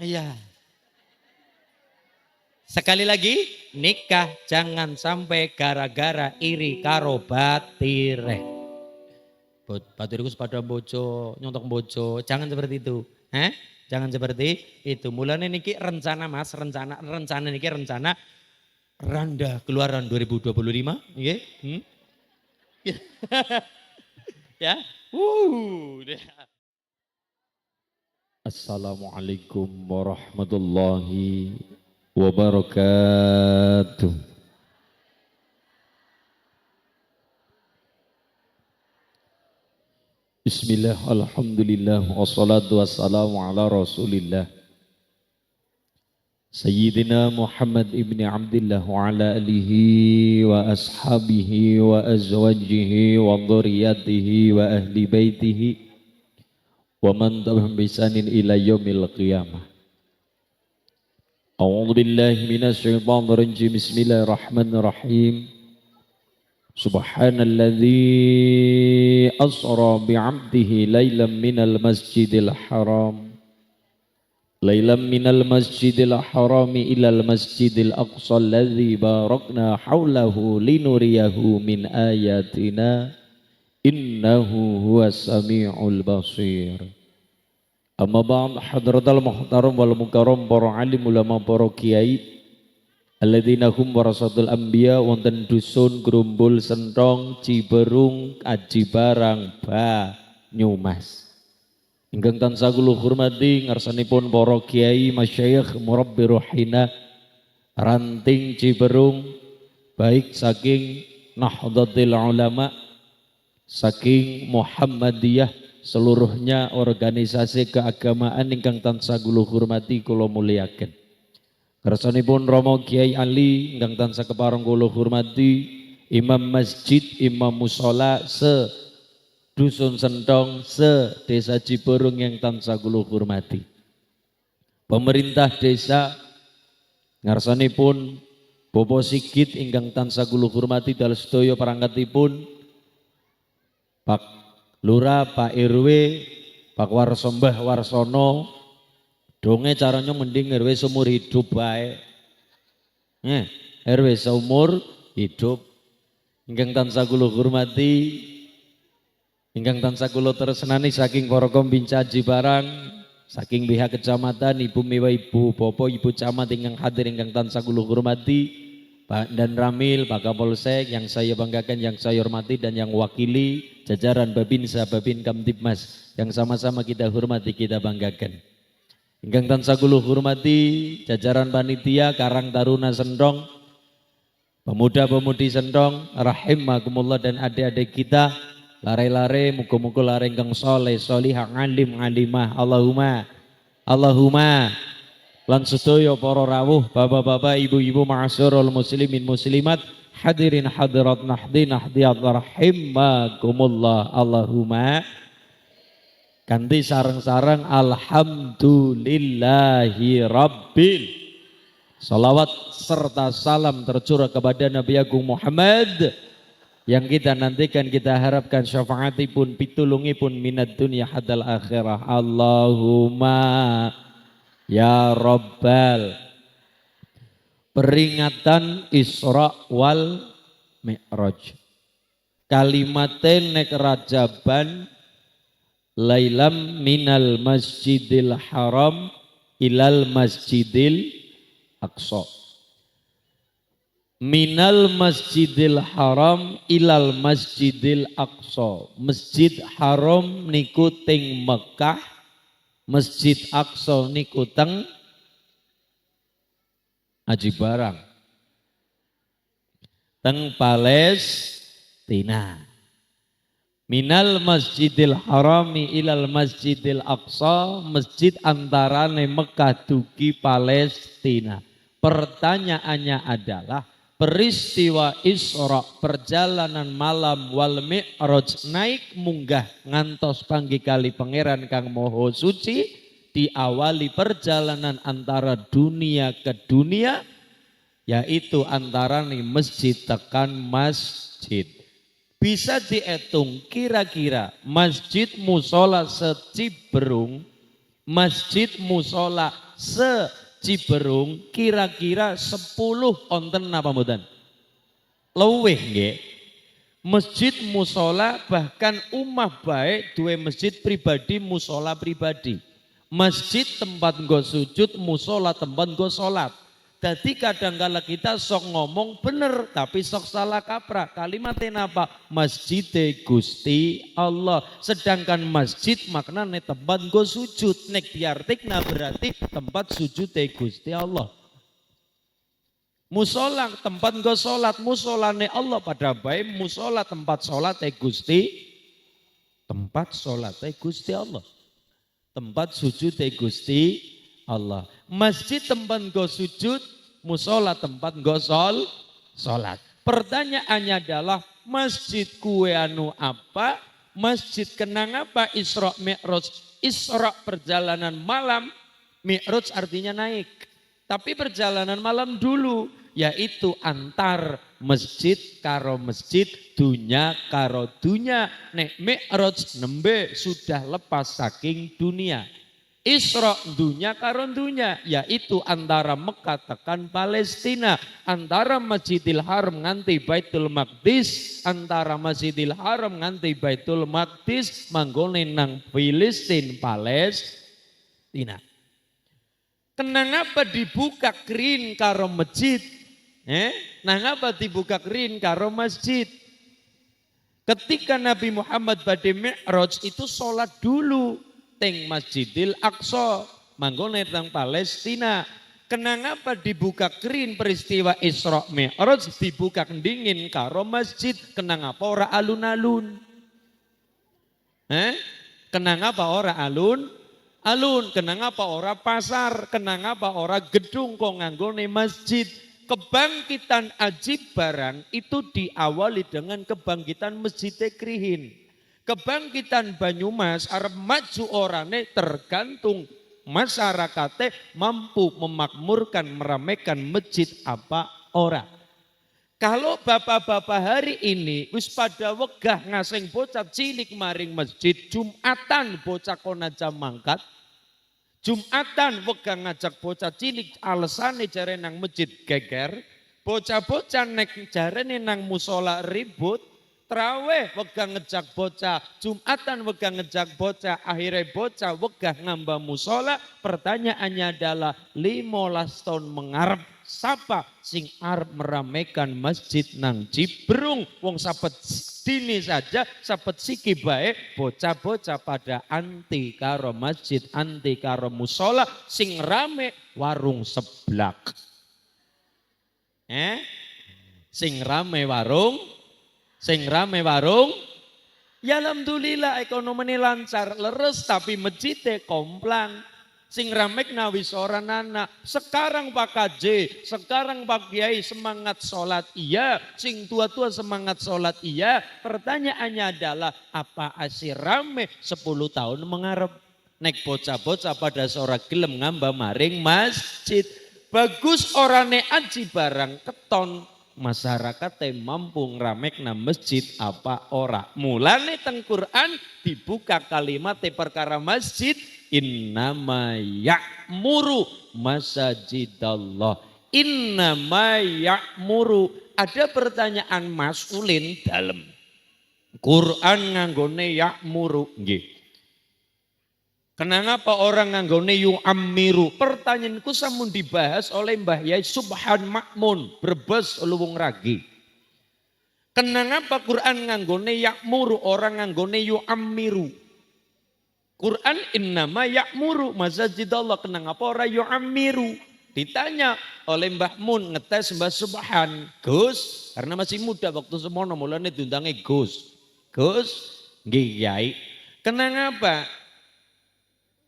Iya. Sekali lagi, nikah jangan sampai gara-gara iri karo batire. Batirku sepada bojo, nyontok bojo, jangan seperti itu. Jangan seperti itu. Mulanya niki rencana Mas, rencana niki rencana Randa keluaran 2025, nggih. Ya. Assalamualaikum warahmatullahi wabarakatuh. Bismillah, alhamdulillah, wassalatu wassalamu ala rasulillah Sayyidina Muhammad ibn Abdullah wa ala alihi wa ashabihi wa azwajihi wa dhuriyatihi wa ahli baitihi wa man tabi'ahum bi ihsanin ila yaumil qiyamah. A'udzu billahi minasy syaithanir rajim. Bismillahirrahmanirrahim. Subhanalladzi asra bi'abdihi lailan minal masjidil haram ilal masjidil aqsa alladzi barakna haulahu linuriyahu min ayatina innahu huwas samiul basir. Amma ba'd, hadratal muhtaram wal mukarram, para alim ulama, para kiai alladzina hum warasatul anbiya, wonten dusun Grumbul Sentong Ciberung Aji Barang Banyumas. Ingkang tansah kula hormati ngarsanipun para kiai masyayikh murabbi ruhina ranting Ciberung, baik saking Nahdlatul Ulama, saking Muhammadiyah, seluruhnya organisasi keagamaan ingkang tansah kula hormati kula muliaken. Kersanipun Romo Kiai Ali ingkang tansah kepareng kula hormati, imam masjid, imam mushola Dusun Sentong, Desa Ciberung yang tansah kula hormati. Pemerintah desa ngarsanipun Bopo Sigit ingkang tansah kula hormati dalu sedaya perangkatipun Pak Lurah, Pak RW, Pak Warso, Mbah Warsono, donge caranya mending RW seumur hidup baik. RW seumur hidup. Ingkang tansah kula hormati, ingkang tansah kula tresnani saking para kombinca Aji Barang, saking pihak kecamatan, Ibu Mewa, Ibu Bopo, Ibu Camat ingkang hadir ingkang tansah kula hormati, Pak Dan Ramil, Pak Kapolsek yang saya banggakan, yang saya hormati dan yang wakili jajaran Babinsa, Babin Kamtibmas yang sama-sama kita hormati, kita banggakan. Ingkang tansah kula hormati jajaran panitia Karang Taruna Sentong, pemuda-pemudi Sentong, rahimakumullah, dan adik-adik kita lare-lare, muga-muga lare ingkang saleh, salihah, alim, alimah, Allahumma lan sedaya para rawuh, bapak-bapak, ibu-ibu, ma'asyiral muslimin muslimat, hadirin hadirat nahdiyat rahimakumullah. Allahumma ganti sareng-sareng alhamdulillahi rabbil. Salawat serta salam tercurah kepada Nabi Agung Muhammad yang kita nantikan, kita harapkan syafaatipun, pitulungipun minad dunya hadal akhirah. Allahumma ya Rabbal. Peringatan Isra wal Mi'raj, kalimaten nek rajaban lailam minal masjidil haram ilal masjidil aqsa. Minal masjidil haram ilal masjidil aqsa. Masjid haram niku teng Mekah, Masjid Aqsa niku teng Aji Barang, teng Palestina. Minal masjidil harami ilal masjidil aqsa, masjid antarane Mekah dugi Palestina. Pertanyaannya adalah peristiwa Isra, perjalanan malam, wal Mi'raj, naik munggah ngantos panggih kali pangeran kang moho suci, diawali perjalanan antara dunia ke dunia, yaitu antara nih masjid tekan masjid. Bisa dihitung kira-kira masjid musola Ciberung masjid musola se-Ciberung kira-kira 10 onten apa mboten? Luwih nggih. Masjid musola bahkan umah baik duwe masjid pribadi musola pribadi. Masjid tempat nggo sujud, musola tempat nggo salat. Jadi kadang-kala kita sok ngomong bener tapi sok salah kaprah. Kalimatnya apa? Masjid Gusti Allah. Sedangkan masjid maknanya tempat nggo sujud. Nek diartikna berarti tempat sujud Gusti Allah. Musola tempat nggo salat, musolane Allah pada baik musola tempat salat Gusti. Tempat salat Gusti Allah. Tempat sujud Gusti Allah. Masjid tempat nggo sujud, musola tempat nggo salat. Pertanyaannya adalah masjid kue anu apa? Masjid kenang apa? Isra Mi'raj. Isra perjalanan malam, Mi'raj artinya naik. Tapi perjalanan malam dulu, yaitu antar masjid karo masjid, dunya karo dunya. Nek Mi'raj nembe sudah lepas saking dunia. Isra dunya karo dunya, yaitu antara Mekah tekan Palestina, antara Masjidil Haram nganti Baitul Maqdis, antara Masjidil Haram nganti Baitul Maqdis manggone nang Filistin Palestina. Kenapa dibuka krin karo masjid? Nangapa dibuka krin karo masjid? Ketika Nabi Muhammad badhe Mi'raj itu sholat dulu teng Masjidil Aqsa, manggone teng Palestina. Kenapa dibuka krin peristiwa Isra Mi'raj dibuka kendingin karo masjid? Kenapa ora alun-alun? Kenapa ora alun-alun? Kenapa ora pasar? Kenapa ora gedung kok nganggone masjid? Kebangkitan Ajib Barang itu diawali dengan kebangkitan Masjid Krihin. Kebangkitan Banyumas arep maju orane tergantung masyarakatnya mampu memakmurkan meramaikan masjid apa ora. Kalau bapak-bapak hari ini wis pada wegah ngaseng bocah cilik maring masjid, Jumatan bocah konaja mangkat, Jumatan wegah ngajak bocah cilik alesane jare nang masjid geger, bocah-bocah nek jarene nang musola ribut. Traweh wegah ngejak bocah, Jumatan wegah ngejak bocah, akhirnya bocah wegah ngamba musola. Pertanyaannya adalah 15 tahun mengarep sapa sing arep meramaikan masjid nang Ciberung? Wong sapet dini saja, sapet siki bae bocah-bocah pada anti karo masjid, anti karo musola, sing rame warung seblak. Sing rame warung, ya alhamdulillah ekonomi lancar, leres tapi masjidnya komplang. Sing ramek nawis orang anak. Sekarang Pak KJ, sekarang Pak Kiai semangat sholat iya, sing tua-tua semangat sholat iya. Pertanyaannya adalah apa asih rame 10 tahun mengarep. Nek bocah-bocah pada seorang gelem ngamba maring masjid. Bagus orane Aji Barang keton. Masyarakat mampu ngramekna masjid apa ora. Mulane teng Quran dibuka kalimat perkara masjid, innama ya'muru masajidallah. Innama ya'muru. Ada pertanyaan mas'ulin dalam Quran nganggone ya'muru nggih. Kenapa orang nganggone yu'ammiru? Pertanyaanku samun dibahas oleh Mbah Yai Subhan Makmun, Brebes Luwung Ragi. Kenapa Quran nganggone ya'muru, orang nganggone yu'ammiru? Quran innama ya'muru masajidallah. Kenapa orang yu'ammiru? Ditanya oleh Mbah Mun, ngetes Mbah Subhan. Gus, karena masih muda waktu semono mulane diundangi Gus. Gus, nggih Yai. Kenapa?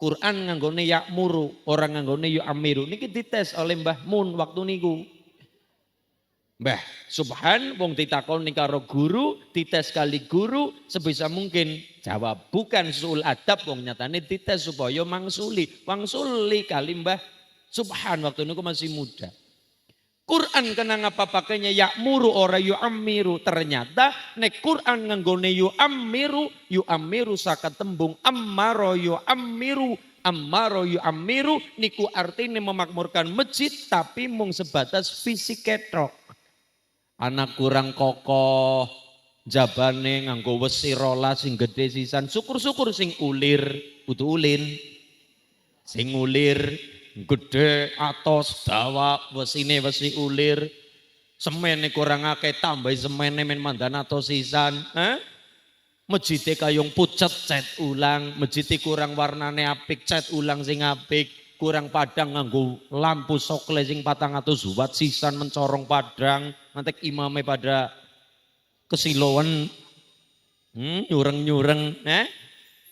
Quran nganggone ya'muru, orang nganggone yu'amiru. Niki dites oleh Mbah Mun waktu niku. Mbah Subhan wong ditakoni karo guru, dites kali guru, sebisa mungkin jawab. Bukan suul adab wong nyatane dites supaya mangsuli. Mangsuli kali Mbah Subhan waktu niku masih muda. Quran kenapa pakainya ya'muru ora yu'ammiru? Ternyata nek Quran nganggone yu'ammiru saka tembung ammaro yu'ammiru Ammaro yu'ammiru niku artinya memakmurkan masjid tapi mung sebatas fisik ketok. Anak kurang kokoh, jabane nganggo wesi rolas sing gede sisan, syukur-syukur sing ulir, kudu ulin. Sing ulir gede atos dawa wesine wesi ulir. Semene kurang akeh tambah semene men mandan atos sisan, Masjidnya kayung pucet cat ulang, masjidnya kurang warnane apik cat ulang sing apik, kurang padang nganggo lampu sokle sing 400 watt sisan mencorong padang, nanti imamnya pada kesiloan, nyureng-nyureng,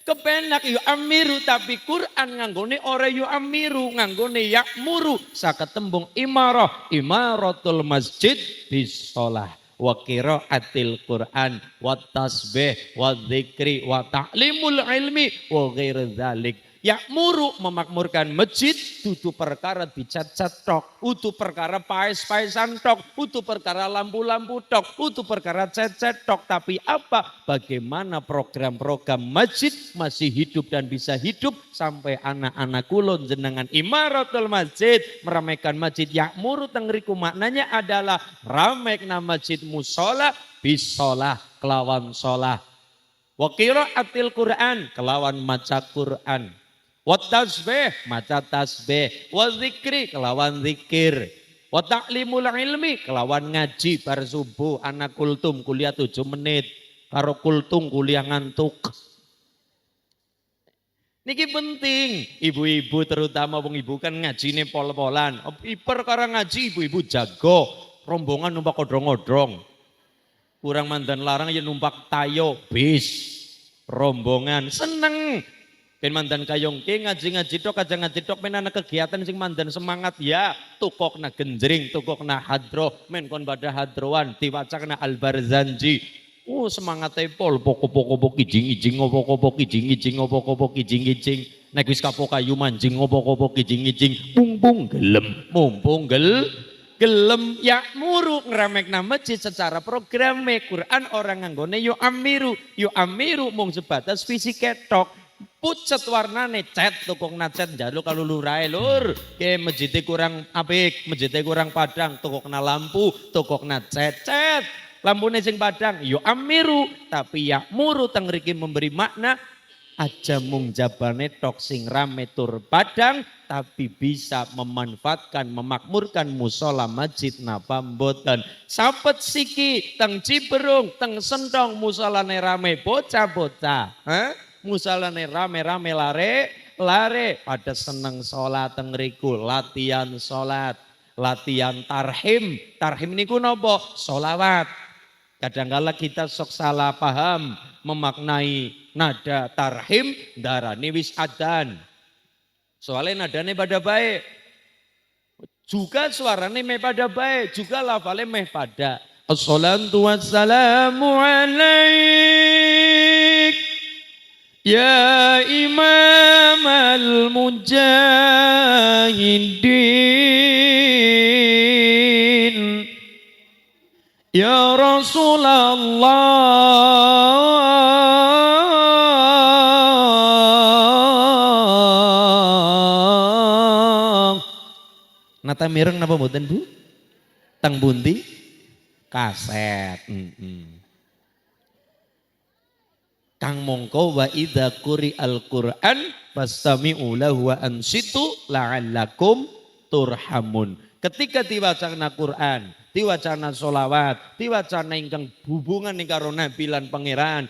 kepenak yu amiru tapi Quran nganggone ora yu amiru, nganggone yakmuru, sakat tembung imarah, imaratul masjid bisolah. Wa qiraatil Quran wa tasbih wa dzikri wa ta'limul ilmi wa ghairi dzalik. Yakmuru memakmurkan masjid dudu perkara dicat-cat tok, utu perkara paes-paesan tok, utu perkara lampu-lampu tok, utu perkara cet-cet tok, tapi apa? Bagaimana program-program masjid masih hidup dan bisa hidup sampai anak-anak kulon jenengan imaratul masjid, meramaikan masjid. Yakmuru tengriku maknanya adalah ramekna masjid musola bisolah kelawan solah. Wa qiraatil Quran kelawan maca Quran. Wa tasbih maca tasbih, wa zikri kelawan zikir, wa ta'limul ilmi kelawan ngaji bar subuh anak kultum kuliah 7 menit, karo kultum kuliah ngantuk. Niki penting, ibu-ibu terutama wong ibu kan ngajine pol-polan. Perkara ngaji ibu-ibu jago, rombongan numpak odrong-odrong. Kurang mandan larang ya numpak tayo bis, rombongan seneng. Ben mandan kayongke ngaji-ngaji tok aja ngaji tok men ana kegiatan sing mandan semangat ya tukokna genjring tukokna hadroh men kon pada hadroan diwacakna al-barzanji semangate pol poko-poko kijing-kijing opo-opo kijing-kijing opo-opo kijing-kijing nek wis kapok kayu manjing opo-opo kijing-kijing mumpung gelem yakmuru ngeramekna masjid secara programe Quran orang nganggone yo amiru mung sebatas fisik ketok. Pucet warnane cet tukokna cet njaluk kalau lurae lur ke masjidnya kurang apik masjidnya kurang padang tukokna lampu tukokna cet lampune sing padang yo amiru tapi yakmuru tengriki memberi makna aja mung jabane tok sing rame tur padang tapi bisa memanfaatkan memakmurkan musola masjid napa mboten sapet siki teng Ciberung teng Sentong musolane rame bocah-bocah musalane rame-rame lare pada seneng sholat tengriku latihan sholat latihan tarhim niku nopo sholawat kadangkala kita sok salah paham memaknai nada tarhim darane wis adan soalnya nadane pada baik juga suarane meh pada baik juga lafale meh pada assalatu wassalamu alaik ya imam al-mujahidin ya Rasulullah. Nata mireng napa mboten Bu? Tang bundi kaset. Kang mongko wa idza quri'al Qur'an fastami'u lahu wa ansitu la'allakum turhamun. Ketika diwacana Quran, diwacana sholawat, diwacana ingkang hubungan karo Nabi lan pangeran,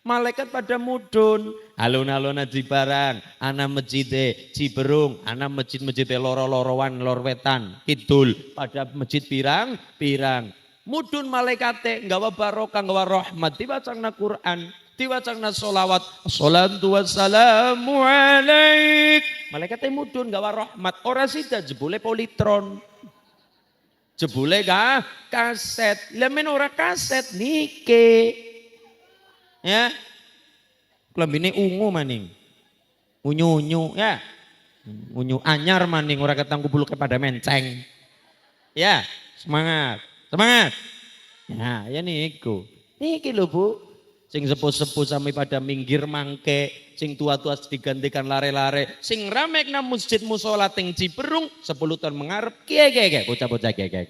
malaikat pada mudun, alun-alun aji barang, ana masjide Ciberung, ana masjid-masjide loro-lorowan lor wetan, kidul, pada masjid pirang, mudun malaikate nggawa barokah, nggawa rahmat, diwacana Quran. Diwacana sholawat, assalatu wassalamu alaik. Malaikatnya mudun gawa rahmat. Ora sida jebule politron. Jebule kaset. Lemen ora kaset nike. Ya. Klambine ungu maning. Unyu-unyu ya. Unyu anyar maning ora ketangku bulu kepada menceng. Ya, semangat. Ya, ya niku. Niki lho Bu. Sing sepuh-sepuh sami pada minggir mangke, sing tua-tua digantikan lare-lare, sing ramek nang masjid musola teng Ciberung 10 tahun mengarep kiye bocah-bocah kiye.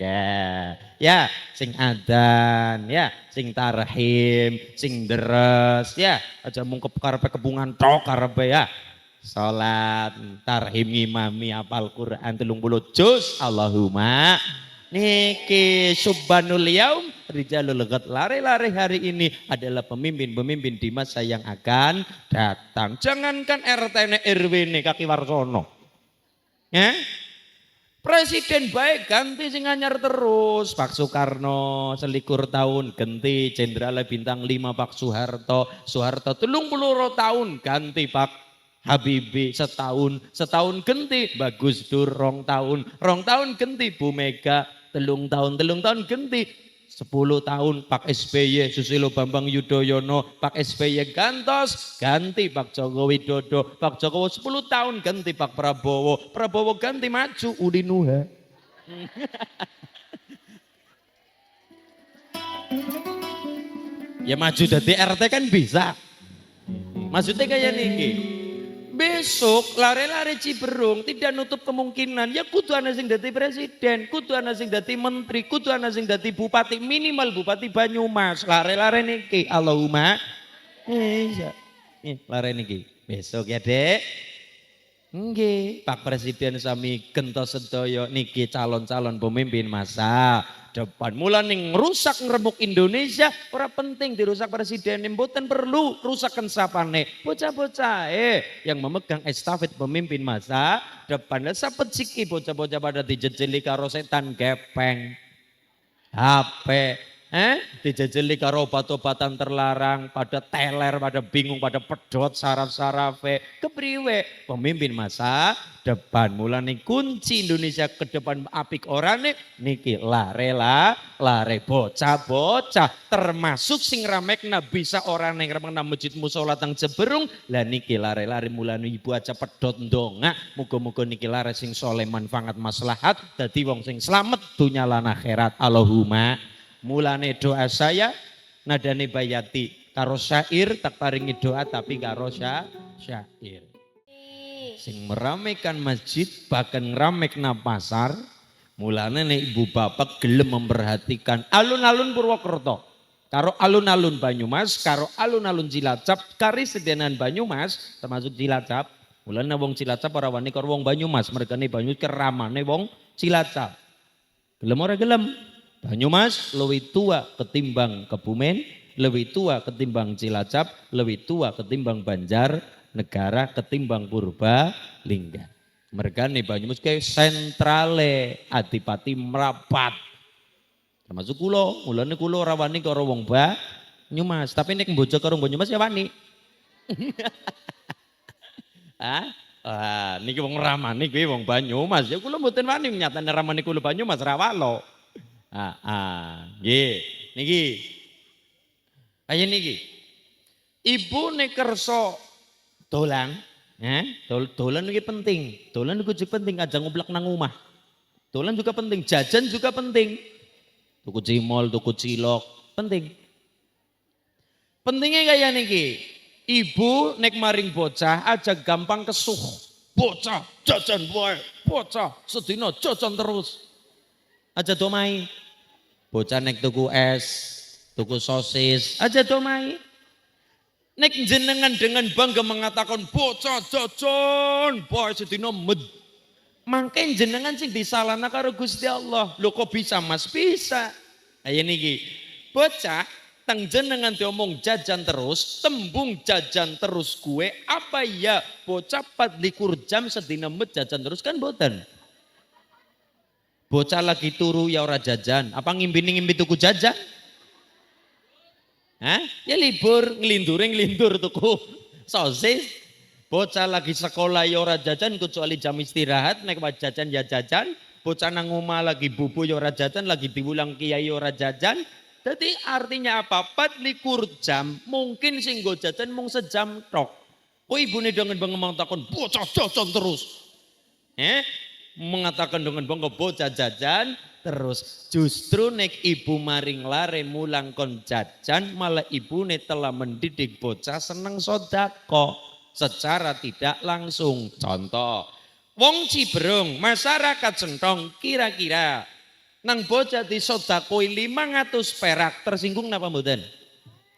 Ya, sing adzan, ya, sing tarhim, sing deres, ya, aja mung karepe kebungan tok karepe ya. Salat, tarhim ngimami apal Quran 30 juz, Allahumma niki subhanul yaum rijalul ghad, lari-lari hari ini adalah pemimpin-pemimpin di masa yang akan datang. Jangankan RT RW ini kaki warsono. Ya? Presiden baik ganti sing anyar terus. Pak Soekarno selikur tahun ganti Jenderal Bintang 5 Pak Soeharto. Soeharto 30 tahun ganti Pak Habibie setahun ganti Bagus Dur rong tahun ganti Bu Mega telung tahun ganti 10 tahun Pak SBY Susilo Bambang Yudhoyono, Pak SBY gantos ganti Pak Joko Widodo, Pak Jokowi 10 tahun ganti Pak Prabowo ganti maju Udi Nuha. Ya maju dari RT kan bisa. Maksudnya kayak niki. Besok lari-lari Ciberung tidak nutup kemungkinan ya kudu ana sing dadi presiden, kudu ana sing dadi menteri, kudu ana sing dadi bupati, minimal bupati Banyumas. Lari-lari niki Allahumma. Iya. Lari niki. Besok ya, Dek. Nggih, Pak Presiden sami gentos sedaya niki calon-calon pemimpin masa depan. Mulane ngerusak ngeremuk Indonesia ora penting dirusak presiden, mboten perlu rusakan sapane. Bocah-bocah yang memegang estafet pemimpin masa depan. Lah sapeciki bocah-bocah pada dijejeli karo setan gepeng. HP dijejeli karo obat-obatan terlarang, pada teler, pada bingung, pada pedot saraf-sarafe. Kepriwe pemimpin masa depan. Mulane kunci Indonesia ke depan apik orane niki lare bocah-bocah termasuk sing ramekna bisa orang yang ramekna masjid musola teng Ciberung. Lah niki lare mulane ibu aja pedot ndonga muga-muga niki lare sing soleh manfaat maslahat dadi wong sing slamet dunya lan akhirat. Allahumma. Mulane doa saya nadane bayati karo syair tak paringi doa tapi karo syair. Sing meramekan masjid bahkan ngeramekna pasar. Mulane nek ibu bapak gelem memperhatikan alun-alun Purwokerto karo alun-alun Banyumas karo alun-alun Cilacap kari sedenan Banyumas termasuk Cilacap. Mulane wong Cilacap ora wani karo wong Banyumas, mergane Banyumas keramane wong Cilacap. Gelem ora gelem? Banyumas lebih tua ketimbang Kebumen, lebih tua ketimbang Cilacap, lebih tua ketimbang Banjar Negara, ketimbang Purbalingga. Mergane Banyumas kayak sentrale Adipati merapat. Termasuk kulo, mulane kulo ora wani karo wong Banyumas, tapi nek mbojo karo Banyumas ya wani. Niki wong ramane kuwi wong Banyumas, ya kulo mboten wani nyatane ramane kulo Banyumas ra walo. Nggih, niki. Kaya niki. Ibu nek kersa dolan, dolan niki penting. Dolan niku juga penting, aja ngublak nang omah. Dolan juga penting, jajan juga penting. Tuku cimol, tuku cilok, penting. Pentingnya kaya niki. Ibu nek maring bocah aja gampang kesuh. Bocah jajan wae, bocah sedina jajan terus. Aja domai. Bocah nek tuku es, tuku sosis, aja domai. Nek jenengan dengan bangga mengatakan bocah jajan, boy sedina med. Mangke jenengan sing disalahna karo Gusti Allah. Lho kok bisa Mas? Bisa. Ayo niki. Bocah teng jenengan diomong jajan terus, tembung jajan terus gue apa ya? Bocah 24 jam sedina med jajan terus kan mboten. Bocah lagi turu ya ora jajan, apa ngimpi tuku jajan? Ya libur ngelindur tuku sosis. Bocah lagi sekolah ya ora jajan kecuali jam istirahat nek jajan ya jajan. Bocah nang omah lagi bubu ya ora jajan, lagi diulang kiai ya ora jajan. Jadi artinya apa? 24 jam mungkin sing nggo jajan mung sejam tok. Kok ibune dengan bangga takon bocah jajan terus. Mengatakan dengan bangga bocah jajan Terus justru nek ibu maring lare mulang kon jajan malah ibune telah mendidik bocah seneng sodako secara tidak langsung. Contoh, wong Ciberung masyarakat Sentong kira-kira nang bocah disodakoi 500 perak tersinggung napa mboten?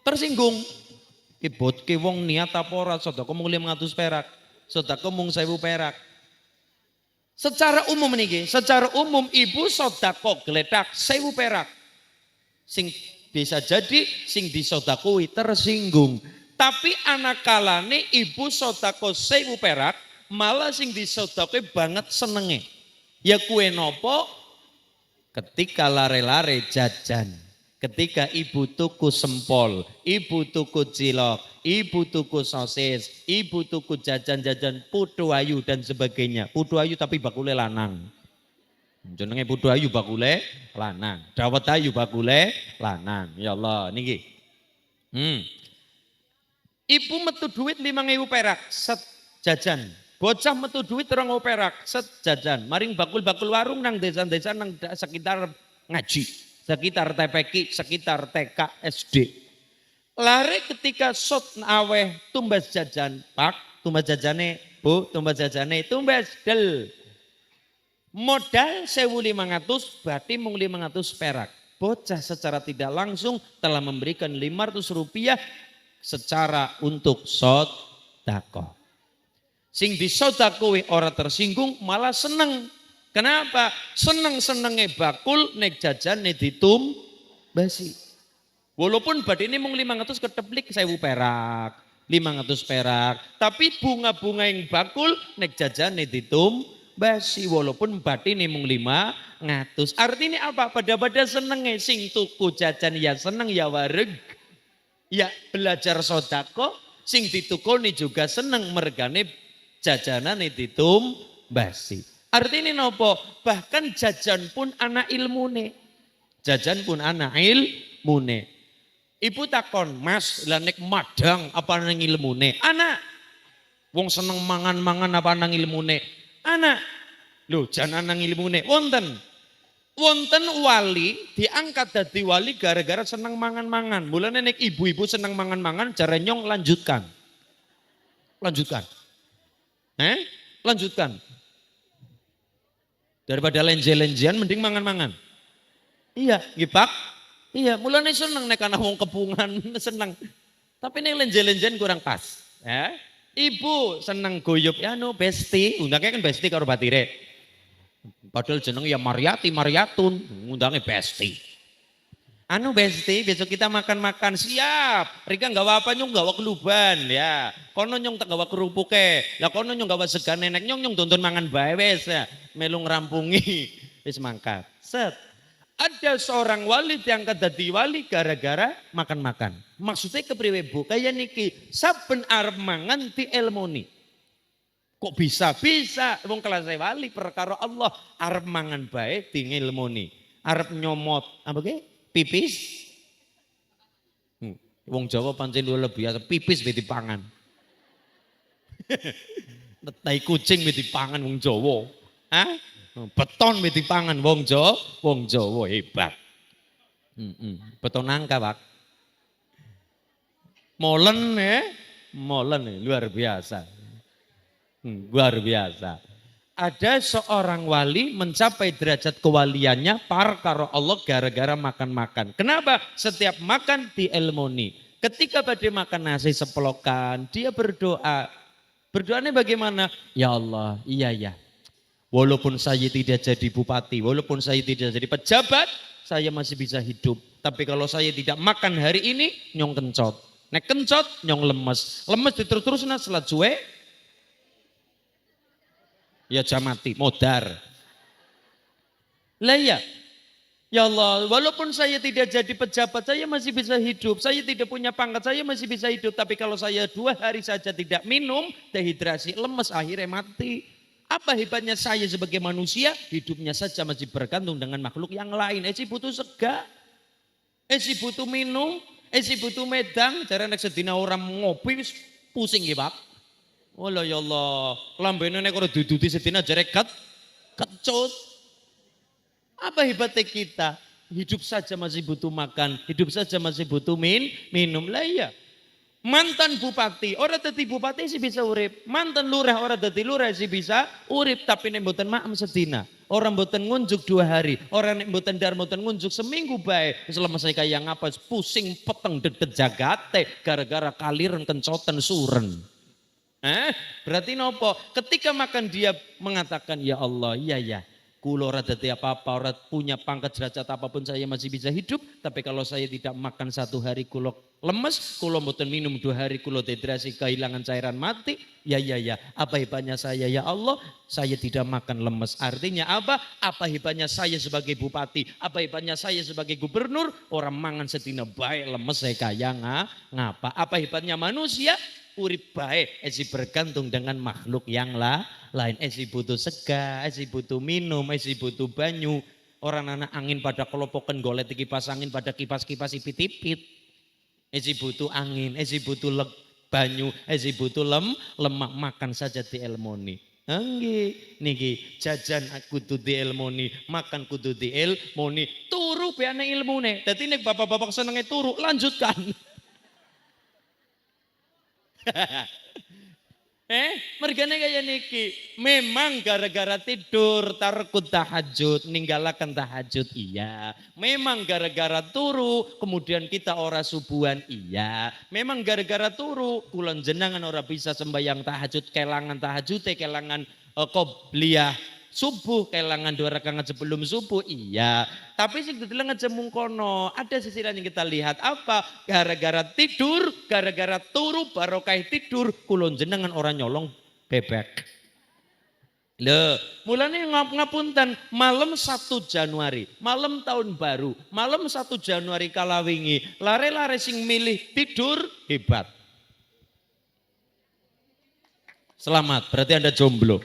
Tersinggung. Ki wong niat apa ora sodako mung 500 perak, sodako mung 1000 perak. Secara umum niki, secara umum ibu sodako geledak 1000 perak. Sing bisa jadi sing disodakoi tersinggung. Tapi anak kalane ibu sodako 1000 perak, malah sing disodakoi banget senenge. Ya kue nopo ketika lare-lare jajan. Ketika ibu tuku sempol, ibu tuku cilok, ibu tuku sosis, ibu tuku jajan-jajan putu ayu dan sebagainya. Putu ayu tapi bakule lanang. Jenenge putu ayu bakule lanang. Dawet ayu bakule lanang. Ya Allah niki. Ibu metu duit 5.000 perak set jajan. Bocah metu duit 2.000 perak set jajan. Maring bakul-bakul warung nang desa-desa nang sekitar ngaji. Sekitar TPK, sekitar TK, SD. Lare ketika sot aweh tumbas jajan, Pak, tumbas jajane, Bu, tumbas jajane, tumbas del. Modal 1.500, berarti mung 500 perak. Bocah secara tidak langsung telah memberikan 500 rupiah secara untuk sodako. Sing disodakoi orang tersinggung malah seneng. Kenapa? Seneng-senenge bakul nek jajan nek ditum basi. Walaupun badine mung 500 keteplik 1000 perak, 500 perak, tapi bunga-bunga yang bakul nek jajan nek ditum basi walaupun badine mung 500. Artinya apa? Pada senenge sing tuku jajan ya seneng ya wareg. Ya belajar sodako, sing ditukoni juga seneng mergane jajanan nek ditum basi. Artinya nopo? Bahkan jajan pun anak ilmune. Jajan pun anak ilmune. Ibu takon, Mas, lah nek madang apa nang ilmune? Anak. Wong seneng mangan-mangan apa nang ilmune? Anak. Loh, jangan nang ilmune. Wonten. Wonten wali diangkat dadi wali gara-gara seneng mangan-mangan. Mulane nek ibu-ibu seneng mangan-mangan jare nyong lanjutkan. Lanjutkan. Lanjutkan. Daripada lenje-lenjean mending mangan-mangan. Iya, nggih Pak. Iya, mulane seneng nek ana wong kepungan seneng. Tapi nek lenje-lenjean kurang pas, ya. Ibu seneng guyub ya besti, undangnya kan besti karo batire. Padahal jeneng ya Mariati, Mariatun, ngundangnya besti. Besti, besok kita makan-makan siap. Rika nggawa apa nyong nggawa keluban ya. Kono nyong tak gawa kerupuke. Lah kono nyong gawa segan nenek nyong tonton mangan bae wis ya. Melu ngrampungi wis mangkat. Set. Ada seorang wali diangkat dadi wali gara-gara makan-makan. Maksudnya kepriwe Bu? Kayak niki saben arep mangan dielmoni. Kok bisa? Bisa. Wong kelas wali perkara Allah arep mangan bae diilmoni. Arep nyomot apa ge? Pipis. Wong Jawa pancen luwih biasa pipis wis dipangan. Tai kucing wis dipangan wong Jawa. Hah? Beton wis dipangan wong Jawa, hebat. Beton nangka, Pak. Molen molen luar biasa. Luar biasa. Ada seorang wali mencapai derajat kewaliannya par karo Allah gara-gara makan-makan. Kenapa? Setiap makan dielmoni. Ketika pada makan nasi sepelokan, dia berdoa. Berdoanya bagaimana? Ya Allah, iya ya. Walaupun saya tidak jadi bupati, walaupun saya tidak jadi pejabat, saya masih bisa hidup. Tapi kalau saya tidak makan hari ini, nyong kencot. Nek kencot, nyong lemes. Lemes diterus-terus selat suwe, ya jamati, modar. Lah ya Allah, walaupun saya tidak jadi pejabat, saya masih bisa hidup. Saya tidak punya pangkat, saya masih bisa hidup. Tapi kalau saya 2 hari saja tidak minum, dehidrasi, lemes, akhirnya mati. Apa hebatnya saya sebagai manusia? Hidupnya saja masih bergantung dengan makhluk yang lain. Esi butuh sega, esi butuh minum, esi butuh medang. Cara nek sedina orang ngopi pusing ya Pak. Oh ya Allah, lambene nek ora duduti sedina jare kecut. Apa hebatnya kita? Hidup saja masih butuh makan, hidup saja masih butuh minum. Lah iya. Mantan bupati, orang dadi bupati sih bisa urip. Mantan lurah, orang dadi lurah sih bisa urip. Tapi nek mboten maem sedina. Orang mboten ngunjuk 2 hari. Orang nek mboten dar mboten ngunjuk seminggu bae. Selama saya kayak ngapa pusing peteng dedet jagate. Gara-gara kaliren kencoten suren. Berarti nopo? Ketika makan dia mengatakan ya Allah, iya ya. Kulo ora dadi apa-apa, ora punya pangkat derajat apapun saya masih bisa hidup. Tapi kalau saya tidak makan 1 hari kulo lemes, kulo mboten minum 2 hari kulo dehidrasi kehilangan cairan mati. Ya. Apa hebatnya saya ya Allah? Saya tidak makan lemes. Artinya apa? Apa hebatnya saya sebagai bupati? Apa hebatnya saya sebagai gubernur? Orang mangan sedina baik lemes saya kaya ngapa? Apa hebatnya manusia? Urip baik, esi bergantung dengan makhluk yang lain. Esi butuh sega, esi butuh minum, esi butuh banyu. Orang anak angin pada kelopokan golet kipas angin pada kipas-kipas ipit-ipit. Esi butuh angin, esi butuh banyu, esi butuh lemak. Makan saja di elmoni. Nggih, niki jajan kudu di elmoni, makan kudu di elmoni. Turu beane ilmune. Dadi nek bapak-bapak senenge turu, lanjutkan. Mergane kaya niki. Memang gara-gara tidur tarkut tahajud, ninggalakan tahajud iya. Memang gara-gara turu kemudian kita ora subuhan iya. Memang gara-gara turu kulon jenengan ora bisa sembahyang tahajud, kelangan tahajute, kelangan qobliyah subuh, kelangan 2 rakaat sebelum subuh iya. Tapi sing dideleng aja mungkono. Ada sisi lain yang kita lihat apa? Gara-gara tidur, gara-gara turu barokah tidur, kulon jenengan orang nyolong bebek. Loh, mulane ngapunten malam 1 Januari, malam tahun baru, malam 1 Januari kalawingi, lare-lare sing milih tidur hebat. Selamat, berarti Anda jomblo.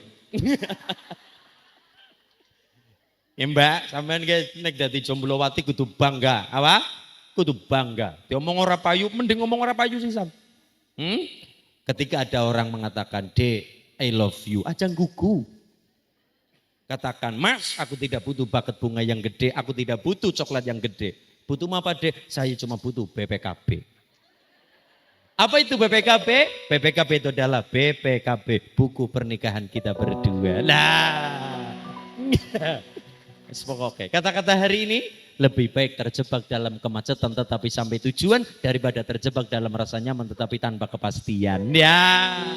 Ya Mbak, sampean nek dadi jomblowati kudu bangga, apa? Kudu bangga. Diomong ora payu, mending ngomong ora payu sih Sam. Ketika ada orang mengatakan, "Dek, I love you," aja gugu. Katakan, "Mas, aku tidak butuh buket bunga yang gede, aku tidak butuh coklat yang gede. Butuh apa, Dek? Saya cuma butuh BPKB." Apa itu BPKB? BPKB itu adalah BPKB, buku pernikahan kita berdua. Nah. Oke. Kata-kata hari ini, lebih baik terjebak dalam kemacetan tetapi sampai tujuan daripada terjebak dalam rasa nyaman tetapi tanpa kepastian. Ya.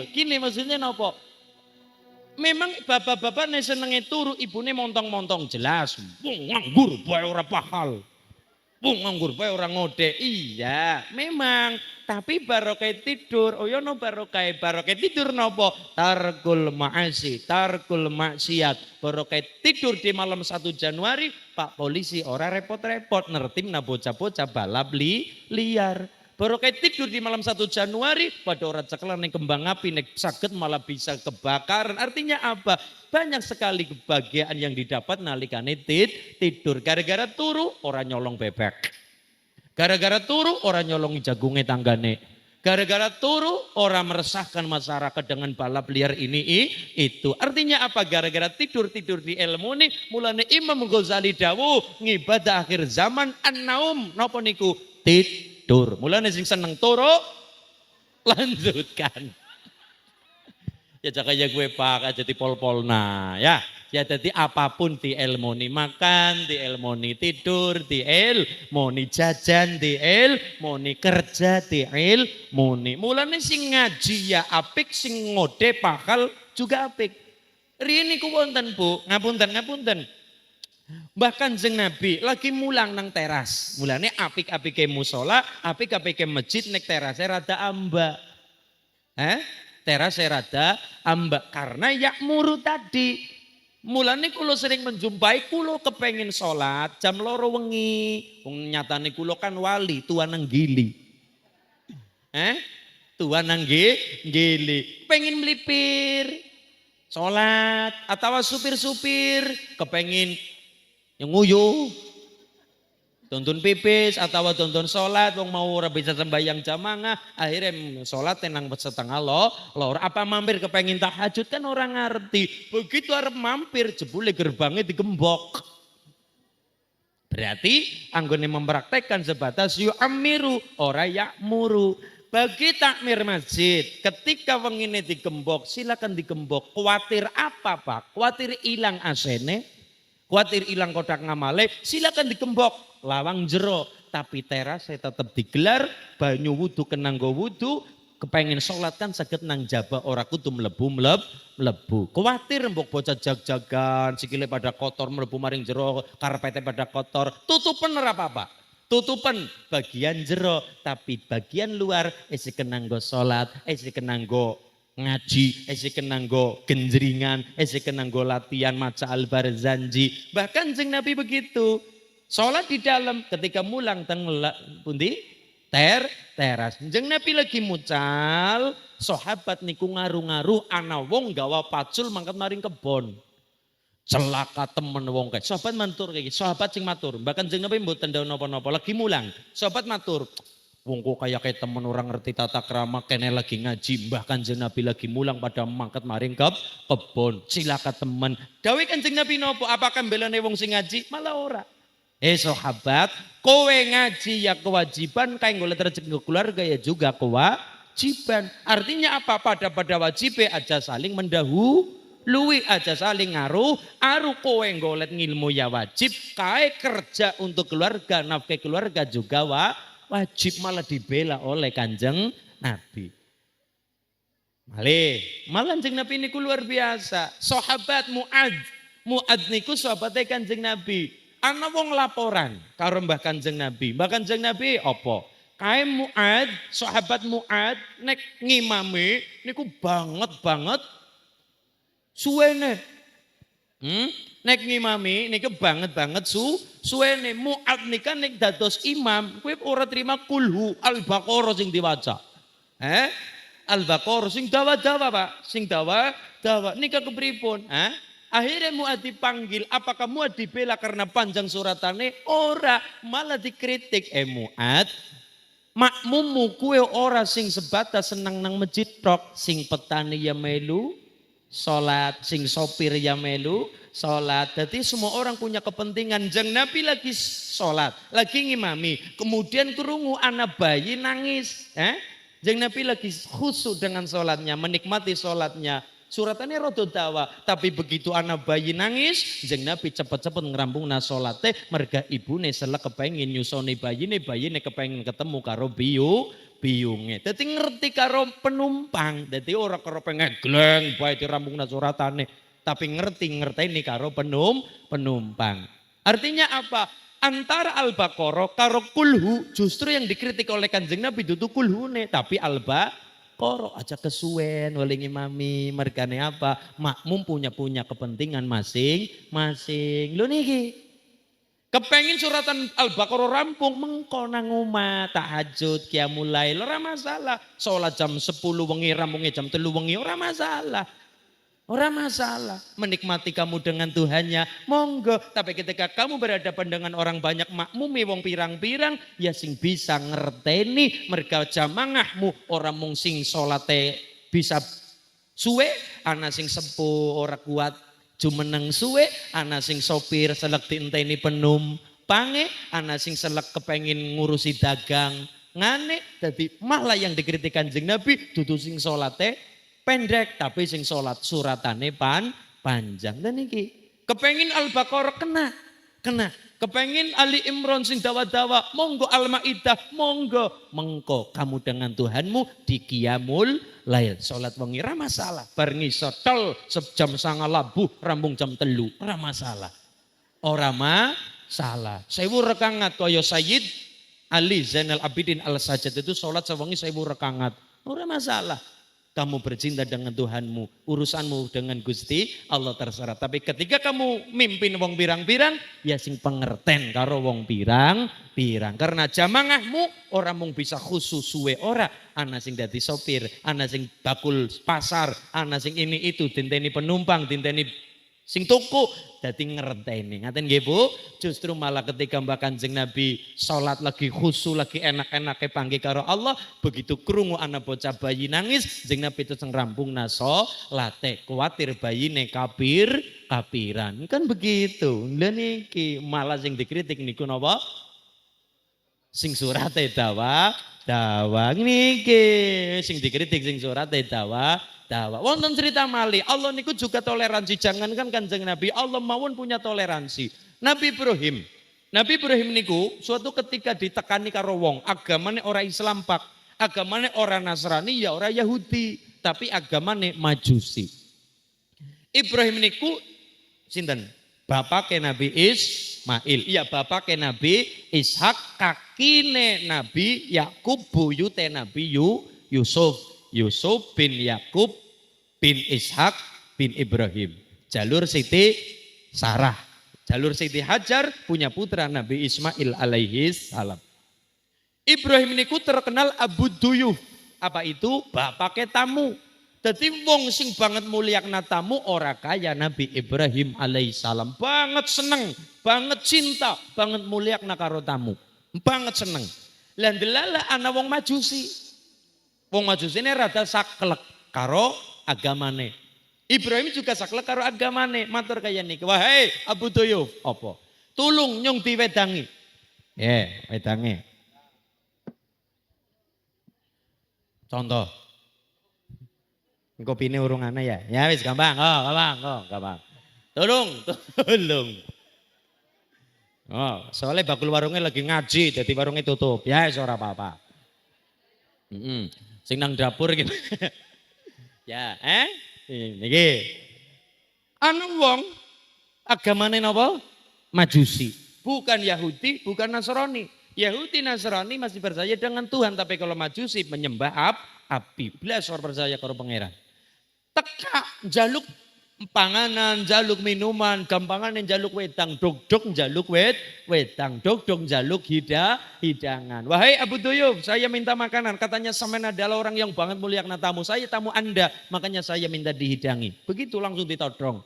Gini maksudnya nopo? Memang bapak-bapak nek senenge turu, ibune montong-montong jelas. Wong nganggur bae ora pahal. Wong nganggur bae ora ngode. Iya, memang. Tapi barokah tidur, no barokah tidur nopo? Tarkul ma'asi, tarkul maksiat. Barokah tidur di malam 1 Januari, Pak Polisi ora repot-repot nertim na bocah-bocah balap liar. Barokah tidur di malam 1 Januari, pada orang ceklan yang kembang api, nek sakit malah bisa kebakaran. Artinya apa? Banyak sekali kebahagiaan yang didapat nalikane tidur. Gara-gara turu, orang nyolong bebek. Gara-gara turu orang nyolong jagungnya tanggane. Gara-gara turu orang meresahkan masyarakat dengan balap liar ini itu. Artinya apa? Gara-gara tidur di ilmu ini. Mulane Imam Ghazali dawuh ngibadah akhir zaman an-naum. Napa niku? Tidur. Mulane sing seneng turu lanjutkan. Ya kaya gue pak jadi pol-pol nah ya. Ya jadi apapun di ilmoni makan, di ilmoni tidur, di ilmoni jajan, di ilmoni kerja, di ilmoni. Mulane sing ngaji ya apik, sing ngode pakal juga apik. Rini ku wonten Bu, ngapunten. Bahkan Kanjeng Nabi lagi mulang nang teras. Mulane apik-apike musola, apik-apike masjid nek terase rada ambak. Terase rada ambak karena yakmuru tadi. Mulane kulo sering menjumpai kulo kepengin sholat jam 2 wengi. Nyatane kulo kan wali tua nang gili. Tua nang gili. Pengen melipir sholat atau supir-supir kepengin yang nguyuh. Tuntun pipis atau tuntun sholat, wong mau ora bisa sembahyang jamaah, akhirnya sholat tenang setengah lor apa mampir kepengin tahajud kan orang ngerti. Begitu arep mampir jebule gerbangnya digembok. Berarti anggone mempraktekkan sebatas yu'amiru ora ya'muru. Bagi takmir masjid, ketika wengine digembok, silakan digembok. Kuatir apa Pak? Kuatir hilang asene, kuatir hilang kotak ngamale, silakan digembok. Lawang jero, tapi teras saya tetap digelar, banyu wudu kenang go wudu, kepengen sholat kan saged nang jaba ora kudu mlebu. Kuatir mbok bocah jag-jagan, sikile pada kotor mlebu maring jero, karpete pada kotor, tutupen ora apa-apa. Tutupan bagian jero, tapi bagian luar isi kenanggo sholat, isi kenanggo ngaji, isi kenanggo genjringan, isi kenanggo latihan maca al-barzanji. Bahkan jeng Nabi begitu. Sholat di dalam ketika mulang teng pundi teras. Jeng Nabi lagi mucal, sahabat niku ngaru-ngaru ana wong gawa pacul mangkat maring kebon. Celaka temen wong kae. Sahabat matur kayak sahabat sing matur. Bahkan jeng Nabi mboten ndang napa-napa lagi mulang. Sahabat matur, wong kok kayak temen orang ngerti tata krama kene lagi ngaji. Bahkan jeng Nabi lagi mulang pada mangkat maring kebon. Cilaka temen. Dawuh Kanjeng Nabi napa? Apakah belane wong sing ngaji? Malah ora. Sahabat, kowe ngaji ya kewajiban, kanggo rezeki keluarga ya juga kewajiban. Artinya apa? Pada wajibnya aja saling mendahului, aja saling aru kowe ngolet ngilmu ya wajib, kae kerja untuk keluarga, nafkah keluarga juga wajib, malah dibela oleh Kanjeng Nabi. Malah Kanjeng Nabi niku luar biasa. Sahabat Mu'ad niku sahabate Kanjeng Nabi. Ana wong laporan karo Mbah Kanjeng Nabi. Mbah Kanjeng Nabi apa? Kae Mu'ad, sahabat Mu'ad nek ngimami niku banget suwene. Nek ngimami niku banget suwene. Mu'ad nika nek dados imam kowe ora terima kulhu Al-Baqarah sing diwaca. Al-Baqarah sing dawa-dawa Pak, sing dawa nika kepripun? Akhirnya Mu'ad dipanggil, apakah Mu'ad dibela karena panjang suratane? Ora, malah dikritik. Mu'ad, makmummu kue ora sing sebatas senang nang masjid tok, sing petani ya melu salat, sing sopir ya melu salat. Jadi semua orang punya kepentingan. Jeng Nabi lagi salat, lagi ngimami, kemudian kerungu anak bayi nangis. Jeng Nabi lagi khusyuk dengan salatnya, menikmati salatnya. Suratannya rodo dawa, tapi begitu anak bayi nangis, jeng Nabi cepet-cepet ngerampung na solate, merga ibune selek kepengin nyusoni bayine kepengin ketemu karo biyunge. Dadi ngerti karo penumpang, dadi ora karo pengen gleng bae dirampung na suratane, tapi ngerti-ngerteni karo penumpang. Artinya apa? Antara Al-Baqarah karo kulhu justru yang dikritik oleh Kanjeng Nabi dudu kulhune, tapi Koro aja kesuwen oleh ngimami, mergane apa? Makmum punya kepentingan masing-masing. Lho niki. Kepengin suratan Al-Baqarah rampung mengko nang omah tahajud qiyamul lail ora masalah. Salat jam 10 wengi rampungnya jam 3 wengi ora masalah. Ora masalah, menikmati kamu dengan Tuhannya, monggo. Tapi ketika kamu berhadapan dengan orang banyak makmumi wong pirang-pirang, ya sing bisa ngerteni merga jamaahmu, orang mung sing salate bisa suwe, ana sing sepuh ora kuat jumeneng suwe, ana sing sopir selek dienteni penumpange, ana sing selek kepengin ngurusi dagang ngane. Dadi malah yang dikritik Kanjeng Nabi dudu sing salate pendek tapi sing salat suratane panjang. Dan iki kepengin Al-Baqarah kena. Kepengin Ali Imran sing dawa-dawa, monggo Al-Maidah, monggo. Mengko kamu dengan Tuhanmu di qiyamul lail. Salat wengi ora masalah. Bar ngisor tol jam 09.00 labuh rambung jam 3 ora masalah. Ora masalah. 1000 rakaat kaya Sayyid Ali Zainal Abidin Al-Sajjad itu salat sewengi 1000 rakaat. Ora masalah. Kamu bercinta dengan Tuhanmu, urusanmu dengan Gusti Allah terserah. Tapi ketika kamu mimpin wong pirang-pirang, ya sing pengerten karo wong pirang-pirang. Karena jamaahmu orang mung bisa khusus suwe ora. Ana sing dadi sopir, ana sing bakul pasar, ana sing ini itu, dinteni penumpang, dinteni Sing tuku dadi ngerteni. Ngaten nggih Bu, justru malah ketika Mbak Kanjeng Nabi salat lagi khusyuk, lagi enak-enake panggih karo Allah, begitu krungu ana bocah bayi nangis, Kanjeng Nabi itu rampung naso late kuwatir bayine kapiran. Kan begitu. Lha niki malah sing dikritik niku napa? Sing surate dawa niki sing dikritik sing surate dawa. Wonten cerita malih, Allah niku juga toleransi. Jangankan Kanjeng Nabi, Allah mawon punya toleransi. Nabi Ibrahim niku suatu ketika ditekani karo wong, agamane ora Islam pak, agamane ora Nasrani ya ora Yahudi, tapi agamane Majusi. Ibrahim niku sinten? Bapake Nabi Ismail. Iya bapake Nabi Ishak, kakine Nabi Yakub, buyute Nabi Yusuf. Yusuf bin Yakub bin Ishak bin Ibrahim. Jalur Siti Sarah. Jalur Siti Hajar punya putra Nabi Ismail alaihi salam. Ibrahim niku terkenal Abu Duyuf. Apa itu? Bapake tamu. Jadi wong sing banget mulyakna tamu ora kaya Nabi Ibrahim alaihi salam. Banget seneng, banget cinta, banget mulyakna karo tamu. Banget seneng. Lan delala ana wong Majusi. Wong Majusi ini rada saklek karo agamane. Ibrahim juga saklek karo agamane. Matur kaya niki, wahai Abu Duyuf, apa? Tulung nyong diwedangi. Wedangi. Contoh. Kopine urung ana ya. Ya wis gampang. Gampang. Tulung. Oh, soalnya bakul warungnya lagi ngaji, jadi warungnya tutup. Ya wis ora apa-apa. Sing nang dapur gitu. Ya, niki. Anu wong agamane napa? Majusi. Bukan Yahudi, bukan Nasrani. Yahudi Nasrani masih percaya dengan Tuhan, tapi kalau Majusi menyembah api. Blas ora percaya karo pangeran. Teka jaluk panganan, jaluk minuman, gampangan jaluk wedang, dog jaluk wedang, dog jaluk hidangan. Wahai Abu Duyuf, saya minta makanan. Katanya sampean adalah orang yang banget mulyakna tamu. Saya tamu Anda, makanya saya minta dihidangi. Begitu langsung ditodong.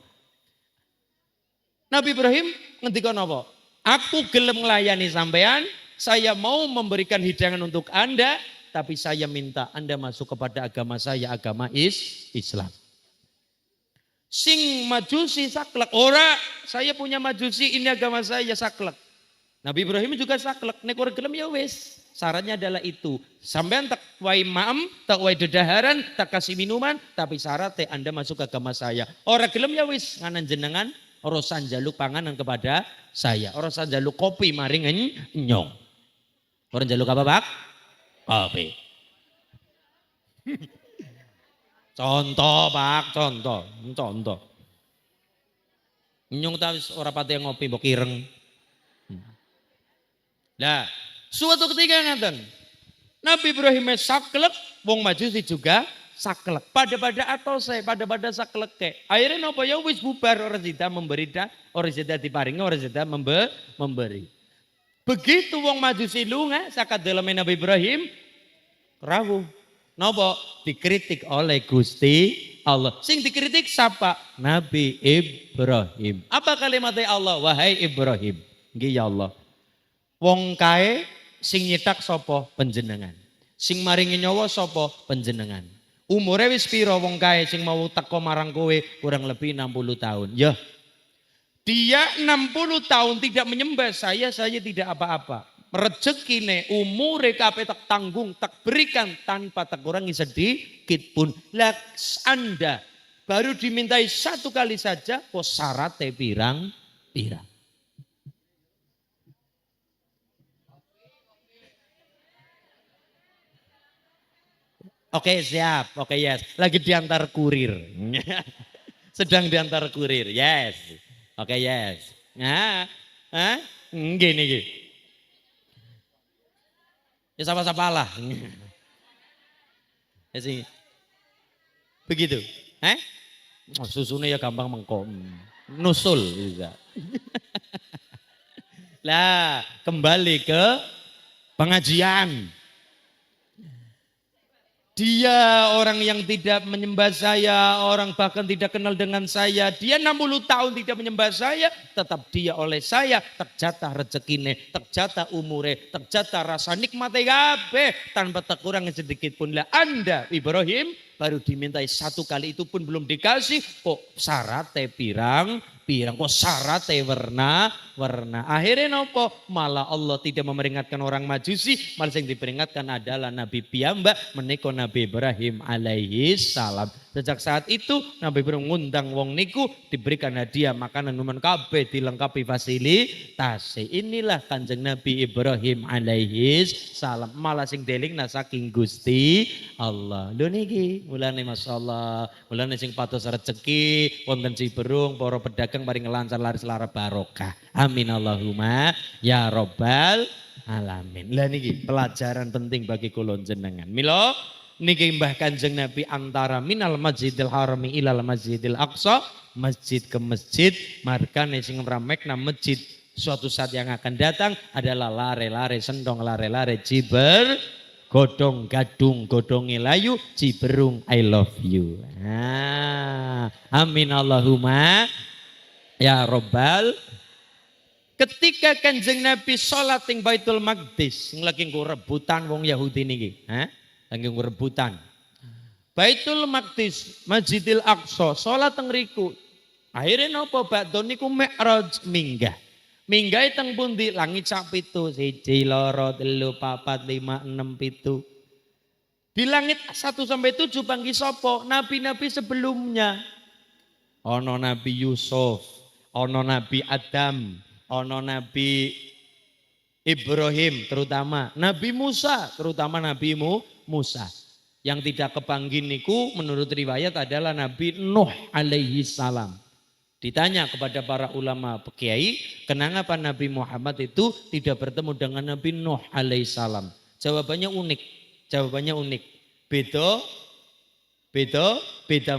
Nabi Ibrahim ngendika napa? Aku gelem nglayani sampean, saya mau memberikan hidangan untuk Anda, tapi saya minta Anda masuk kepada agama saya, agama Islam. Sing Majusi saklek. Ora, saya punya Majusi, ini agama saya saklek. Nabi Ibrahim juga saklek. Nek ora gelem ya wis. Syaratnya adalah itu. Sampean tak wai maem, tak wai dedaharan, tak kasih minuman, tapi syaratnya Anda masuk ke agama saya. Ora gelem ya wis, nganan jenengan orosan jaluk panganan kepada saya. Orosan jaluk kopi maring nyong. Orang jaluk apa, Pak? Kopi. Contoh Pak, contoh. Nyung ta wis ora pati ngopi mbok ireng. Lah, suatu ketika ngaten. Nabi Ibrahim saklek, wong Majusi juga saklek. Pada saklek ke. Akhirnya napa ya wis bubar ora sida memberi ora sida diparingi, ora sida memberi. Begitu wong Majusi lunga saka daleme Nabi Ibrahim rawuh. Napa dikritik oleh Gusti Allah. Sing dikritik siapa? Nabi Ibrahim. Apa kalimatnya Allah? Wahai Ibrahim. Nggih ya Allah. Wong kae sing nyetak sapa? Panjenengan. Sing maringi nyawa sapa? Panjenengan. Umure wis pira wong kae sing mau teko marang kowe? Kurang lebih 60 tahun. Ya. Dia 60 tahun tidak menyembah saya tidak apa-apa. Rezekine umure kabeh tak tanggung, tak berikan tanpa tak kurangi sedikit pun. Lah Anda baru dimintai satu kali saja kok syaratnya pirang-pirang. Oke siap, oke yes. Lagi diantar kurir. Sedang diantar kurir, yes. Oke yes. Nah, gini. Ya sama-sama lah. Ya sih. Begitu. Susunya ya gampang mengkom. Nusul juga. Lah, kembali ke pengajian. Dia orang yang tidak menyembah saya, orang bahkan tidak kenal dengan saya. Dia 60 tahun tidak menyembah saya, tetap dia oleh saya terjatah rezekine, terjatah umure, terjatah rasa nikmate kabeh tanpa terkurang sedikit pun. Lah Anda Ibrahim baru dimintai satu kali itu pun belum dikasih, kok syaratnya pirang kok syaratnya warna. Akhirnya nopo? Malah Allah tidak memperingatkan orang Majusi, malah yang diperingatkan adalah Nabi piyambak menika Nabi Ibrahim alaihi salam. Sejak saat itu Nabi Ibrahim ngundang wong niku diberikan hadiah makanan minuman kabeh dilengkapi fasilitas. Inilah Kanjeng Nabi Ibrahim alaihi salam. Malah sing delingna saking Gusti Allah. Lho niki mulane masyaallah, mulane sing patos rezeki wonten Ciberung para pedagang mari ngelancar laris lara barokah. Amin Allahumma ya robbal alamin. Lah niki pelajaran penting bagi kula jenengan. Mila niki Mbah Kanjeng Nabi antara minal Masjidil Harami ilal Masjidil Aqsa, masjid ke masjid, markane sing ramekna masjid suatu saat yang akan datang adalah lare-lare sendong, lare-lare Ciber, godong gadung, godongi layu, Ciberung I love you. Amin Allahumma ya robbal. Ketika Kanjeng Nabi sholat ing Baitul Maqdis, sing lagi rebutan wong Yahudi niki, lagi rebutan. Baitul Maqdis, Masjidil Aqsa, sholat teng riku. Akhirnya napa badhe niku mi'raj minggah. Minggah teng pundi? Langit sak pitu, 1 2 3 4 5 6 7. Di langit 1 sampai 7 panggih sapa? Nabi-nabi sebelumnya. Ono Nabi Yusuf, ono Nabi Adam, ono Nabi Ibrahim terutama, Nabi Musa terutama Nabi Musa. Yang tidak kepanggih niku menurut riwayat adalah Nabi Nuh alaihi salam. Ditanya kepada para ulama kiai, kenapa Nabi Muhammad itu tidak bertemu dengan Nabi Nuh alaihi salam? Jawabannya unik. Beda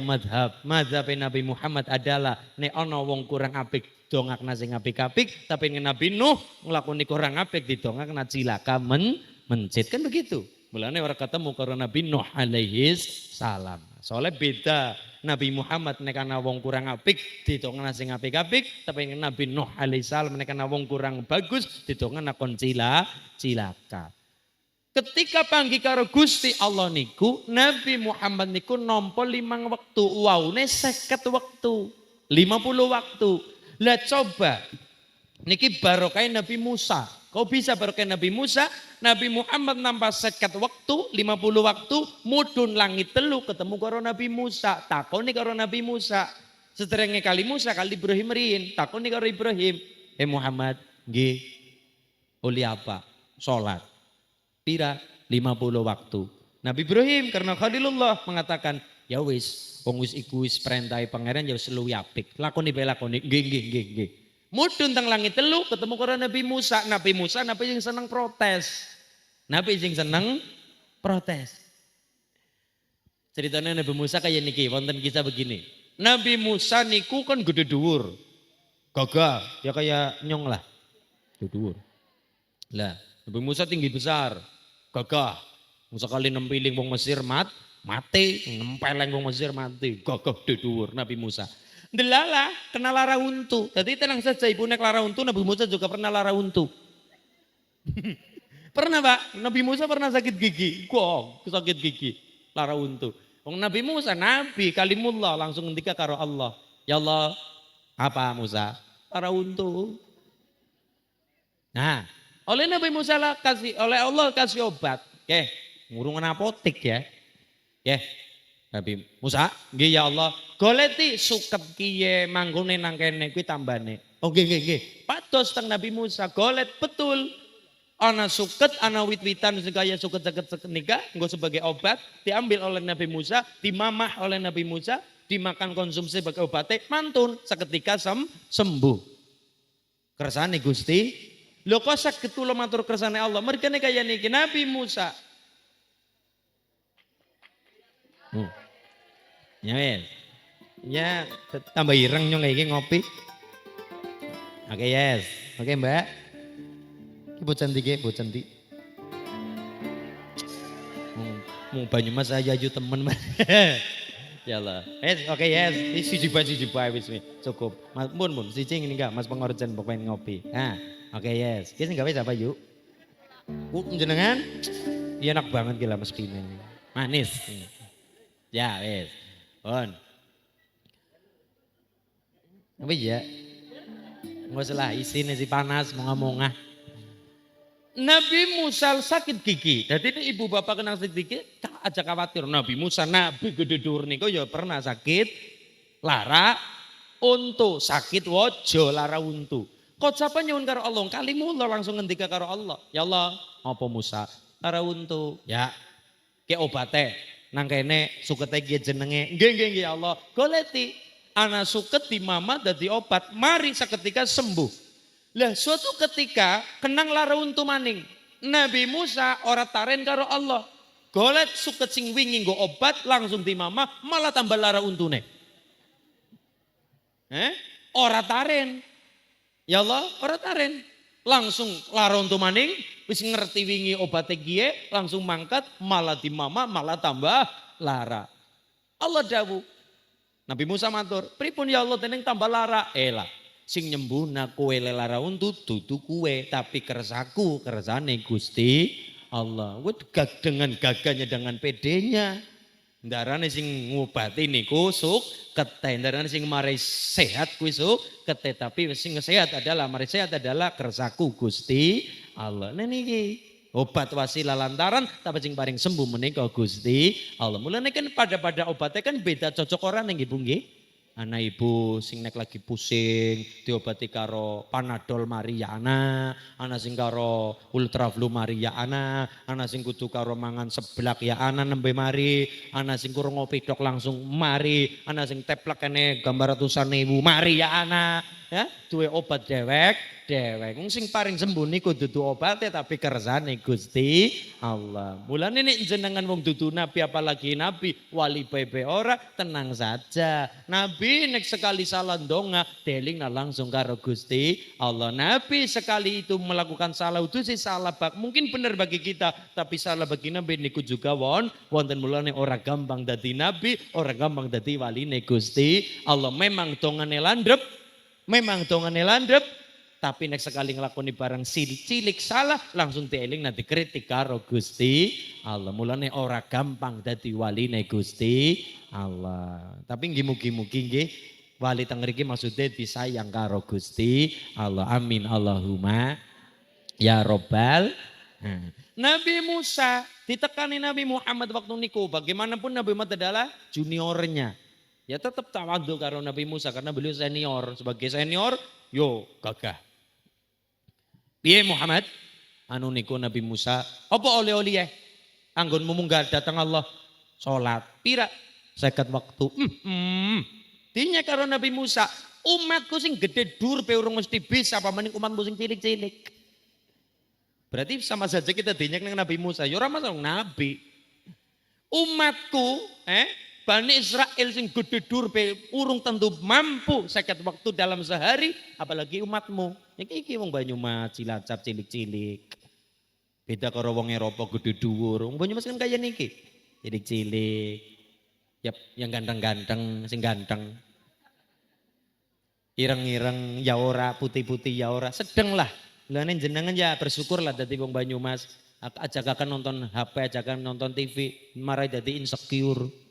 madhab. Madhab Nabi Muhammad adalah nek ana wong kurang apik dongakna sing apik-apik, tapi Nabi Nuh nglakoni kurang apik didongakna cilaka mencit. Kan begitu. Mulane ora ketemu karo Nabi Nuh alaihi salam. Soalnya beda. Nabi Muhammad nek ana wong kurang apik didongakna sing apik-apik, tapi Nabi Nuh alaihi salam nek ana wong kurang bagus didongakna kon cilaka. Ketika panggih karo Gusti Allah niku, Nabi Muhammad niku nampa 5 waktu, waune 50 waktu, 50 waktu. Lah coba, niki barokah Nabi Musa. Kau bisa barokah Nabi Musa? Nabi Muhammad nampa 50 waktu, 50 waktu, mudun langit telu ketemu karo Nabi Musa. Takoni karo Nabi Musa. Sederenge kali Musa kali Ibrahim riyin. Takoni karo Ibrahim. Muhammad, nggih. Oli apa? Salat. Pira 50 waktu. Nabi Ibrahim karena Khalilullah mengatakan, ya wis, wong wis iku wis perintahe pangeran ya wis luwih apik. Lakoni bae lakoni. Nggih. Mudhun teng langit telu ketemu karo Nabi Musa. Nabi sing seneng protes. Ceritanya Nabi Musa kayak niki, wonten kisah begini. Nabi Musa niku kan gede dhuwur. Gagah, ya kayak nyong lah. Gede dhuwur. Lah, Nabi Musa tinggi besar. Gagah. Musa kali nempiling wong Mesir mati, nempeleng wong Mesir mati. Gagah dhuwur Nabi Musa. Delala kena lara untu. Jadi tenang saja ibu nek lara untu, Nabi Musa juga pernah lara untu. Pernah Pak, Nabi Musa pernah sakit gigi. Sakit gigi, lara untu. Wong Nabi Musa, Nabi kalimullah langsung ngendika karo Allah. Ya Allah, apa Musa? Lara untu. Nah, oleh Nabi Musa oleh Allah kasih obat. Ngurungan apotik ya. Nabi Musa, nggih ya Allah, goleti suket kiye manggone nang kene kuwi tambane. Oh nggih. Pados teng Nabi Musa golet betul. Ana suket, ana wit-witan segaya suket-suket nika nggo sebagai obat diambil oleh Nabi Musa, dimamah oleh Nabi Musa, dimakan konsumsi sebagai obatnya mantun seketika sembuh. Kersane Gusti, lho kok saged kula matur kersane Allah. Mergane kaya niki Nabi Musa. Ya wes. Ya tambah ireng nyong iki ngopi. Oke yes. Oke Mbak. Iki bocah ndi? Mau Banyumas saya ayu temen. Ya Allah. Oke yes. Siji bae wis cukup. Mas mun siji ngene enggak Mas Pengorjen pengen ngopi. Nah, oke yes. Ki sing gawe siapa yuk? Jenengan? Iya enak banget gila mestine. Manis. Ya wis. On. Apa ya? Nggak salah isine si panas mau ngomong. Nabi Musa sakit gigi. Jadi ini ibu bapak kena sakit gigi, tak aja khawatir. Nabi Musa, Nabi gede dur niku ya pernah sakit lara untu, sakit wojo lara untu. Kok siapa nyuwun karo Allah? Kali mula langsung ngendika karo Allah. Ya Allah, apa Musa? Lara untu. Ya, ke obate. Nang kene sukete ki jenenge. Nggih ya Allah. Goleti ana suket di mama dadi obat. Mari seketika sembuh. Lah suatu ketika kenang lara untu maning. Nabi Musa ora taren karo Allah. Golet suket sing wingi nggo obat langsung di mama malah tambah lara untune. Ora taren. Ya Allah, ora taren. Langsung lara untu maning wis ngerti wingi obate gie langsung mangkat malah di mama malah tambah lara. Allah dawuh. Nabi Musa matur, "Pripun ya Allah teneng tambah lara?" Elah. Sing nyembuna kue lara untu dudu kue tapi kersaku kersane Gusti Allah. Dengan gagahnya dengan pedenya. Ndarane sing ngobati niku kete, ndarane sing mari sehat kuwi kete tapi sing sehat adalah mari sehat adalah kersaku Gusti Allah. Nah niki obat wasilah lantaran tapi sing paring sembuh menika Gusti Allah. Mulane kan pada obatnya kan beda cocok orang nggih Bu nggih. Anak ibu sing nek lagi pusing diobati karo Panadol Mariana, ana sing karo Ultraflu Mariana, ana sing kudu karo mangan seblak ya ana nembe mari, ana sing kurang ngopi dok langsung mari, ana sing teplek kene gambar ratusan ribu mari ya ana. Ya, duwe obat dewek. Wong sing paring sembuh niku dudu obate tapi kersane Gusti Allah. Mulane nek jenengan wong dudu nabi apalagi nabi wali bebe ora tenang saja. Nabi nek sekali salah ndonga delingna langsung karo Gusti Allah. Nabi sekali itu melakukan salah itu sih salah mungkin benar bagi kita tapi salah bagi nabi niku juga wonten mulane ora gampang dadi nabi, ora gampang dadi waline Gusti Allah. Memang dongane landrep tapi nek sekali ngelakoni barang cilik salah langsung dieling nanti kritik karo Gusti Allah. Mulane ora gampang dadi waline Gusti Allah. Tapi nggih mugi-mugi nggih wali teng mriki maksude disayang karo Gusti Allah. Amin Allahumma ya robbal. Nabi Musa ditekani Nabi Muhammad waktu niku bagaimanapun Nabi Muhammad adalah juniornya. Ya tetap tawadhu karo Nabi Musa karena beliau senior. Sebagai senior, yo gagah. Piye Muhammad? Anu niku Nabi Musa, apa oleh-oleh anggonmu munggah datang Allah salat. Pira 50 waktu. Dinya karo Nabi Musa, umatku sing gede dur pe urung mesti bisa apa maning umatmu sing cilik-cilik. Berarti sama saja kita dinyak dengan Nabi Musa. Ya ora masalah nabi. Umatku, Bani Israel sing gede dur pe urung tentu mampu 50 waktu dalam sehari apalagi umatmu. Iki wong Banyumas Cilacap cilik-cilik. Beda karo wong Eropa gede dhuwur. Wong Banyumas kan kaya niki. Cilik-cilik. Yap, yang ganteng-ganteng sing ganteng. Ireng-ireng ya ora, putih-putih ya ora, sedeng lah. Lane jenengan ya bersyukurlah dadi wong Banyumas. Ajakan nonton HP, ajakan nonton TV, marai dadi insecure.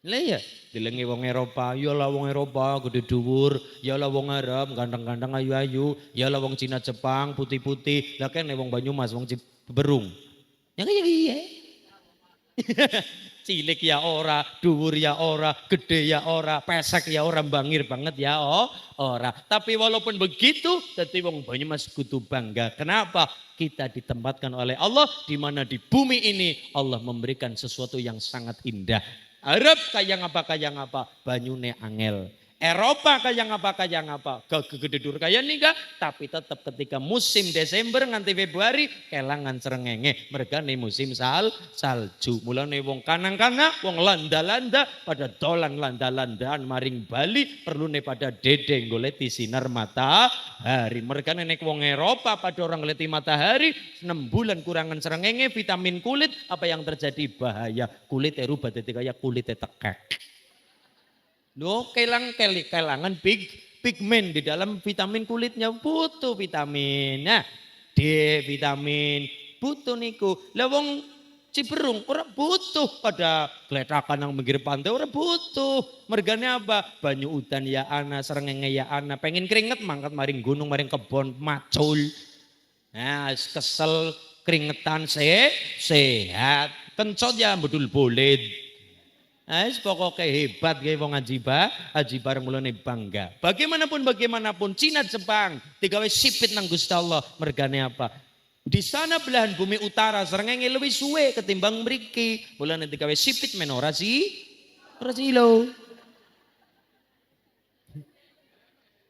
Lah ya, dilengi wong Eropa, ya lah wong Eropa gede dhuwur, ya lah wong Arab ganteng-ganteng ayu-ayu, ya lah wong Cina Jepang putih-putih, lah kene wong Banyumas wong Berung. Ya kaya iya. Cilik ya ora, dhuwur ya ora, gede ya ora, pesek ya ora, bangir banget ya ora. Tapi walaupun begitu, dadi wong Banyumas kudu bangga. Kenapa? Kita ditempatkan oleh Allah di mana di bumi ini Allah memberikan sesuatu yang sangat indah. Arab kaya ngapa, banyune angel. Eropa kayak apa, kegededur kayak nikah, tapi tetap ketika musim Desember nganti Februari kelangan srengenge, mergane musim salju. Mulane wong kanang-kanang, wong landa-landa pada dolan landa-landaan maring Bali, perlune pada dede goleti sinar matahari. Mergane nek wong Eropa pada orang goleti matahari 6 bulan kurangan srengenge, vitamin kulit, apa yang terjadi? Bahaya. Kulit rubah dadi kaya kulit tekek. Loh, kelangan pigmen di dalam vitamin kulitnya, butuh vitamin. Nah, D vitamin butuh niku. Lah wong Ciberung ora butuh, pada gletakan nang pinggir pantai ora butuh. Mergane apa? Banyu udan ya ana, srengenge ya ana, pengen keringet mangkat maring gunung, maring kebon macul. Nah, kesel keringetan sehat. Kencot ya bedul bolet. Pokoknya hebat kayak wong Haji bareng mulane bangga. Bagaimanapun Cina Jepang digawe sipit nang Gusti Allah, mergane apa? Di sana belahan bumi utara srengenge luwih suwe ketimbang mriki. Mulane digawe sipit men ora silo.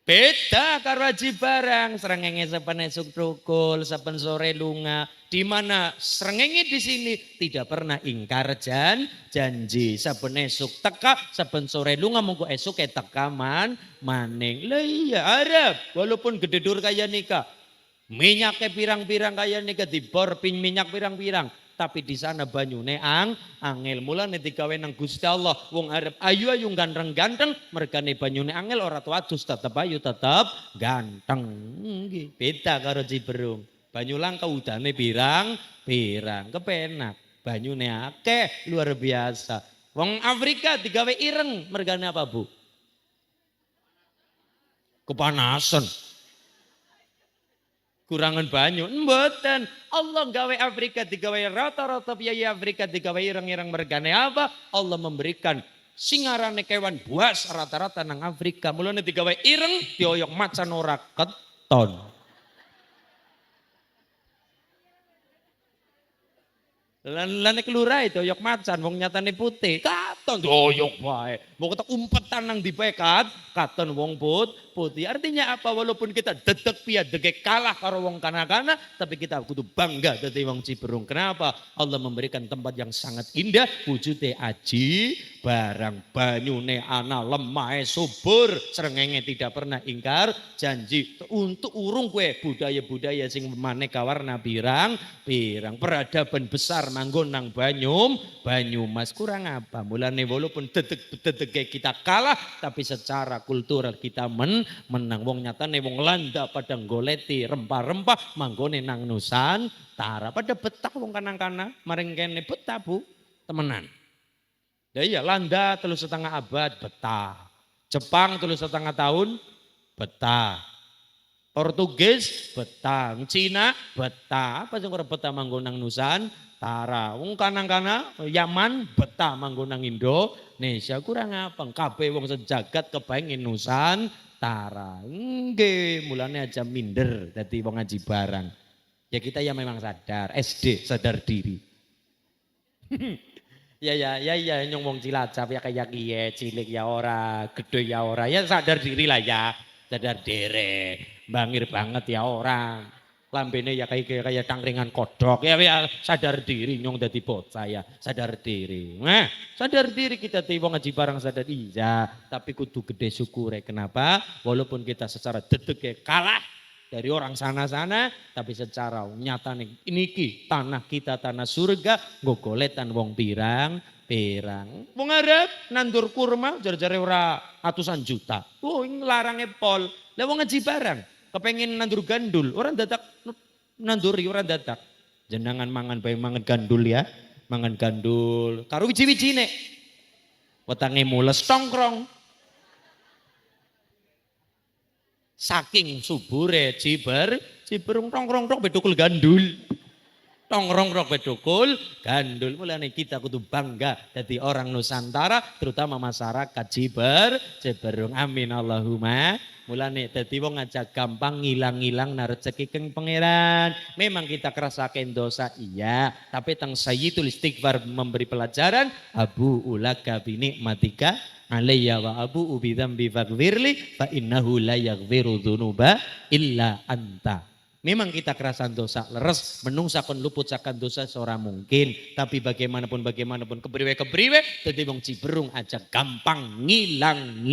Beda karo Haji barang, srengenge saben esuk tukul, saben sore lunga. Di mana srengenge di sini tidak pernah ingkar janji. Saben esuk teka, saben sore lunga monggo esuk teka maning. Lah iya Arab, walaupun gede dur kaya nikah. Minyaknya pirang-pirang kaya nikah, dibor pin minyak pirang-pirang. Tapi di sana banyune angel. Mulane digawe nang Gusti Allah. Wong Arab ayu ganteng-ganteng, mergane banyune angel ora tuadus, tetep ayu tetep ganteng. Beda karo Ciberung. Banyu langka udane pirang-pirang, kepenak. Banyune akeh luar biasa. Wong Afrika digawe ireng, mergane apa, Bu? Kepanasan. Kurangan banyu, mboten. Allah gawe Afrika digawe rata-rata biaya Afrika digawe ireng-ireng, mergane apa? Allah memberikan singarane kewan buas rata-rata nang Afrika. Mulane digawe ireng, dioyok macan ora keton. Lan kelura itu oyok macan, wong nyatane putih, katon doyok wae. Mau ketok umpetan nang dipekat, katon wong putih. Artinya apa? Walaupun kita dedek piadege kalah karo wong kana-kana, tapi kita kudu bangga dadi wong Ciberung. Kenapa? Allah memberikan tempat yang sangat indah, wujude aji, barang banyune ana, lemahe subur, srengenge tidak pernah ingkar janji. Untuk urung kue budaya-budaya sing maneka warna pirang, peradaban besar manggon nang Banyumas kurang apa? Mulane walaupun dedek kita kalah, tapi secara kultural kita menang. Wong nyatane wong Landa pada goleti rempah-rempah manggone nang Nusantara. Pada betah wong kanang-kana, maring kene betah Bu, temenan. Ya iya, Landa 3,5 abad betah. Jepang 3,5 tahun betah. Portugis betah, Cina betah. Apa sing ora betah manggon nang Nusantara? Wong kanang-kana Yaman betah manggon nang Indonesia. Kurang apa? Kabeh wong sejagat kepengin Nusantara. Nggih, mulane aja minder dadi wong ngaji barang. Ya kita ya memang sadar, SD sadar diri. Ya nyong wong Cilacap ya kayak kiye, cilik ya ora, gede ya ora. Ya sadar diri lah ya. Sadar dere, bangir banget ya orang. Lambene ya kayak tangringan kodok. Ya sadar diri nyong dadi bocah ya, sadar diri. Nah, sadar diri kita tiba ngaji barang sadar iya, tapi kudu gede syukure. Kenapa? Walaupun kita secara dedek kalah dari orang sana-sana, tapi secara nyata nih niki tanah kita, tanah surga, gogoletan wong pirang. Wong Arab nandur kurma jar-jare ora atusan juta. Oh, larangnya pol. Lah wong ngaji barang, kepengin nandur gandul, orang dadak nanduri orang dadak. Jenengan mangan bae mangan gandul ya. Mangan gandul karo wiji-wijine. Wetange mules tongkrong. Saking subure Ciberung tongkrong bedukul gandul. Tongrong rok bedukul gandul. Mulane kita kudu bangga dadi orang Nusantara, terutama masyarakat Ciberung. Amin Allahumma Mulane dadi wong aja gampang ngilang-ngilang na rezeki keng pangeran. Memang kita kerasakan dosa iya, tapi tang sayyidul istighfar memberi pelajaran abu ulaka bi nikmatika alayya wa abu bi dzambi faghfirli fa innahu la yaghfiru dzunuba illa anta. Memang kita kerasan dosa leres, menungsakan luput sakan dosa seorang mungkin. Tapi bagaimanapun kepriwe, jadi wong ciberung aja gampang ngilang.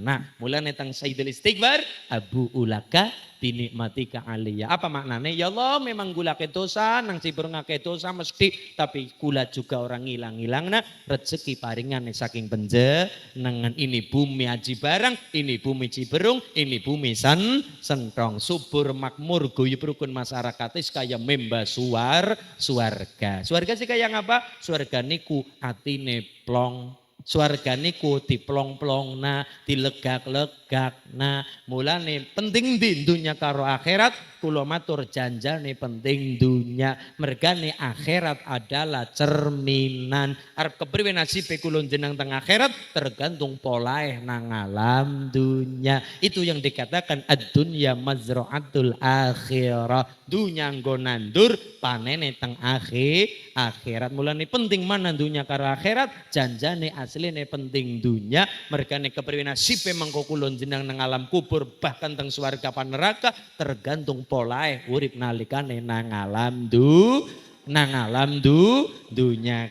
Nah, mulane tang sayyidul istighfar, abu ulaka binikmatika aliyya. Apa maknanya? Ya Allah, memang gula ke dosa, nang ciberung ake dosa mesti, tapi kula juga orang ngilang-ngilang nah rezeki paringan saking panjenengan. Ini bumi aji barang, ini bumi ciberung, ini bumi sentong subur makmur guyub rukun masyarakat kaya memba suarga. Suarga sih kayak apa? Suarga niku atine plong. Suarga niku diplong-plongna, dilegak-legakna. Mulane penting di dunya karo akhirat, kula matur janjane penting dunya. Mergane akhirat adalah cerminan. Arep kepriwe nasibe kula jeneng teng akhirat tergantung polahe nang alam dunya. Itu yang dikatakan ad-dunya mazra'atul akhirah. Dunya nggo nandur panene teng akhirat. Mulane penting mana dunya karo akhirat, janjane asline penting dunya. Mergane kepriwe nasibe mangko kula jeneng nang alam kubur bahkan teng swarga paneraka tergantung polahe urip nalikane nang alam dunya.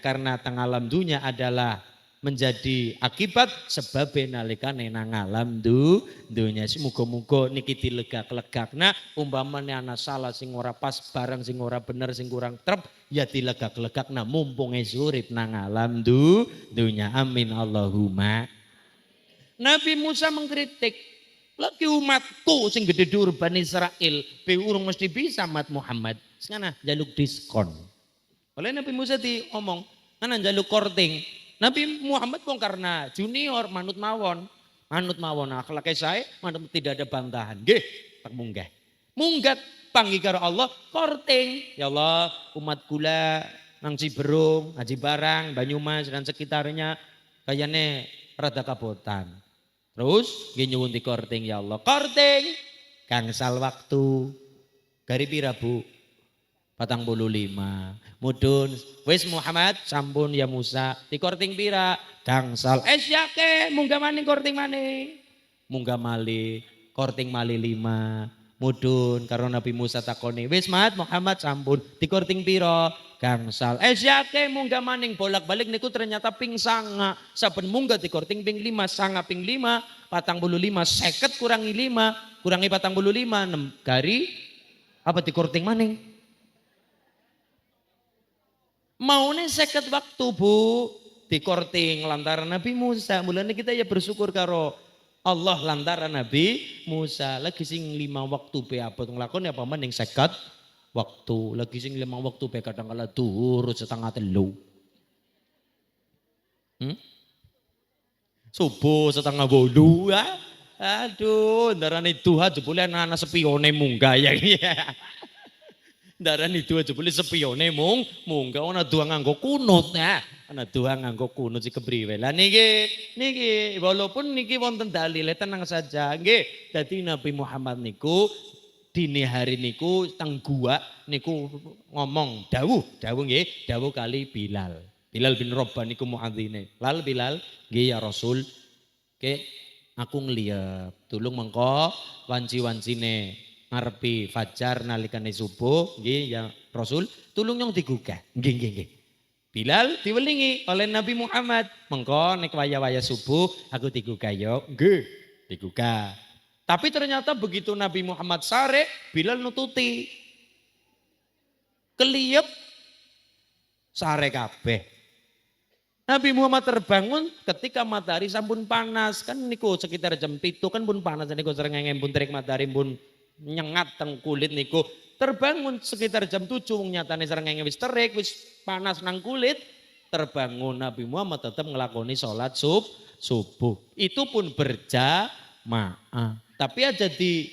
Karena teng alam dunya adalah menjadi akibat sebab nalikane nang alam dunya. Muga-muga niki dilegak-legakna, umpamane ana salah sing ora pas, barang sing ora bener, sing kurang trep ya dilegak-legakna mumpung urip nang alam dunya. Amin Allahumma. Nabi Musa mengkritik, lagi umatku sing gede dhuwur Bani Israil, be urung mesti bisa mat Muhammad. Sengana jaluk diskon. Oleh Nabi Musa diomong, ngana jaluk korting. Nabi Muhammad pun karena junior manut mawon akhlaknya saya manut tidak ada bantahan. Nggih, tak munggah. Munggat panggih karo Allah korting. Ya Allah, umat kula nang Ciberung, Haji Barang, Banyumas dan sekitarnya kayane rada kabotan. Terus nggih nyuwun di korting ya Allah. Korting gangsal waktu. Gari pira Bu? 45. Mudun wis Muhammad sampun ya Musa di korting pira gangsal yake munggah maning korting maning munggah mali korting mali 5. Mudun karo Nabi Musa takoni wis Muhammad sampun di korting pira gangsal yake munggah maning bolak-balik niku ternyata ping sanga saben munggah di korting ping 5 sanga ping 5 45 50 kurangi 5 kurangi 45 6 gari apa di korting maning. Maune 50 waktu Bu di korting lantaran Nabi Musa. Mulane kita ya bersyukur karo Allah lantaran Nabi Musa. Lagi sing 5 waktu be abot nglakoni apa mending 50 waktu. Lagi sing 5 waktu be kadang kala duhur setengah 3. Subuh setengah 8 ya. Aduh, ndarane duha jebule anak sepione munggah ya. Darah itu aja boleh sepione munggah ana doa nganggo kunut ya. Ana doa nganggo kunut si kepriwe. Lah niki walaupun niki wonten dalile tenang saja nggih. Dadi Nabi Muhammad niku dini hari niku teng gua niku ngomong dawuh nggih, dawuh kali Bilal. Bilal bin Rabah niku muadzine. Lal Bilal nggih ya Rasul. Ke aku ngliyep tulung mengko wanci-wancine ngarepi fajar nalikane subuh nggih ya Rasul tulung nyong digugah nggih Bilal diwelingi oleh Nabi Muhammad mengko nek waya-waya subuh aku digugah yo nggih digugah tapi ternyata begitu Nabi Muhammad sare Bilal nututi keliyep sare kabeh Nabi Muhammad terbangun ketika matahari sampun panas kan niku sekitar jam 7 kan pun panas niku srengenge pun terik matahari pun nyengat teng kulit niku terbangun sekitar jam 7 wong nyatane srengenge wis terik wis panas nang kulit terbangun Nabi Muhammad tetap ngelakoni sholat subuh itu pun berjamaah tapi aja di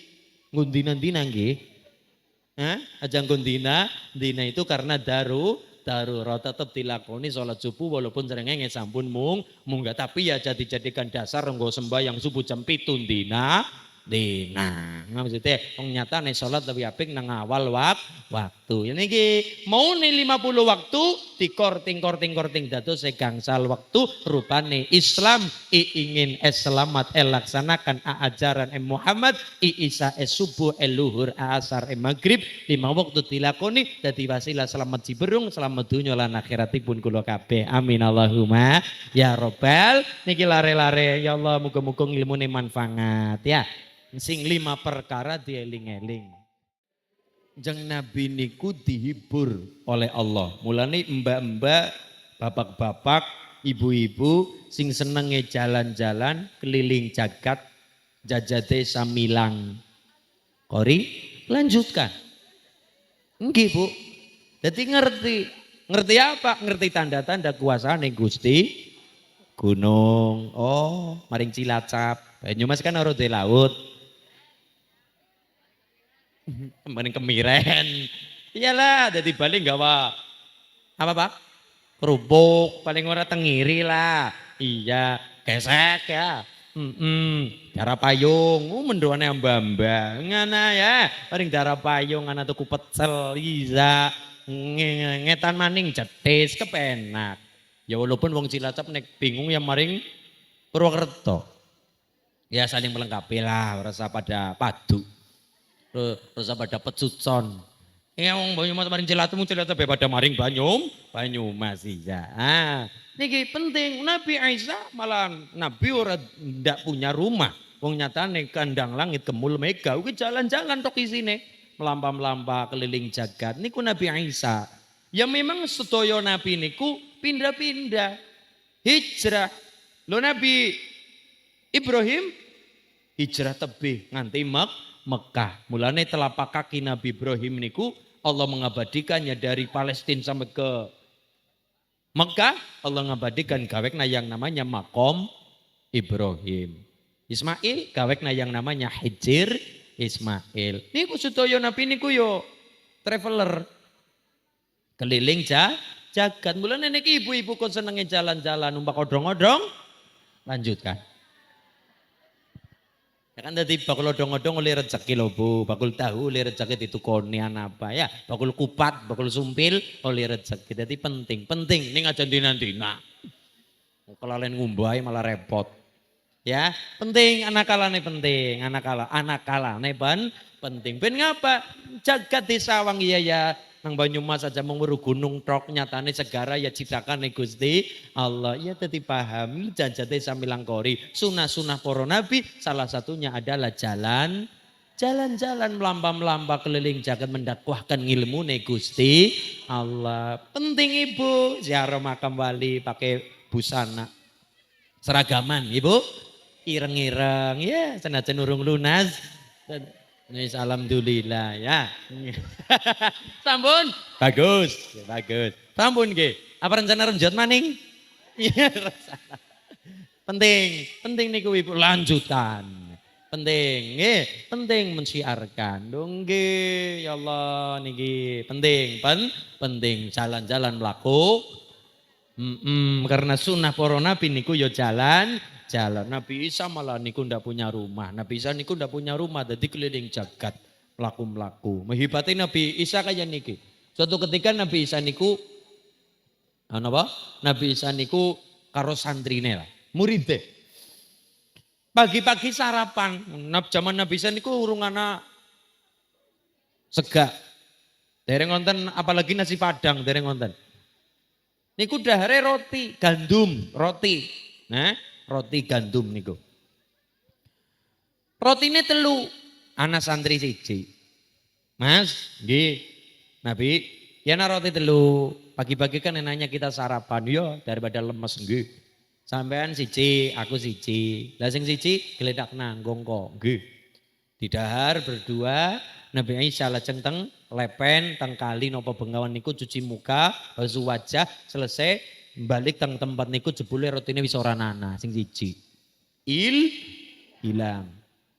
ngundina-ndina nggih aja ngundina itu karena darurat tetap dilakoni sholat subuh walaupun seringnya sampun munggah tapi ya dijadikan dasar nggo sembahyang subuh jam 7 dina. Maksudnya wong nyatane salat lebih apik nang awal waktu. Ini ki mau nih 50 waktu dikorting dados gangsal waktu rupane Islam ingin selamat laksanakan ajaran Muhammad isa subuh luhur asar maghrib 5 waktu dilakoni dadi wasilah selamat jiberung selamat dunya lan akhiratipun kula kabeh. Amin Allahumma ya robbal. Niki lare-lare ya Allah muga-muga ilmune manfaat ya. Sing 5 perkara dieling-eling. Jeng Nabi niku dihibur oleh Allah. Mulane mbak-mbak, bapak-bapak, ibu-ibu sing senenge jalan-jalan keliling jagat jajate samilang. Kori lanjutkan. Nggih Bu. Jadi ngerti apa? Ngerti tanda-tanda kuasane Gusti gunung. Oh, maring Cilacap. Banyumas kan ora di laut. Maning kemiren. Iyalah, jadi balik gawa apa Pak? Kerupuk, paling ora tengiri lah. Iya, gesek ya. Darah payung, mendoane mbak-mbak. Ngana ya, paling darah payung ana tuku pecel, iya. Ngetan maning jetis kepenak. Ya walaupun wong Cilacap nek bingung ya maring Purwokerto. Ya saling melengkapi lah, rasa pada padu. Rasa pada pecucon. Ya wong Banyumas maring Cilacap pada maring Banyumas iya. Niki penting Nabi Isa malah Nabi ora ndak punya rumah. Wong nyatane kandang langit kemul mega kuwi jalan-jalan tok isine. Melampah-melampah keliling jagat niku Nabi Isa. Ya memang sedaya nabi niku pindah-pindah. Hijrah. Lho Nabi Ibrahim hijrah tebih nganti Mekah. Mulane telapak kaki Nabi Ibrahim niku Allah mengabadikannya dari Palestina sampai ke Mekah. Allah mengabadikan gawekna yang namanya Makom Ibrahim. Ismail gawekna yang namanya Hijir Ismail. Niku sedaya nabi niku yo traveler. Keliling jagat. Mulane niki ibu-ibu kok senenge jalan-jalan numpak odong-odong. Lanjutkan. Ya kan tadi bakul odong-odong oleh rezeki lho Bu, bakul tahu oleh rezeki ditukoni apa ya, bakul kupat, bakul sumpil oleh rezeki. Jadi penting ning aja dina-dina. Kelalen ngumbai malah repot. Ya, penting anakalane penting, anakalane penting. Ben ngapa? Jagat disawang iya ya. Nang Banyumas saja menguru gunung tok nyatane segara ya ciptakan Gusti Allah. Ya tadi paham jajate samilang kori. Sunah-sunah para nabi salah satunya adalah jalan-jalan melampah-melampah keliling jagat mendakwahkan ilmu Gusti Allah. Penting Ibu ziarah makam wali pakai busana seragaman Ibu. Ireng-ireng ya senajan urung lunas. Nis alhamdulillah ya. Sampun? Bagus. Sampun nggih. Apa rencana renjot maning? Iya, penting niku Ibu lanjutan. Penting nggih, penting mensiarkan. Dong nggih, ya Allah niki penting jalan-jalan mlaku. Karena sunnah para nabi niku ya jalan. Nabi Isa malah niku ndak punya rumah. Nabi Isa niku ndak punya rumah, jadi keliling jagat melaku. Menghibati Nabi Isa kayak niki. Suatu ketika Nabi Isa niku apa? Nabi Isa niku karo santrine lah, muridé. Pagi-pagi sarapan. Zaman Nabi Isa niku urung ana sega. Dereng wonten apalagi nasi padang, dereng wonten. Niku dahare roti gandum, roti. Nah, roti gandum niku. Rotine telu, ana santri siji. Mas, nggih. Nabi, ya ana roti telu. Pagi-pagi kan enaknya kita sarapan yo daripada lemes nggih. Sampean siji, aku siji. Lah sing siji geledak nanggung kok, nggih. Didahar berdua, Nabi Isa lajeng teng lepen teng kali napa bengawan niku cuci muka, basuh wajah, selesai balik teng tempat niku jebule rotine wis ora ana sing siji. Hilang.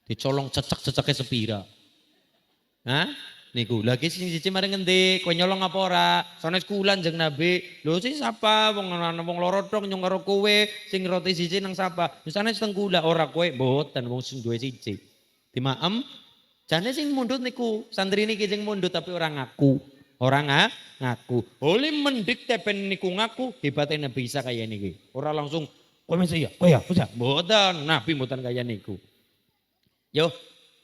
Dicolong cecek-ceceke sepira. Hah? Niku lagi sing siji mari ngendi kowe nyolong apa ora sanes kulan jeng Nabi lho sing sapa wong loro tok nyong karo kowe sing roti siji nang sapa sanes teng kula ora kowe mboten wong sing duwe siji dimaem jane sing mundut niku santri niki sing mundut tapi ora ngaku ngaku oleh mendik tepen niku ngaku hebatnya Nabi Isa kaya niki ora langsung kowe mesti ya bisa mboten Nabi mboten kaya niku yo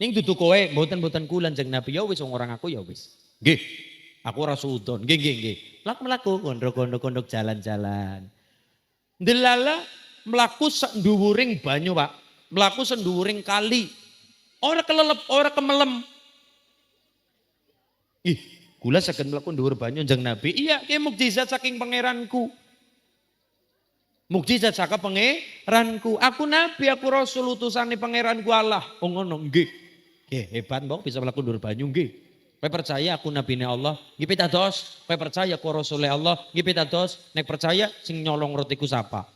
ning dudu kowe mboten kula jeng Nabi ya wis wong orang aku ya wis. Nggih. Aku ora sudon. Nggih. Mlaku kondok jalan-jalan. Ndelala mlaku sak nduwuring banyu, Pak. Mlaku sak nduwuring kali. Ora kelelep, ora kemelem. Ih, kula saged mlaku nduwur banyu jeng Nabi. Iya, ki mukjizat saking pangeranku. Mukjizat saka pangeranku. Aku Nabi, aku Rasul utusane pangeranku Allah. Oh ngono, nggih. Hebat mbok bisa melakukan dur banyu nggih. Kowe percaya aku nabine Allah, nggih pitados. Kowe percaya aku rasule Allah, nggih pitados. Nek percaya sing nyolong rotiku sapa?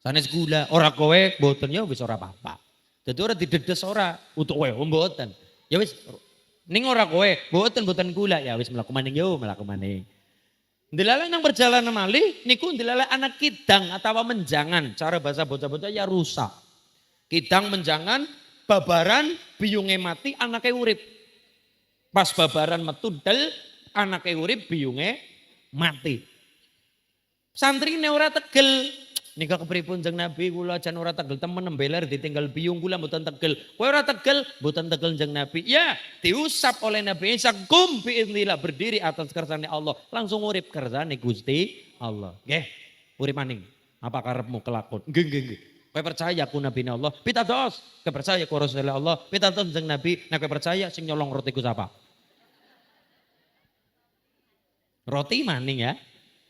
Sanes gula, ora kowe mboten ya wis ora apa-apa. Dadi ora didedes ora untuk kowe mboten. Ya wis ning ora kowe, mboten gula ya wis mlaku maning yo mlaku maning. Ndelala nang perjalanan malih niku ndelala anak kidang atau menjangan. Cara bahasa bocah-bocah ya rusak. Kidang menjangan, babaran, biyunge mati, anaknya urip. Pas babaran metu del, anaknya urip, biyunge mati. Santri ini ora tegel. Nika kepripun jeng Nabi kula jan ora tegel temen nembeler ditinggal biyung kula mboten tegel. Kowe ora tegel, mboten tegel jeng Nabi. Ya, diusap oleh Nabi Isa gum biidznillah berdiri atas kersane Allah. Langsung urip kersane Gusti Allah. Nggih, urip maning. Apa karepmu kelakon? Nggih. Kowe percaya aku Nabi Allah, pitados. Kowe percaya aku Rasulullah Allah, pitados jeng Nabi. Nek kowe percaya sing nyolong rotiku sapa? Roti maning ya.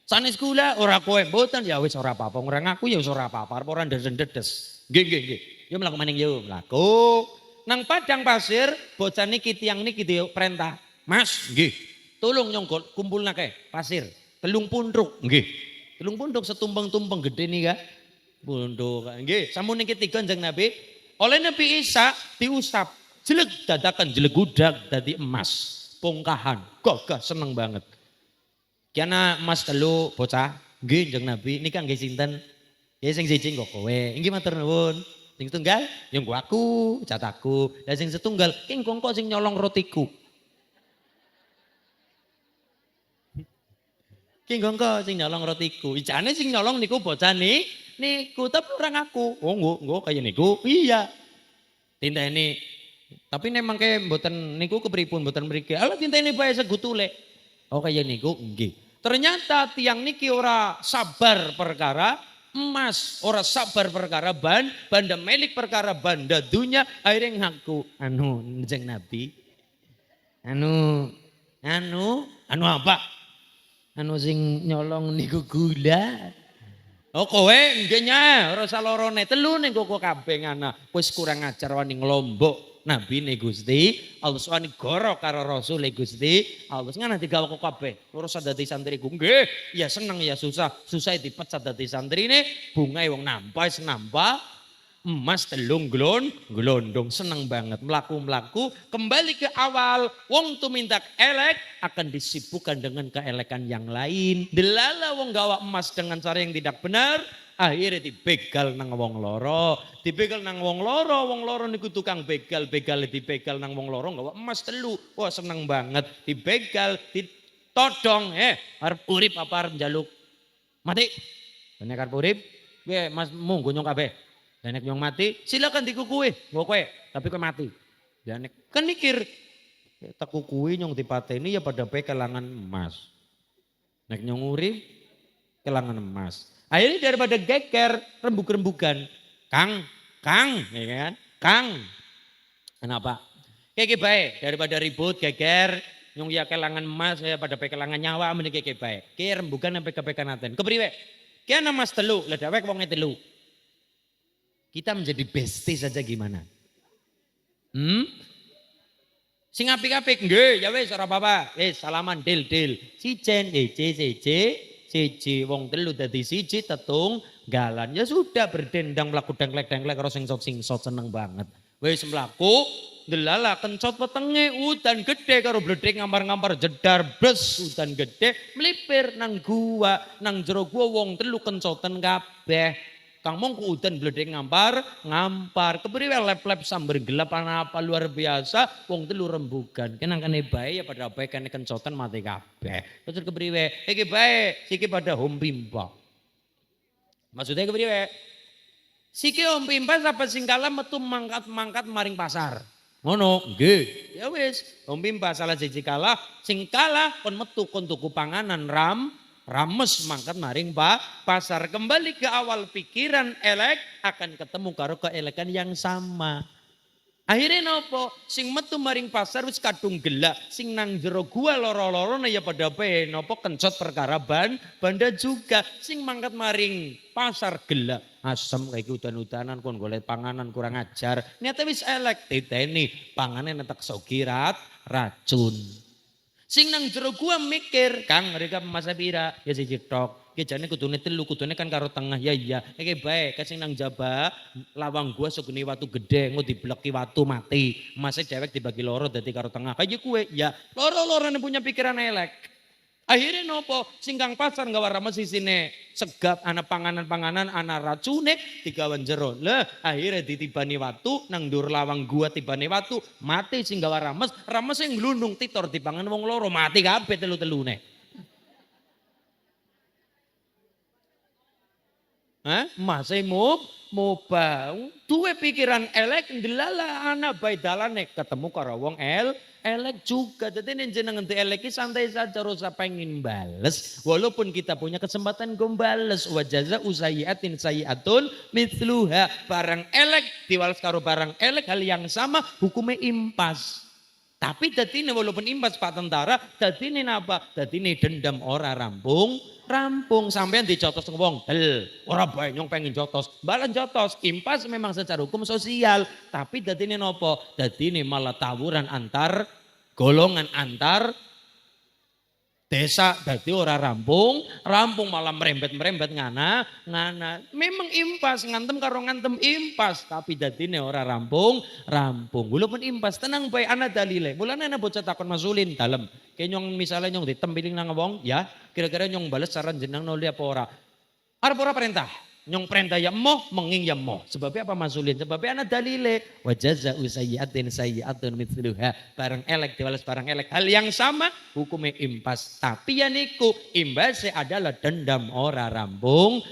Sanes kula ora kowe mboten ya wis ora apa-apa. Ora ngaku ya wis ora apa-apa. Ora ndedes. Nggih. Yo mlaku maning yo, mlaku. Nang padang pasir bocah niki tiyang niki perintah. Mas, nggih. Tulung nyongkol kumpulna kae pasir. 3 pundruk, nggih. 3 pundruk setumpeng-tumpeng gede nih ka. Punduk nggih, sampun niki 3 jeng Nabi. Oleh Nabi Isa diusap, jeleg dadakan jeleg gudak dadi emas, pungkahan. Gagah seneng banget. Kiana emas telu bocah, nggih jeng Nabi nika nggih sinten? Ya sing siji nggo kowe. Inggih matur nuwun. Sing tunggal ya nggo aku, cataku. Lah sing setunggal ki engko sing nyolong rotiku. Ki engko sing nyolong rotiku. Ijane sing nyolong niku bocah niku tapi orang aku. Oh nggo kaya niku. Iya. Tinteni. Tapi memang kayak mboten niku kepripun mboten mriki. Ala tinteni bae segutule. Oh kaya niku nggih. Ternyata tiang niki ora sabar perkara emas, ora sabar perkara banda milik perkara banda dunya akhirnya ngaku jeng Nabi. Apa? Sing nyolong niku gula. Oh kowe nggih nya ora salorone telu ning kok kabeh ngana. Wis kurang ajar wani nglombok Nabi ne Gusti Allah wani goro karo Rasul Gusti Allah ngana digawa kok kabeh. Urus dadi santriku. Nggih, ya seneng ya susah. Susah dipecat dadi santrine, bungae wong nampa emas telung glondong seneng banget melaku kembali ke awal wong tumindak elek akan disibukkan dengan keelekan yang lain. Delala wong gawa emas dengan cara yang tidak benar akhirnya dibegal nang wong loro wong loro niku tukang begal dibegal nang wong loro gawa emas telu. Wah seneng banget dibegal ditodong arep urip apa arep njaluk mati nek arep urip nggih Mas monggo nyong kabeh. Dan nek nyong mati, silakan dikukui, nggo kowe, tapi kowe mati. Ya nek kan mikir tak kukui nyong dipateni ya pada bae kelangan emas. Nek nyong urip kelangan emas. Akhirnya daripada geger rembug-rembugan. Kang, ya kan? Kang. Kenapa? Kayak bae daripada ribut geger nyong ya kelangan emas ya pada bae kelangan nyawa mending kayak bae. Kayak rembugan sampai kepekanaten. Kepriwe? Kayak ana emas telu, lah dhewek wonge telu. Kita menjadi bestie saja gimana? Sing apik-apik nggih, ya wis ora apa-apa. Wis salaman deal. Sijen siji wong telu dadi siji tetung galan. Ya sudah berdendang mlaku dengklek karo sing sot seneng banget. Wis mlaku Delala kencot wetenge udan gede karo bledek ngampar-ngampar jedar bres udan gede melipir nang gua nang jero gua wong telu kencoten kabeh. Kang mong udan bledek ngampar kepriwe lep-lep sambar gelap apa luar biasa wong telu rembugan kenang kene bae ya pada bae kene kencoten mati kabeh. Terus kepriwe iki bae siki pada hompimpa. Maksudnya kepriwe? Siki hompimpa sapa sing kalah metu mangkat-mangkat maring pasar. Ngono, nggih. Ya wis, hompimpa salah siji kalah, sing kalah kon metu kon tuku panganan rames mangkat maring pasar. Kembali ke awal pikiran elek akan ketemu karo keelekan yang sama. Akhirnya nopo sing metu maring pasar wis kadung gelak, sing nang jero gua loro-loro ya pada bae nopo kencot perkara banda juga sing mangkat maring pasar gelak. Asem kayak udan-udanan kon golek panganan kurang ajar. Niate wis elek titeni panganan netek sogirat racun. Sing nang jero gua mikir, Kang mereka masa pira ya siji tok. Ki jane kudune telu, kudune kan karo tengah ya iya. Iki bae kasing nang jaba lawang gua sugene watu gede engko dibleki watu mati. Mase dewek dibagi loro dadi karo tengah. Kayak kue ya loro-lorone punya pikiran elek. Akhirnya nopo singkang pasar nggawa rames sisine segap ana panganan-panganan ana racune digawan jero. Lah akhirnya ditibani watu nang ndur lawang gua tibani watu mati sing gawa rames sing glundung titor dipangan wong loro mati kabeh telu-telune. Hah? Masih mubah. Duwe pikiran elek ndelala ana bae dalane ketemu karo wong elek juga. Jadi jenengan elek santai saja rasa pengen bales. Walaupun kita punya kesempatan gombales. Wajaza usayiatin sayiatun mithluha. Barang elek diwales karo barang elek hal yang sama hukumnya impas. Tapi dadine walaupun impas Pak Tentara, dadine napa? Dadine dendam ora rampung sampean dicotos wong del ora bae nyong pengen jotos balan jotos impas memang secara hukum sosial tapi dadine nopo dadine malah tawuran antar golongan antar desa dadi ora rampung malah merembet ngana memang impas ngantem karo ngantem impas tapi dadine ora rampung walaupun impas tenang bae ana dalile mulane ana bocah takon masulin dalem kayak nyong misalnya nyong ditempiling nang wong ya kira-kira nyong bales saran jeneng noli apa ora arep ora perintah nyong perintah ya moh menging ya moh sebabnya apa masulin sebabnya ana dalile wajaza usayiatin sayiatun mithluha barang elek diwales barang elek hal yang sama hukumnya impas tapi ya niku imbasnya adalah dendam ora rampung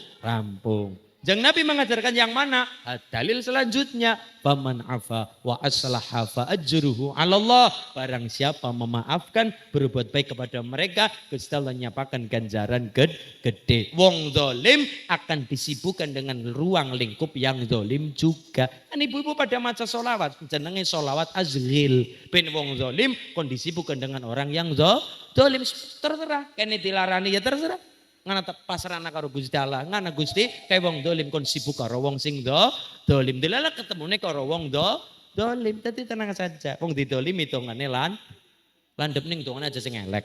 Jeng Nabi mengajarkan yang mana? Dalil selanjutnya, faman afa wa aslaha fa ajruhu 'ala Allah. Barang siapa memaafkan, berbuat baik kepada mereka, Gusti Allah nyapakan ganjaran gede. Wong zalim akan disibukkan dengan ruang lingkup yang zalim juga. Kan ibu-ibu pada maca solawat, jenenge solawat azghil. Ben wong zalim kon disibukkan dengan orang yang zalim. Terserah, kene dilarani ya terserah. Ngana pasrahna karo Gusti Allah, ngana Gusti kae wong dolim kon sibuk karo wong sing dolim. Delala ketemune karo wong dolim. Dadi tenang saja. Wong didolim hitungane landhep ning hitungane aja sing elek.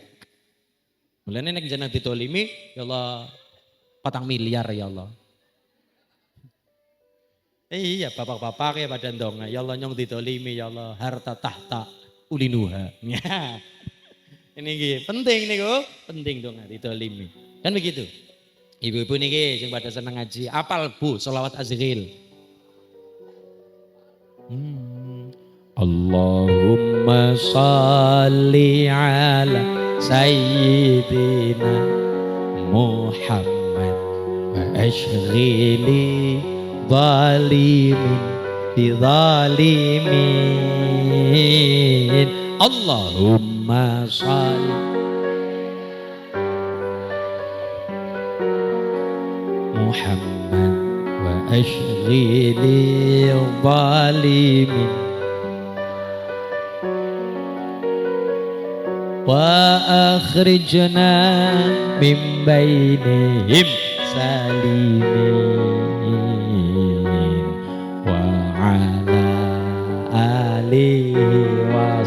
Mulane nek jeneng didolimi ya Allah 4 miliar ya Allah. Iya bapak-bapak ya pada ndonga ya Allah nyong didolimi ya Allah harta tahta ulinuha. Ini penting niku, penting dong didolimi. Kan begitu. Ibu-ibu niki sing pada seneng ngaji, apal Bu sholawat azghil. Allahumma shalli ala sayyidina Muhammad wa ashghili zalimin bi zalimin. Allahumma shalli Muhammad wa ashghili zalimin wa akhrijna min bainihim salimin wa ala alihi wa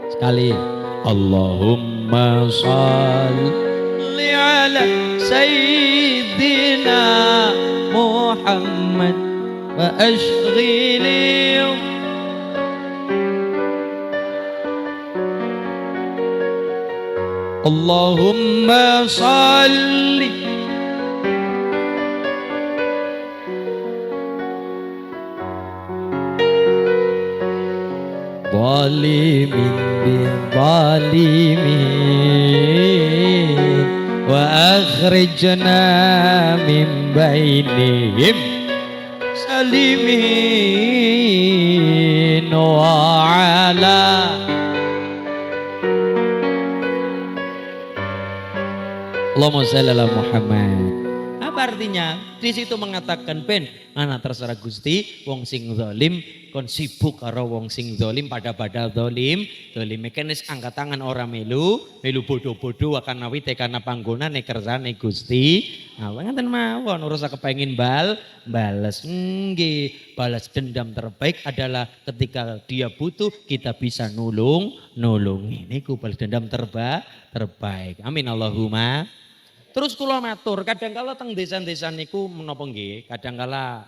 sekali Allahumma shalli ala sayyidina Muhammad وأشغلي اللهم صل ظالمين بالظالمين وأخرجنا من بينهم سالمين وعلى Allahumma shalli ala Muhammad. Apa artinya? Di situ mengatakan ben anak terserah Gusti wong sing zalim kon sibuk karo wong sing zalim pada zalim mekanis angkat tangan orang melu bodoh-bodoh akan nawi tekana panggonane kersane Gusti. Nah, ngaten mawon urusan kepengin balas. Nggih, balas dendam terbaik adalah ketika dia butuh kita bisa nulungi. Niku balas dendam terbaik. Amin Allahumma. Terus kula matur, kadangkala teng desa-desa niku menapa nggih, kadangkala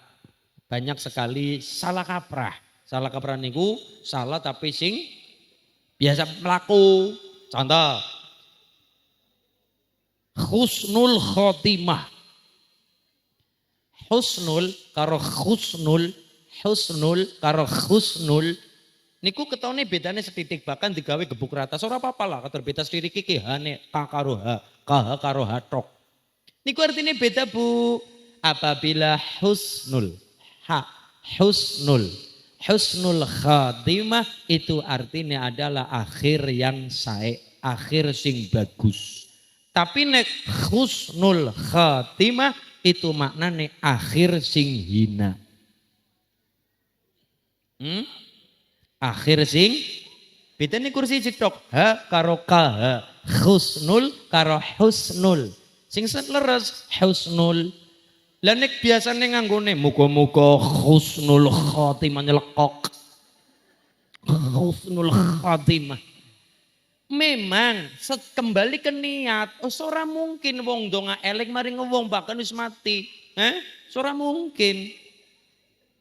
banyak sekali salah kaprah. Salah kaprah niku salah tapi sing biasa melaku. Contoh, husnul khotimah. Husnul karo husnul niku ketone bedane setitik bahkan digawe gebuk rata. Ora apa-apa lah, katur beda sedirik iki hane karo ha. Kah karo hatok. Niku artinya beda Bu. Apabila husnul khatimah itu artinya adalah akhir yang sae, akhir sing bagus. Tapi nek husnul khatimah itu maknane akhir sing hina. Akhir sing bedane kursi cetok ha karo kah. Husnul karo husnul. Sing leres husnul. Lah nek biasane nganggone muga-muga husnul khotimah nyelekok. Husnul khotimah. Memang kembali ke niat. Ora mungkin wong donga elek maring wong bahkan wis mati. Ora mungkin.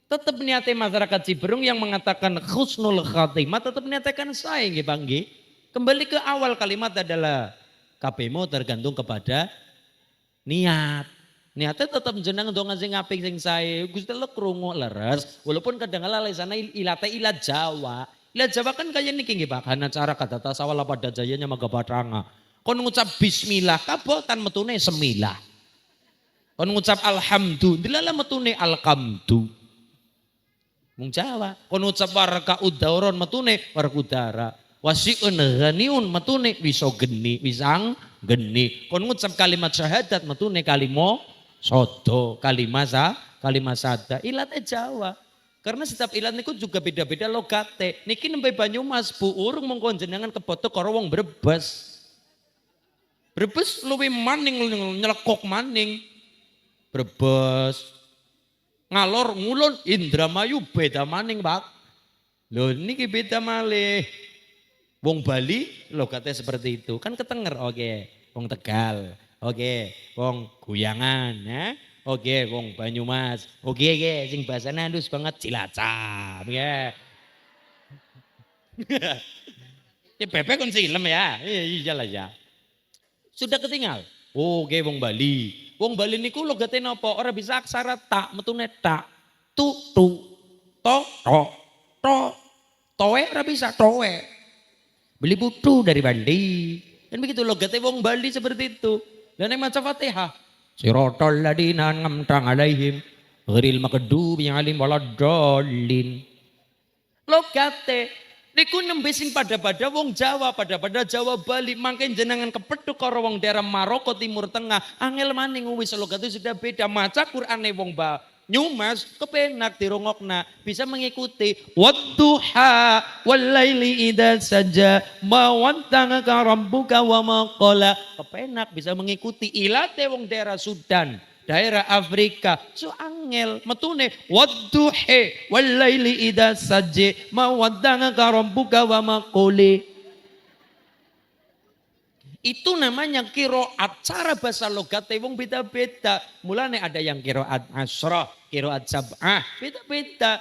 Tetap niatnya masyarakat Ciberung yang mengatakan husnul khotimah tetap niatkan saya nggih Pak nggih. Kembali ke awal kalimat adalah kabehmu tergantung kepada niat. Niatnya tetap jeneng donga sing apik sing sae. Gusti Allah krungu leres. Walaupun kadang-kala lesana ilate ilat Jawa. Ilat Jawa kan kaya niki nggih Pak. Kana cara kata sawala pada jayanya maga batranga. Kon ngucap bismillah kabotan metune semilah. Kon ngucap alhamdulillah metune alhamdu. Mung Jawa. Kon ngucap waraka udauron metune warkudara. Wasiun ghaniun metune wiso geni, wisang geni. Kon ngucap kalimat syahadat metune kalimo sodo, kalimat sada. Ilatnya Jawa. Karena setiap ilat niku juga beda-beda logate. Niki nembe Banyumas Bu urung mongko jenengan kepoto karo wong Brebes. Brebes luwih maning nyelekok maning. Brebes ngalor ngulon Indramayu beda maning Pak. Lho niki beda malih. Wong Bali logatnya seperti itu. Kan ketenger, oke. Wong Tegal, oke. Wong Guyangan, ya. Oke, wong Banyumas. Oke, sing bahasane halus banget Cilacap, ya. Ya bebek kon silem ya. Iyalah ya. Sudah ketinggal. Oke, wong Bali. Wong Bali niku logatnya napa? Ora bisa aksara tak, metune tak. Tu, to. Towe ora bisa towe. Beli butuh dari Bali. Dan begitu logatnya wong Bali seperti itu. Dan yang maca Fatihah. Siratal ladina an'amta alaihim ghairil maghdubi alaihim waladdallin. Logate niku nembe sing pada wong Jawa, pada Jawa Bali mangke jenengan kepethuk karo wong daerah Maroko Timur Tengah. Angel maning wis logate sudah beda. Maca Qur'ane wong Nyumas kepenak dirongokna bisa mengikuti wadduha walaili idza saja ma wadda'aka rabbuka wa ma qala. Kepenak bisa mengikuti ilate wong daerah Sudan, daerah Afrika. So angel metune wadduha walaili idza saja ma wadda'aka rabbuka wa ma qala. Itu namanya kiroat. Cara bahasa logatnya wong beda-beda. Mulane ada yang kiroat asroh, kiroat sab'ah, beda-beda.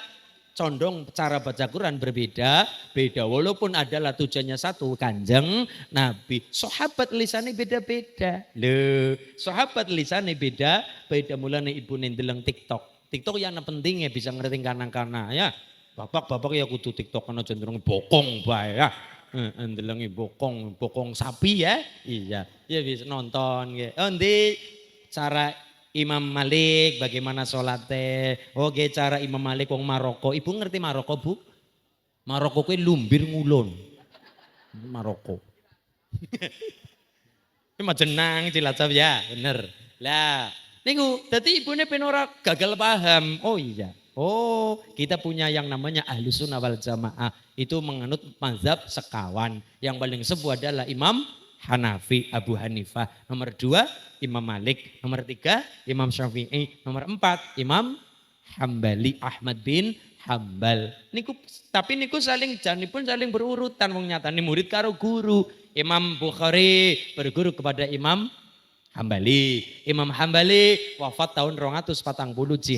Condong cara baca Quran berbeda, beda walaupun adalah tujuannya satu, Kanjeng Nabi. Sahabat lisannya beda-beda. Loh, sahabat lisannya beda, beda mulane ibu nendeleng TikTok. TikTok ya pentingnya bisa ngerti kanan-kanan ya. Bapak-bapak ya kudu TikTok karena cenderung bokong bae ya. Ndelengi bokong sapi ya. Iya, ya bisa nonton ya. Oh, ndi cara Imam Malik bagaimana sholatnya. Oke, cara Imam Malik wong Maroko. Ibu ngerti Maroko, Bu? Maroko kuwi lumbir ngulon. Maroko. Ini mah jenang Cilacap ya, bener. Lah, niku dadi ibune ben ora gagal paham. Oh iya. Oh, kita punya yang namanya Ahlus Sunnah wal Jamaah. Itu menganut mazhab sekawan. Yang paling sepuh adalah Imam Hanafi, Abu Hanifah. Nomor 2, Imam Malik. Nomor 3, Imam Syafi'i. Nomor 4, Imam Hambali, Ahmad bin Hambal. Tapi niku janipun saling berurutan. Wong nyatane murid karo guru. Imam Bukhari berguru kepada Imam Hambali. Imam Hambali wafat tahun 240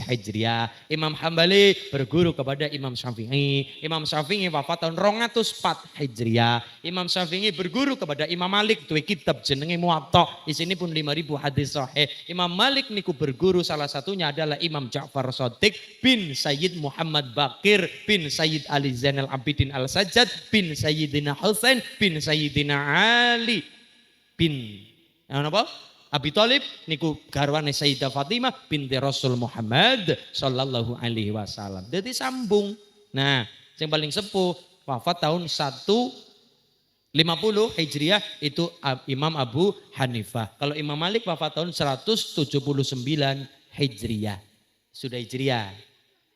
Hijriah. Imam Hambali berguru kepada Imam Syafi'i. Imam Syafi'i wafat tahun 204 Hijriah. Imam Syafi'i berguru kepada Imam Malik duwe kitab jenenge Muwatta. Isine pun 5000 hadis sahih. Imam Malik niku berguru salah satunya adalah Imam Ja'far Shadiq bin Sayyid Muhammad Bakir bin Sayyid Ali Zainal Abidin Al-Sajjad bin Sayyidina Husain bin Sayyidina Ali bin apa? Abi Thalib niku garwane Sayyidah Fatimah binti Rasul Muhammad sallallahu alaihi wasallam. Jadi sambung. Nah, yang paling sepuh wafat tahun 150 Hijriah itu Imam Abu Hanifah. Kalau Imam Malik wafat tahun 179 Hijriah. Sudah Hijriah.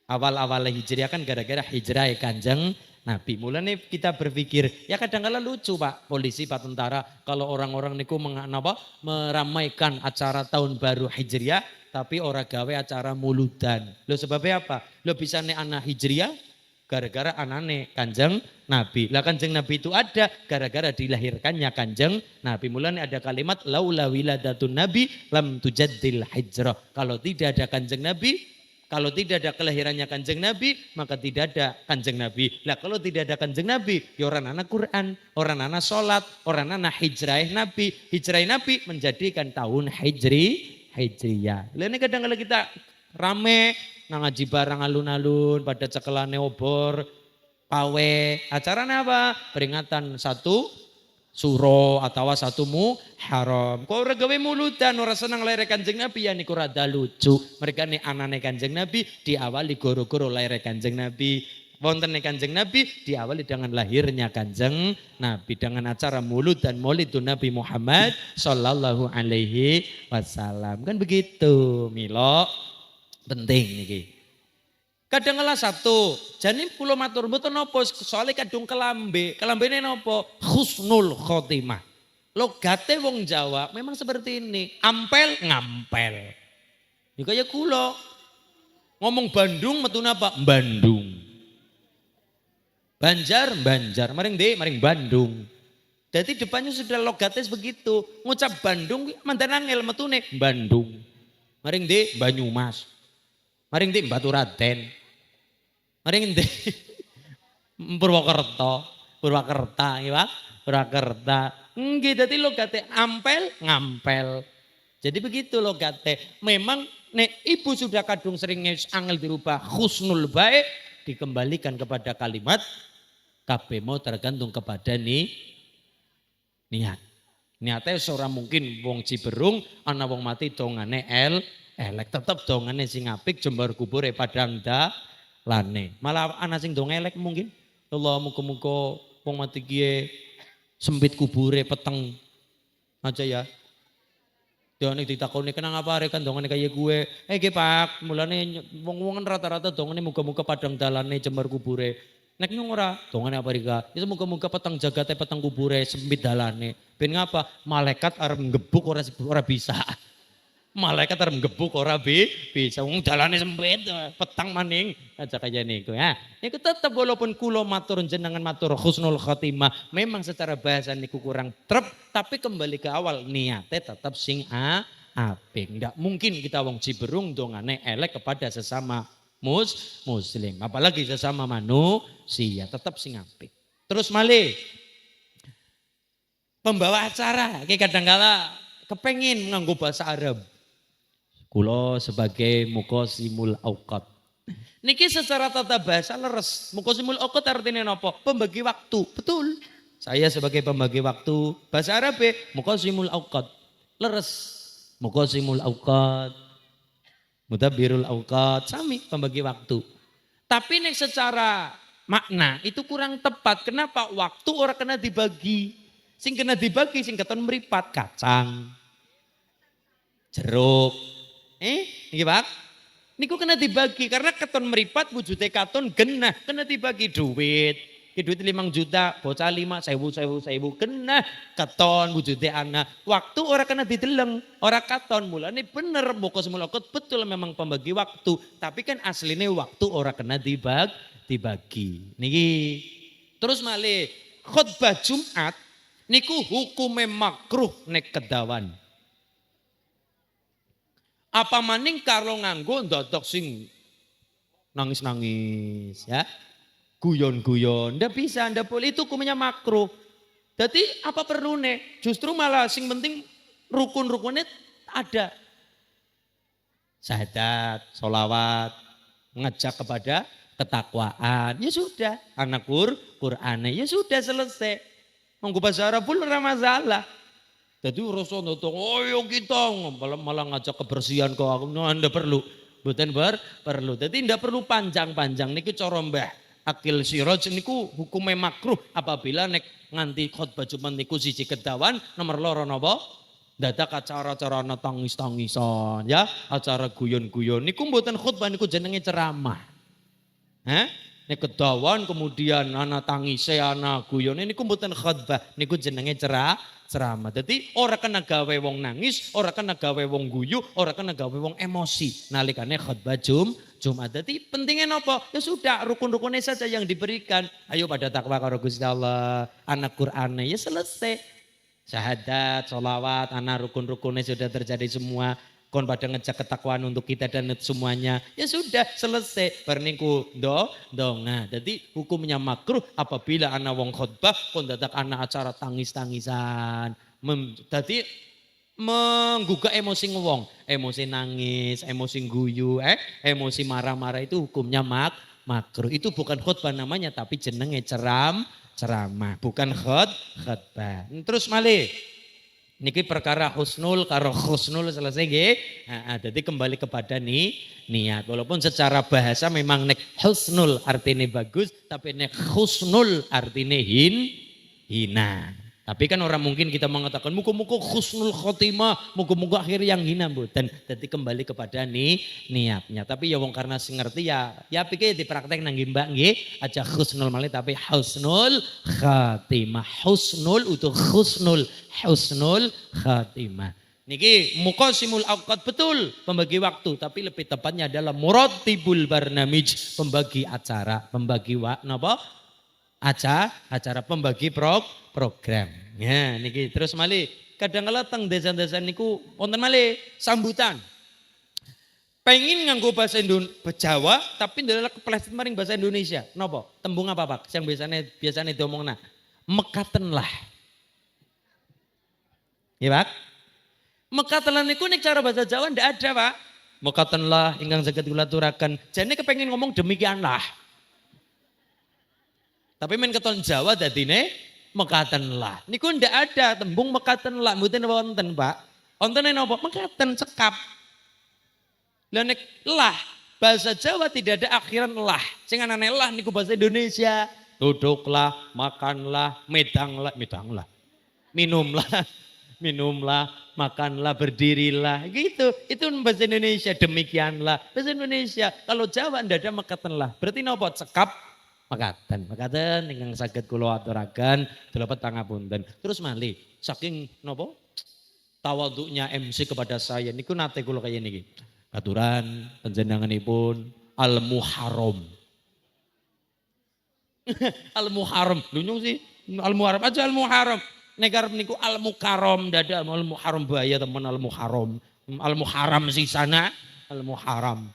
Awal-awal Hijriah kan gara-gara hijrah Kanjeng Nabi. Mulanya kita berpikir, ya kadang-kadang lucu Pak, polisi, Pak tentara, kalau orang-orang niku meramaikan acara tahun baru Hijriah, tapi orang gawe acara muludan. Lo sebabnya apa? Lo bisa nih anak Hijriah, gara-gara anane Kanjeng Nabi. Lah Kanjeng Nabi itu ada gara-gara dilahirkannya Kanjeng Nabi. Mulanya ada kalimat laula wiladatun Nabi lam tujaddil hijrah. Kalau tidak ada Kanjeng Nabi, kalau tidak ada kelahirannya Kanjeng Nabi, maka tidak ada Kanjeng Nabi. Lah kalau tidak ada Kanjeng Nabi, ya orang anak Quran, orang anak sholat, orang anak hijrah Nabi. Hijrah Nabi menjadikan tahun Hijriyah. Lah ini kadang-kadang kita rame, nang ngaji barang alun-alun, pada cekelane obor, pawe. Acaranya apa? Peringatan 1 Suro atau 1 Muharram. Kau ora gawe muludan, ora senang lair Kanjeng Nabi ya niku rada lucu. Mereka nih anane Kanjeng Nabi diawali goro-goro lair Kanjeng Nabi. Wonten Kanjeng Nabi diawali dengan lahirnya Kanjeng Nabi dengan acara mulud dan maulidun Nabi Muhammad sallallahu alaihi wasallam. Kan begitu, Milo. Penting niki. Kadang-kala Sabtu, jane kula matur mboten napa soalé kadung kelambene napa? Husnul khotimah. Logate wong Jawa memang seperti ini, ampel ngampel. Ya kaya kula ngomong Bandung metune apa? Bandung. Banjar, maring Bandung. Jadi depannya sudah logatnya begitu. Ngucap Bandung mantan angel metune Bandung. Maring Banyumas. Maring Baturaden. Maring Purwakarta, ya Pak. Purwakarta. Nggih dadi logate ampel ngampel. Jadi begitu logate. Memang nek ibu sudah kadung sering angel dirubah husnul baik dikembalikan kepada kalimat kabeh mau tergantung kepada niat. Niatnya seorang mungkin wong Ciberung ana wong mati dongane elek tetep dongane sing apik jembar kubure padang lane. Malah ana sing dong elek mungkin. Allah muga-muga wong mati kiye sempit kubure peteng aja ya. Dene ditakoni kenang apa arek kan dongane kaya gue. Ge Pak, mulane wong-wong rata-rata dongane muga-muga padang dalane jembar kubure. Nek nyung ora dongane apa rika? Itu muga-muga peteng jagate peteng kubure sempit dalane. Ben ngapa? Malaikat arep ngebuk ora bisa. Malaikat arep gebuk ora bisa wong dalane sempit petang maning aja kaya niku ya. Niku tetep walaupun kula matur jenengan matur husnul khotimah memang secara bahasa niku kurang trep tapi kembali ke awal niatnya tetap sing apik. Ndak mungkin kita wong Ciberung dongane elek kepada sesama muslim apalagi sesama manusia tetap sing apik. Terus malih pembawa acara kayak kadang-kala kepengin nganggo bahasa Arab. Kulo sebagai mukosimul auqat. Niki secara tata bahasa leres. Mukosimul auqat artinya apa? Pembagi waktu. Betul. Saya sebagai pembagi waktu. Bahasa Arab mukosimul auqat. Leres. Mukosimul auqat. Mudabbirul auqat. Sami pembagi waktu. Tapi nih secara makna itu kurang tepat. Kenapa? Waktu orang kena dibagi. Sing kena dibagi sing keton meripat kacang. Jeruk. Niki Pak. Niku kena dibagi karena keton meripat wujudnya katon genah kena dibagi duit. Duit 5 juta, bocah 5, sewu kena keton wujudnya anak. Waktu orang kena dideleng, orang katon mulane bener mukosimul auqat betul memang pembagi waktu. Tapi kan aslinya waktu orang kena dibagi. Niki. Terus malih khutbah Jumat niku hukume makruh nek kedawan. Apa maning kalau nganggo ndodok sing nangis-nangis ya. Guyon-guyon, ndak bisa, ndak boleh itu hukumnya makruh. Jadi apa perlu nih? Justru malah sing penting rukun-rukunnya ada. Syahadat, sholawat, ngajak kepada ketakwaan. Ya sudah, anak Qur'annya ya sudah selesai. Monggo bahasa Arab pun ora masalah. Jadi Rasul nonton, oh yo kita malah ngajak kebersihan kok aku, Anda perlu, bukan perlu. Jadi tidak perlu panjang-panjang. Niki cara Mbah Akil Siraj niku hukumnya makruh apabila nek nganti khutbah Jumat niku siji kedawan nomor loro napa? Dadak acara-acara tangis-tangisan ya, acara guyon-guyon. Niku mboten khutbah niku jenenge ceramah. Nek kedawan kemudian ana tangise ana guyone niku mboten khutbah, niku jenenge ceramah. Dadi ora kena gawe wong nangis, ora kena gawe wong guyu, ora kena gawe wong emosi nalikane khutbah Jumat. Dadi pentingnya napa? Ya sudah rukun-rukunnya saja yang diberikan. Ayo pada takwa karo Gusti Allah, anak Qur'ane ya selesai. Syahadat, sholawat, anak rukun-rukunnya sudah terjadi semua. Kon pada ngejak ketakwaan untuk kita dan semuanya. Ya sudah selesai. Berniku donga. Jadi hukumnya makruh apabila anak wong khutbah kon dadak anak acara tangis-tangisan. Jadi menggugah emosi wong, emosi nangis, emosi guyu, emosi marah-marah itu hukumnya makruh. Itu bukan khutbah namanya tapi jenenge ceramah, bukan khutbah. Terus malih niki perkara husnul karo husnul selesai nggih. Jadi kembali kepada niat. Walaupun secara bahasa memang nek husnul artinya bagus, tapi nek husnul artinya hina. Tapi kan orang mungkin kita mengatakan muka-muka husnul khotimah, muka-muka akhir yang hina mboten. Jadi kembali kepada niatnya. Tapi ya wong karena sing ngerti ya pikir dipraktek nang mbak nggih, aja husnul malih tapi husnul khatimah. Husnul utuh husnul khatimah. Niki muqasimul auqat betul pembagi waktu, tapi lebih tepatnya adalah murattibul barnamij, pembagi acara, pembagi acara pembagi program. Ya niki terus malih kadang-kala teng desa-desa niku wonten malih sambutan. Pengen nganggo bahasa Jawa tapi ndelok kepleset maring bahasa Indonesia. Napa? Tembung apa Pak? Yang biasanya diomongna. Mekatenlah. Ya Pak? Mekatenlah niku nek cara bahasa Jawa ndak ada Pak. Mekatenlah ingkang saged kula aturaken. Jane kepengin ngomong demikianlah. Tapi men keton Jawa dadine mekatenlah. Niku ndak ada tembung mekatenlah, mboten wonten, Pak. Wonten napa? Mekaten cekap. Lah nek lah bahasa Jawa tidak ada akhiran lah. Sing anane lah niku bahasa Indonesia. Duduklah, makanlah, medanglah, minumlah, makanlah, berdirilah. Gitu. Itu bahasa Indonesia. Demikianlah. Bahasa Indonesia. Kalau Jawa ndak ada mekatenlah. Berarti napa? Cekap. Mekaten ingkang saged kula aturaken dalapan pangapunten. Terus malih saking napa? tawaduknya MC kepada saya niku nate kula kaya niki. Aturan panjenenganipun Al-Muharram. Al-Muharram. Lunyung sih. Al-Muharram aja Al-Muharram. Nek arep niku Al-Mukarram dada Al-Muharram bahaya teman Al-Muharram. Al-Muharram sih sana Al-Muharram.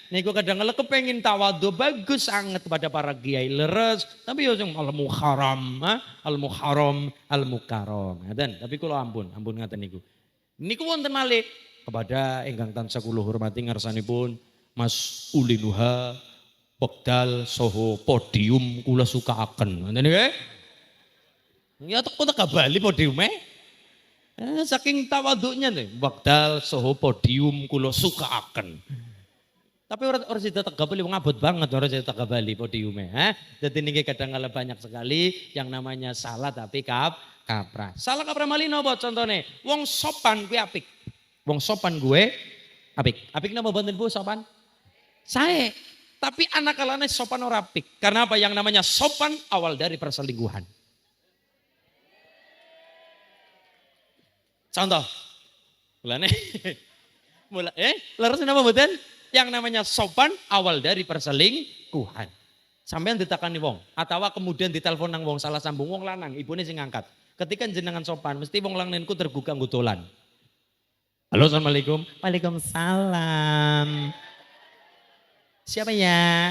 Niku kadang kala kepengin tawadhu bagus sangat kepada para kiai leres, tapi yo sing Al-Muharram, Al-Muharram, Al-Mukarram. Ngaten, tapi kula ampun ngaten niku. Niku wonten malih kepada ingkang tansah kula hormati ngarsanipun Mas Ulinuha Pekdal soho podium kula sukaaken. Ngoten nggih. Ya teko Bali podiume. Saking tawaduknya nih, Pekdal soho podium kula sukaaken. Tapi orang sida Tegak Bali ngabot banget orang sida Tegak Bali podiumnya. Jadi ini kadang kala banyak sekali yang namanya salah tapi kaprah. Salah kaprah malih napa contohnya? Wong sopan gue apik. Wong sopan gue apik. Apik napa mboten Bu sopan? Sae. Tapi anak kalane sopan ora apik. Karena apa? Yang namanya sopan awal dari perselingkuhan. Contoh. Mulane leres napa mboten? Yang namanya sopan awal dari perselingkuhan. Sampean ditakani wong atau kemudian ditelepon nang wong salah sambung wong lanang, ibune sing ngangkat. Ketika jenengan sopan mesti wong lanang niku tergugah nggo dolan. Halo, assalamualaikum. Waalaikumsalam. Siapa ya?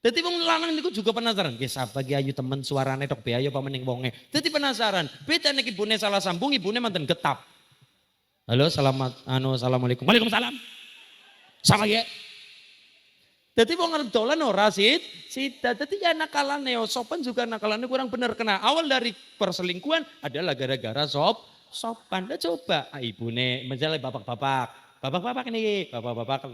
Jadi wong lanang niku juga penasaran. Nggih sapa ki ayu temen suarane tok be ayo apa meneng wonge. Jadi penasaran. Beda nek ibune salah sambung, ibune manten getap. Halo, assalamualaikum. Waalaikumsalam. Sama ya. Jadi wong arep dolan ora sida. Dadi ya nakalane sopan juga nakalane kurang bener kena. Awal dari perselingkuhan adalah gara-gara sopan. Lah coba ibune misalnya bapak-bapak niki, bapak-bapak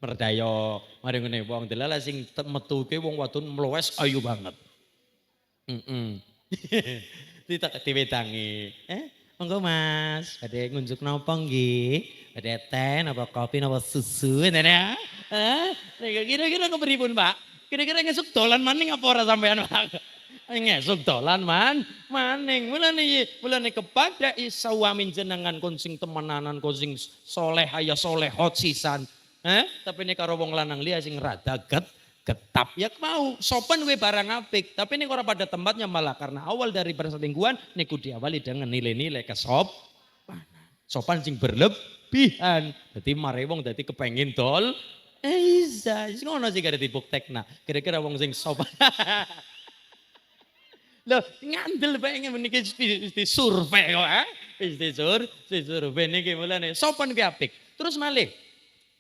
merdayo. Mari ngene wong delala sing metu ke wong wadon mlowes ayu banget. Diwedangi. Monggo Mas, ada ngunjuk nopo nggih? Ada teh, napa kopi, napa susu, ya? Kira-kira kepripun Pak? Kira-kira ngesuk dolan maning apa ora sampean Pak? Ngesuk dolan maning. Mulane kepada isawamin jenengan konsing temenanan, konsing soleh aya solehot sisan. Tapi ini karo wong lanang liya sing rada getap ya mau sopan gue barang apik tapi ini orang pada tempatnya malah karena awal dari perselingkuhan niku diawali dengan nilai-nilai sopan sing berlebihan jadi mare wong dadi kepengin dol isa ngono sih kada dibuktekna kira-kira wong sing sopan loh ngandel pengen meniki di survei kok di survei niki mulane sopan gue apik terus malih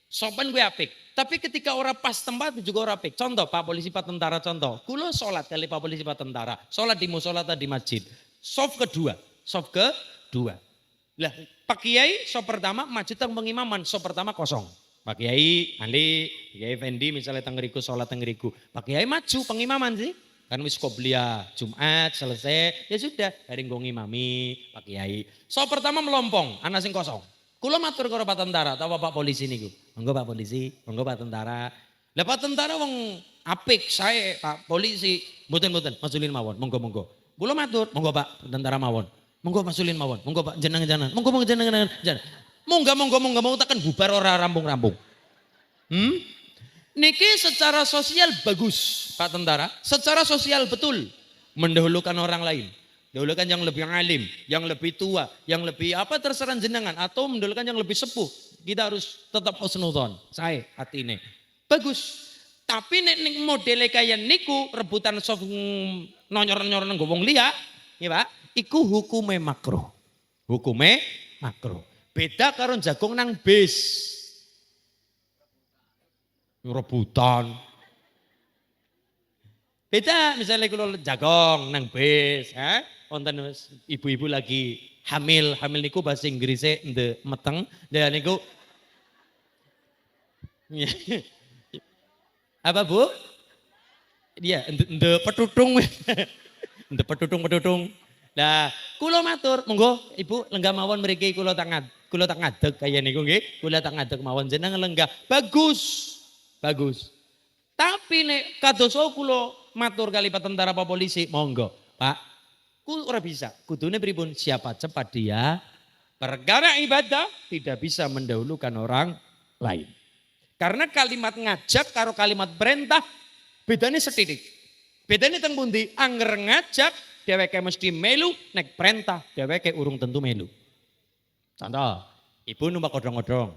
sopan gue apik. Tapi ketika orang pas tempat juga orang apik. Contoh Pak Polisi Pak Tentara contoh. Kulo sholat kali Pak Polisi Pak Tentara. Sholat di musola atau di masjid. Soft kedua. Lah Pak Kiai soft pertama masjid teng pengimaman. Soft pertama kosong. Pak Kiai Ali, Kiai Fendi misalnya tengeriku sholat tengeriku. Pak Kiai maju pengimaman sih. Kan wis qobliyah Jumat selesai. Ya sudah dari ngimami Pak Kiai. Soft pertama melompong. Ana sing kosong. Kulo matur karo Pak Tentara atau Pak Polisi niku. Monggo Pak Polisi, monggo Pak Tentara. Lah Pak Tentara wong apik saya Pak Polisi. Mboten masulin mawon. Monggo. Kulo matur, monggo Pak Tentara mawon. Monggo masulin mawon. Monggo Pak jenengan. Monggo jenengan. Monggo takkan bubar ora rampung-rampung. Niki secara sosial bagus Pak Tentara. Secara sosial betul mendahulukan orang lain. Dahulukan yang lebih alim, yang lebih tua, yang lebih apa terserah jenengan atau mendahulukan yang lebih sepuh. Kita harus tetap husnudzon. Saya hati ini bagus. Tapi nek modele kaya niku rebutan soft nonyor-nonyor nang wong liya, ya Pak, iku hukume makruh. Hukume makruh. Beda karo jagung nang bis. Rebutan. Beda misalnya kalau jagung nang bis, wonten ibu-ibu lagi hamil niku bahasa Inggrisnya nde meteng dan niku apa Bu? Dia nde petutung nde petutung. Nah, kula matur, monggo Ibu lenggah mawon mriki kula tak ngadeg kaya niku nggih. Kula tak ngadeg mawon jenengan lenggah. Bagus. Tapi nek kados kula matur kali Pak Tentara Pak Polisi, monggo Pak Ku ora bisa. Kudune pripun? Siapa cepat dia. Perkara ibadah tidak bisa mendahulukan orang lain. Karena kalimat ngajak karo kalimat perintah bedanya setitik. Bedanya teng pundi? Angger ngajak dheweke mesti melu, nek perintah dheweke urung tentu melu. Contoh, ibu numpak odong-odong.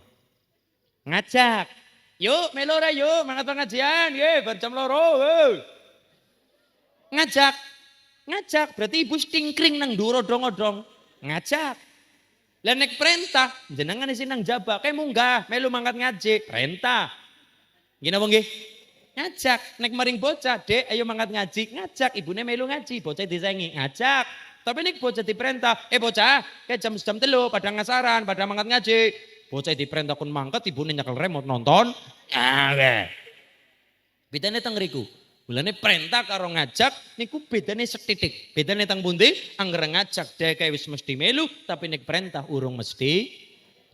Ngajak, yuk melu ora yuk, mangat pengajian, nggih bar jam 2. Ngajak berarti ibu stingkring nang dhuwur odong-odong. Ngajak. Lah nek perintah, jenengan isi nang jaba, kayak munggah, melu mangkat ngaji, perintah. Gini apa nggih? Ngajak, nek maring bocah, Dek, ayo mangkat ngaji, ngajak, ibune melu ngaji, bocah disengi, ngajak. Tapi nek bocah diperintah, bocah, kayak jam 3 pada ngasaran, pada mangkat ngaji. Bocah diperintah kun mangkat, ibune nyekel remote nonton. Bedane teng riku. Mulane perintah karo ngajak niku bedane setitik. Bedane teng pundi? Angger ngajak dheweke wis mesti melu, tapi nek perintah urung mesti.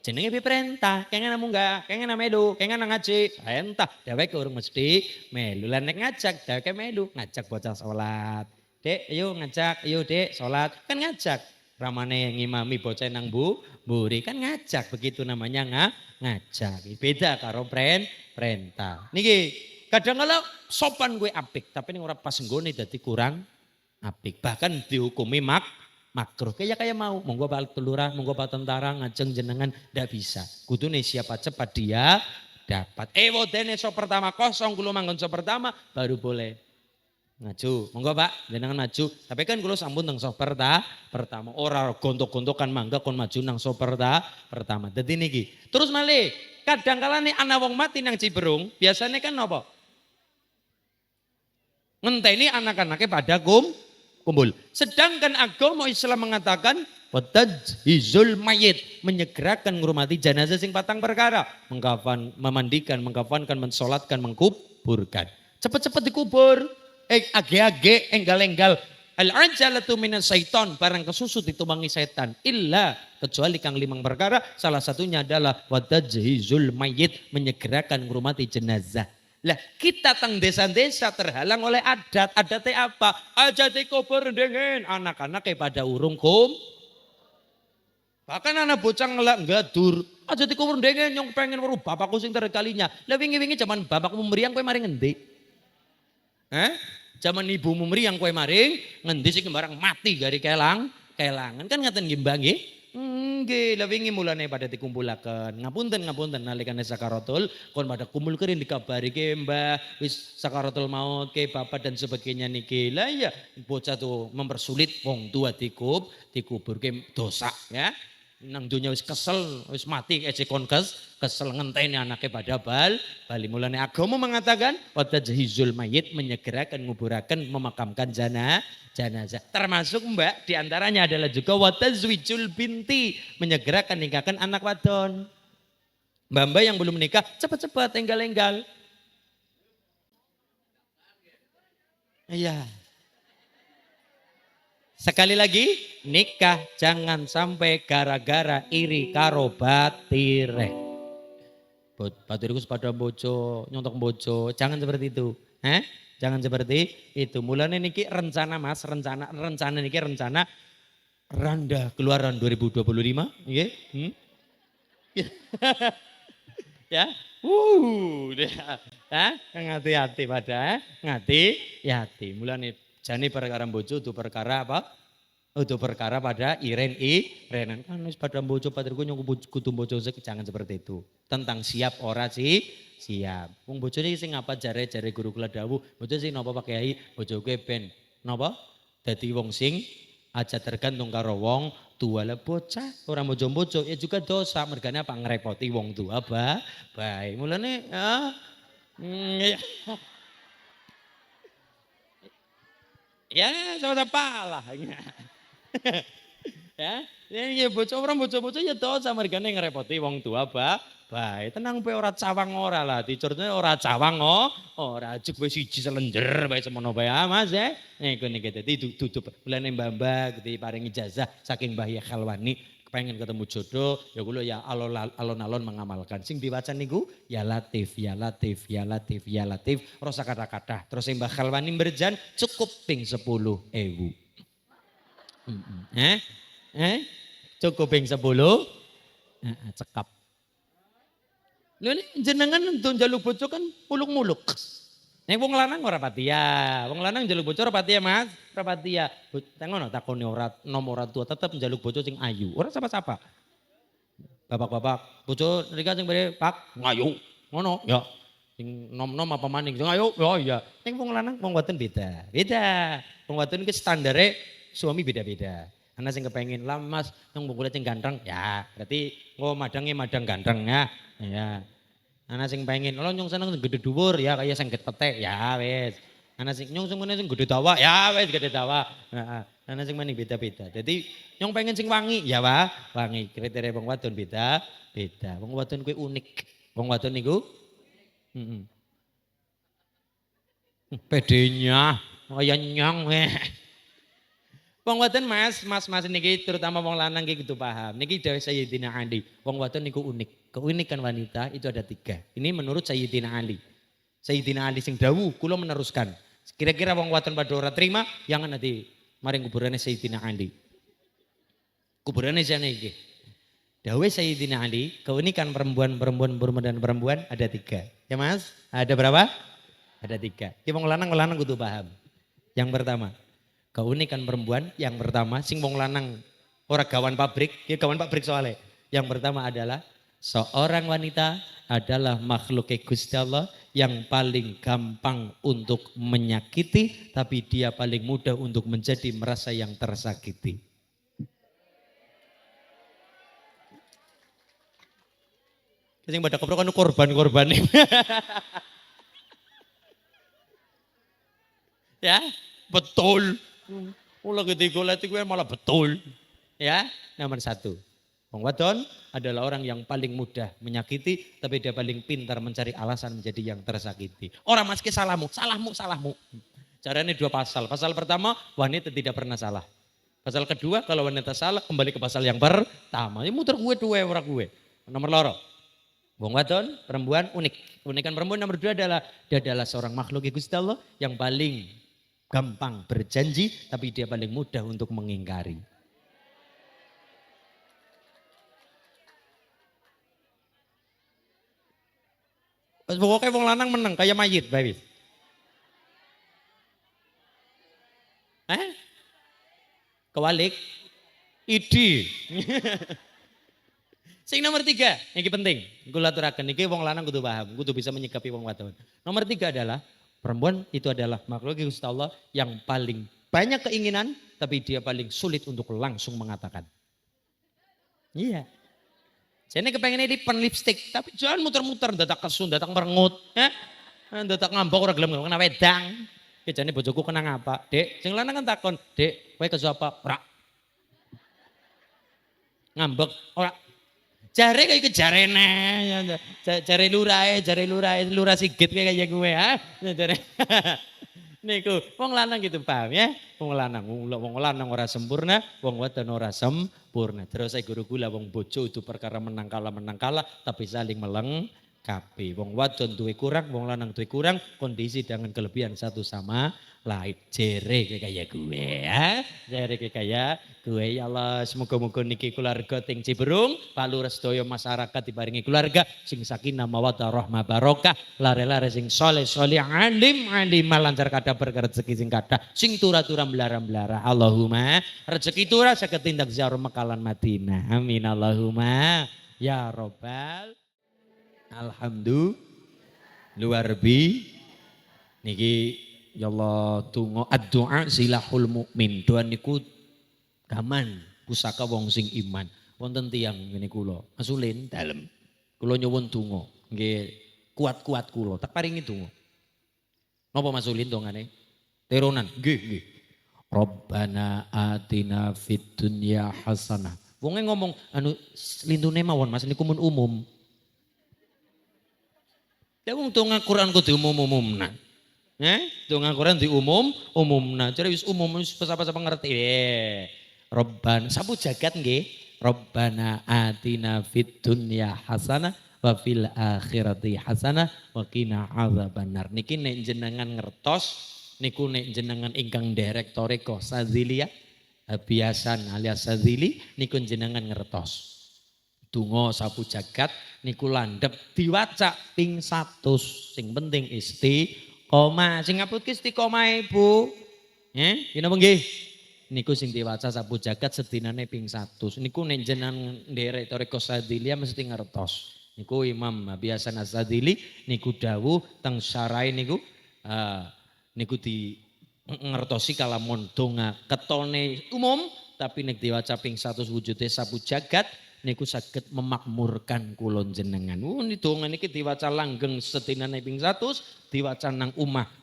Jenenge piye perintah? Kenging munggah, kenging melu, kenging ngaji. Perintah dheweke urung mesti melu. Lah nek ngajak dheweke melu, ngajak bocah salat. Dek, ayo ngajak, ayo Dek salat. Kan ngajak. Ramane ngimami bocah nang mburi kan ngajak, begitu namanya ngajak. Beda karo perintah. Niki kadang kala sopan gue apik, tapi ning ora pas nggone dadi kurang apik. Bahkan dihukumi makruh. Kayak mau, monggo Pak Lurah, monggo Pak Tentara ngajeng jenengan ndak bisa. Kudune siapa cepat dia dapat. Wodene so pertama kosong, kulo manggon so pertama baru boleh ngaju. Monggo Pak, jenengan maju. Tapi kan kulo sampun teng so pertama. Ora gontok-gontokan mangga kon maju nang so pertama. Dadi niki. Terus malih, kadang kala nek ana wong mati nang Ciberung, biasanya kan napa? Ngenteni anak-anaknya pada kumpul. Sedangkan agama Islam mengatakan watajhizul mayit, menyegerakan menghormati jenazah sing patang perkara, memandikan, mengkafankan, mensolatkan, mengkuburkan. Cepat-cepat dikubur. Age-age enggal-enggal. Al-ajalatu minas syaiton, barang kesusut ditumbangi setan. Illa, kecuali kang 5 perkara, salah satunya adalah watajhizul mayit, menyegerakan menghormati jenazah. Lah kita teng desa-desa terhalang oleh adat. Adatnya apa? Ajate kubur dengan anak-anak pada urung bahkan anak bocah ngelak gadur. Ajate kubur dengan yang pengen weruh bapakku sing terkalinya. Lah wingi-wingi zaman bapakmu meriang kowe maring ngendi? Zaman ibumu meriang kowe maring ngendi sing barang mati gari kelangan kan ngaten nggih Mbah nggih? Nggih, lah wingi mulane pada dikumpulaken. Ngapunten nalikane sakaratul kon pada kumpul kerin dikabari ke Mbah wis sakaratul maut ke bapak dan sebagainya niki. Lah ya bocah tuh mempersulit wong tua dikubur ke dosa ya. Nang dunia wis kesel, wis mati ecekon kesel ngenteni anaknya pada bali. Mulane agama mengatakan watajhizul mayit, menyegerakan, nguburaken, memakamkan jenazah. Termasuk Mbak diantaranya adalah juga watazwijul binti, menyegerakan nikahkan anak wadon. Mbak-mbak yang belum menikah cepat-cepat enggal-enggal. Iya. Sekali lagi, nikah jangan sampai gara-gara iri karo batire. Batiriku sepada bojo, nyontok bojo, jangan seperti itu. Jangan seperti itu. Mulanya niki rencana Mas, rencana niki rencana randa keluaran 2025, nggih. Ya. Ngati-hati pada, ngati-hati. Mulane jane perkara bojo itu perkara apa? Itu perkara pada irenan. Kan wis pada bojo patriku nyong kudu bojo jangan seperti itu. Tentang siap ora sih? Siap. Wong bojone sing apa jare guru kula dawuh, bojo sing napa Pak Kyai? Bojoke ben napa? Dadi wong sing aja tergantung karo wong tua. Lah bocah ora bojo-bojo ya juga dosa, mergane apa ngrepoti wong tua bae. Mulane ya sama-sama palah. Ya bocah orang bocah-bocah ya dosa mergane ngrepoti wong tua bae. Tenang pe ora cawang ora lah, dicurne ora cawang ora juk wis siji selenjer bae semono bae Mas ya. Niku niki dadi tutup bulane Mbah-mbah gede paring ijazah saking Mbah Ya Khalwani pengen ketemu jodoh ya kula ya alon-alon mengamalkan sing diwaca niku ya latif rasa kata-kata terus Mbah Khalwani berjan cukup ping 10.000 Eh? Eh? Cukup ping 10. Cekap. Lho ini jenengan untuk njaluk bojo kan muluk-muluk. Nek wong lanang ora patia. Wong lanang njaluk bojo ora patia, Mas. Ora patia. Ngono takone ora nom ora tua tetep njaluk bojo sing ayu. Ora sapa-sapa. Bapak-bapak, bojo nrika sing bare Pak ngayu. Ngono ya. Sing nom-nom apa maning sing ayu. Oh iya. Ning wong lanang wong wadon beda. Beda. Wong wadon ki standare suami beda-beda. Ana sing kepengin lah Mas nang kulit sing ganteng. Ya, berarti madangnya madang ganteng ya. Ya. Ana sing pengen lo nyong seneng gede dhuwur ya kaya sengget petek ya wis. Ana sing nyong seneng sing gede dawa ya wis gede dawa. Heeh. Ana sing maning beda-beda. Dadi nyong pengen sing wangi ya wah, wangi. Kriteria wong wadon beda, beda. Wong wadon kuwi unik. Wong wadon niku heeh. Pedenya kaya nyong weh. Wong wadon mas niki terutama wong lanang niki kudu paham. Niki dawuh Sayyidina Ali, wong wadon niku unik. Keunikan wanita itu ada 3. Ini menurut Sayyidina Ali. Sayyidina Ali sing dawuh kula meneruskan. Kira-kira wong wadon padha ora terima yang nanti maring kuburane Sayyidina Ali. Kuburane jane iki. Dawuh Sayyidina Ali, keunikan perempuan ada 3. Ya Mas? Ada berapa? Ada 3. Ki wong lanang kudu paham. Yang pertama, keunikan perempuan yang pertama sing wong lanang ora gawan pabrik, ya gawan pabrik soalnya. Yang pertama adalah seorang wanita adalah makhluk Gusti Allah yang paling gampang untuk menyakiti tapi dia paling mudah untuk menjadi merasa yang tersakiti. Sing pada keprok kan korban-korban. Ya, betul. Ulah ketiga gue malah betul. Ya, nomor 1. Wong wadon adalah orang yang paling mudah menyakiti, tapi dia paling pintar mencari alasan menjadi yang tersakiti. Orang meski salahmu. Caranya 2 pasal. Pasal pertama, wanita tidak pernah salah. Pasal kedua, kalau wanita salah, kembali ke pasal yang pertama. Ini muter gue dua orang gue. Nomor loro. Wong wadon, perempuan unik. Unikan perempuan nomor 2 adalah, dia adalah seorang makhluk Gusti Allah yang paling gampang berjanji, tapi dia paling mudah untuk mengingkari. Pokoknya wong lanang menang kayak mayit, baik. Kewalik. Idi. Sing nomor 3, ini penting. Kula aturaken iki wong lanang kudu paham, kudu bisa menyikapi wong wadon. Nomor 3 adalah perempuan itu adalah makhluk Gusti Allah yang paling banyak keinginan tapi dia paling sulit untuk langsung mengatakan. Iya. Saya kepengen lipen lipstick tapi jangan muter-muter dadak kesun, dadak merengut, ya. Dadak ngambek ora gelem kena wedang. Kejane bojoku kena ngapa? Dek, sing lanang kan takon, "Dek, kowe kesu apa?" Ora. Ngambek ora. Jare kayak kejarene, jare lurah sigit kayak gue ha. Jare. Niku wong lanang gitu paham ya. Wong lanang ora sempurna, wong wadon ora sempurna. Terus saya guru kula wong bojo itu perkara menang kalah tapi saling melengkapi. Wong wadon duwe kurang, wong lanang duwe kurang, kondisi dengan kelebihan satu sama lain. Jere kayak gue ya. Jere kayak gue ya Allah, semoga-moga niki keluarga ting Ciberung, Pak Lurah sedaya masyarakat diparingi keluarga sing sakinah mawaddah rahmah barokah, lare-lare sing saleh alim lancar kathah berkah rezeki sing kathah, sing turah-turah melara-melara. Allahumma rezeki turah saged tindak ziarah Mekah lan Madinah. Amin Allahumma ya robbal. Alhamdulillah luar bi niki ya Allah tunggu ad-du'a silahul mukmin. Doa niku gaman pusaka wong sing iman. Wonten tiyang ngene kula, asulin dalem. Kula nyuwun donga, nggih kuat-kuat kula, tak paringi donga. Napa masulin dongane? Teronan, nggih. Rabbana atina fid dunya hasanah. Wonge ngomong anu lintune mawon Mas niku mun umum. Ya wong donga Quran kudu umum-umumna. Donga Quran di umumna. Jadi wis umum wis sapa-sapa ngerti. Robban sapu jagat nggih. Rabbana atina fid dunya hasanah wa fil akhirati hasanah wa qina adzabannar. Niki nek jenengan ngertos niku nek jenengan ingkang direktore Kosazilia Habiasan alias Sadzili niku jenengan ngertos. Donga sapu jagat niku landhep diwaca ping 100. Sing penting istiqomah. Sing ngaputke istiqomah Bu. Nggih napa nggih? Niku sing diwaca sapu jagat sedinane ping 100. Niku nek jenengan nderek Thariqah Sadziliyah mesti ngertos. Niku Imam Habiasan Az-Sadzili niku dawuh teng syarahe niku niku di ngertosi kalamun donga ketone umum tapi nek diwaca ping 100 wujude sapu jagat niku saged memakmurkan kula jenengan. Ini donga niki diwaca langgeng sedinane ping 100, diwaca nang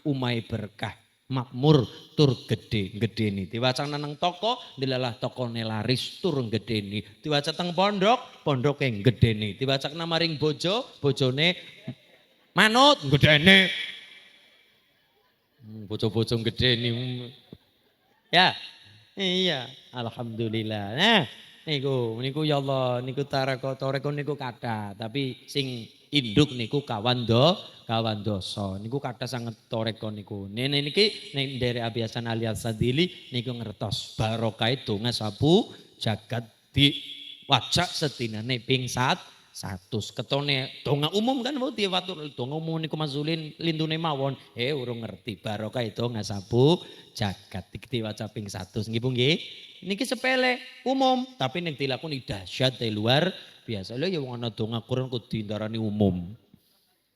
umahe berkah, makmur tur gedeni. Diwaca nang toko, dilalah tokone laris tur gedeni. Diwaca teng pondok, pondoke gedeni. Diwaca nang maring bojo, bojone manut gedene. Bojo-bojo gedeni. Ya. Iya, alhamdulillah. Nah, niku ya Allah, niku Thariqah niku kathah, tapi sing induk niku kawandoso. Niku kathah sanget Thariqah niku. Nene niki nek nderek Habiasan alias Sadzili niku ngertos barokah donga sapu jagat diwaca sedinane ping 100. Ketone donga umum kan mau diwatur donga umum niku mazulin lindune mawon. Urung ngerti barokah donga sapu jagat diwaca ping 100 nggih Bu nggih. Niki sepele umum tapi nek dilakoni dahsyat luar biasa. Lho ya wong ana donga Quran kudu dindarani umum.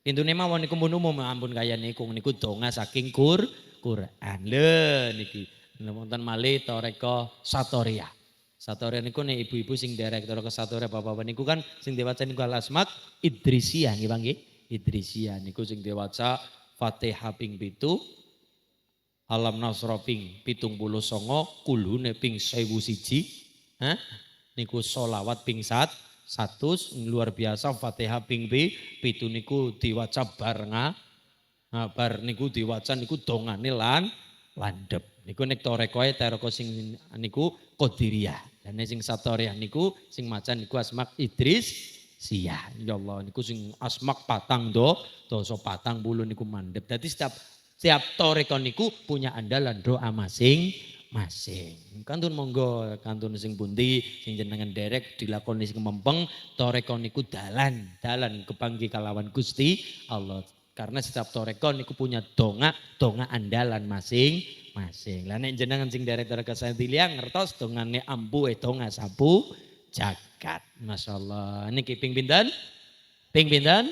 Intune mawon niku mun umum ampun kaya niku donga saking Quran. Lho niki wonten malih Thariqah Satoriyah. Satoriyah niku nek ibu-ibu sing derek Thariqah Satoriyah bapak-bapak niku kan sing diwaca niku Al-Asma' Idrisiyah nggih Bang nggih. Idrisiyah niku sing diwaca Fatihah ping 7, Alam Nasra ping 79, kulhune ping 1001. Niku sholawat ping 100 luar biasa. Fatihah ping 7 niku diwaca bar niku diwaca niku dongane landhep. Niku nek Thariqah sing niku Qadiriyah. Dan sing Satoriyah niku sing maca niku Asma' Idrisiyah. Ya Allah niku sing Asma' dosa 40 niku mandhep. Dadi setiap Thariqah niku punya andalan doa masing-masing. Kantun monggo kantun sing pundi sing jenengan derek dilakoni sing mempeng Thariqah niku dalan kepanggih kalawan Gusti Allah. Karena setiap Thariqah niku punya donga andalan masing-masing. Lah nek jenengan sing derek Thariqah Sadziliyah ngertos dongane ampuh donga sapu jagat. Masyaallah. Niki ping pinten? Ping 100.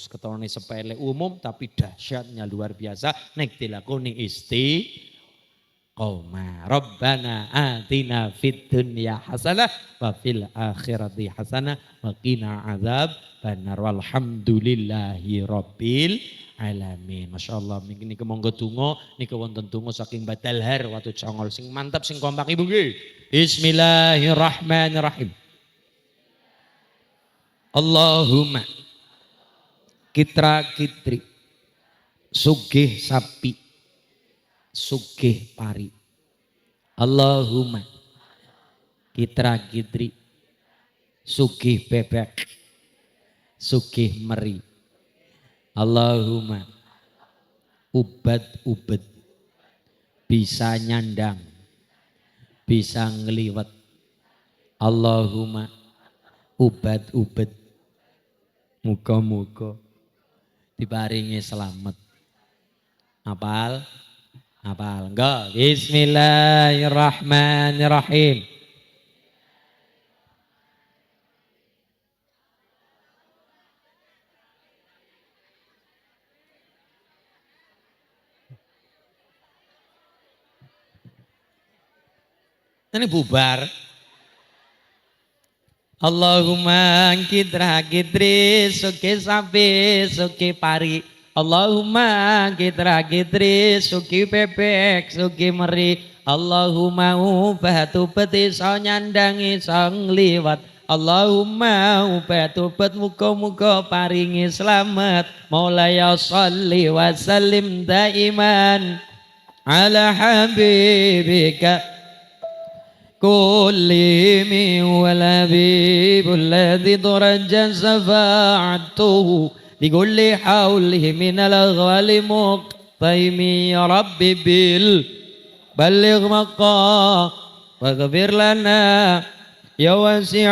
Ketone sepele umum tapi dahsyatnya luar biasa nek dilakoni istiqomah. Rabbana atina fid dunya hasanah wa fil akhirati hasanah wa qina adzabannar. Walhamdulillahi rabbil alamin. Masyaallah niki monggo donga niku wonten donga saking Badalhar watu Congol sing mantap sing kompak Ibu nggih. Bismillahirrahmanirrahim. Allahumma Kitra kitri, sugih sapi, sugih pari. Allahumma kitra kitri, sugih bebek, sugih meri. Allahumma ubad bisa nyandang, bisa ngeliwat. Allahumma ubad muga-muga diparingi selamat. Apal? Enggak. Bismillahirrahmanirrahim. Ini bubar. Allahumma kitra kitri suki sapi suki pari. Allahumma kitra kitri suki bebek suki meri. Allahumma ubatu peti so nyandangi sang liwat. Allahumma ubatu pet muka paringi selamat. Maulaya salli wa sallim daiman ala habibika kulli wal habibul ladzi daraja safa'atuhu likulli hawlihi minal ghali muqtaimi ya rabbi bil بلغ مقام واغفر لنا يا واسع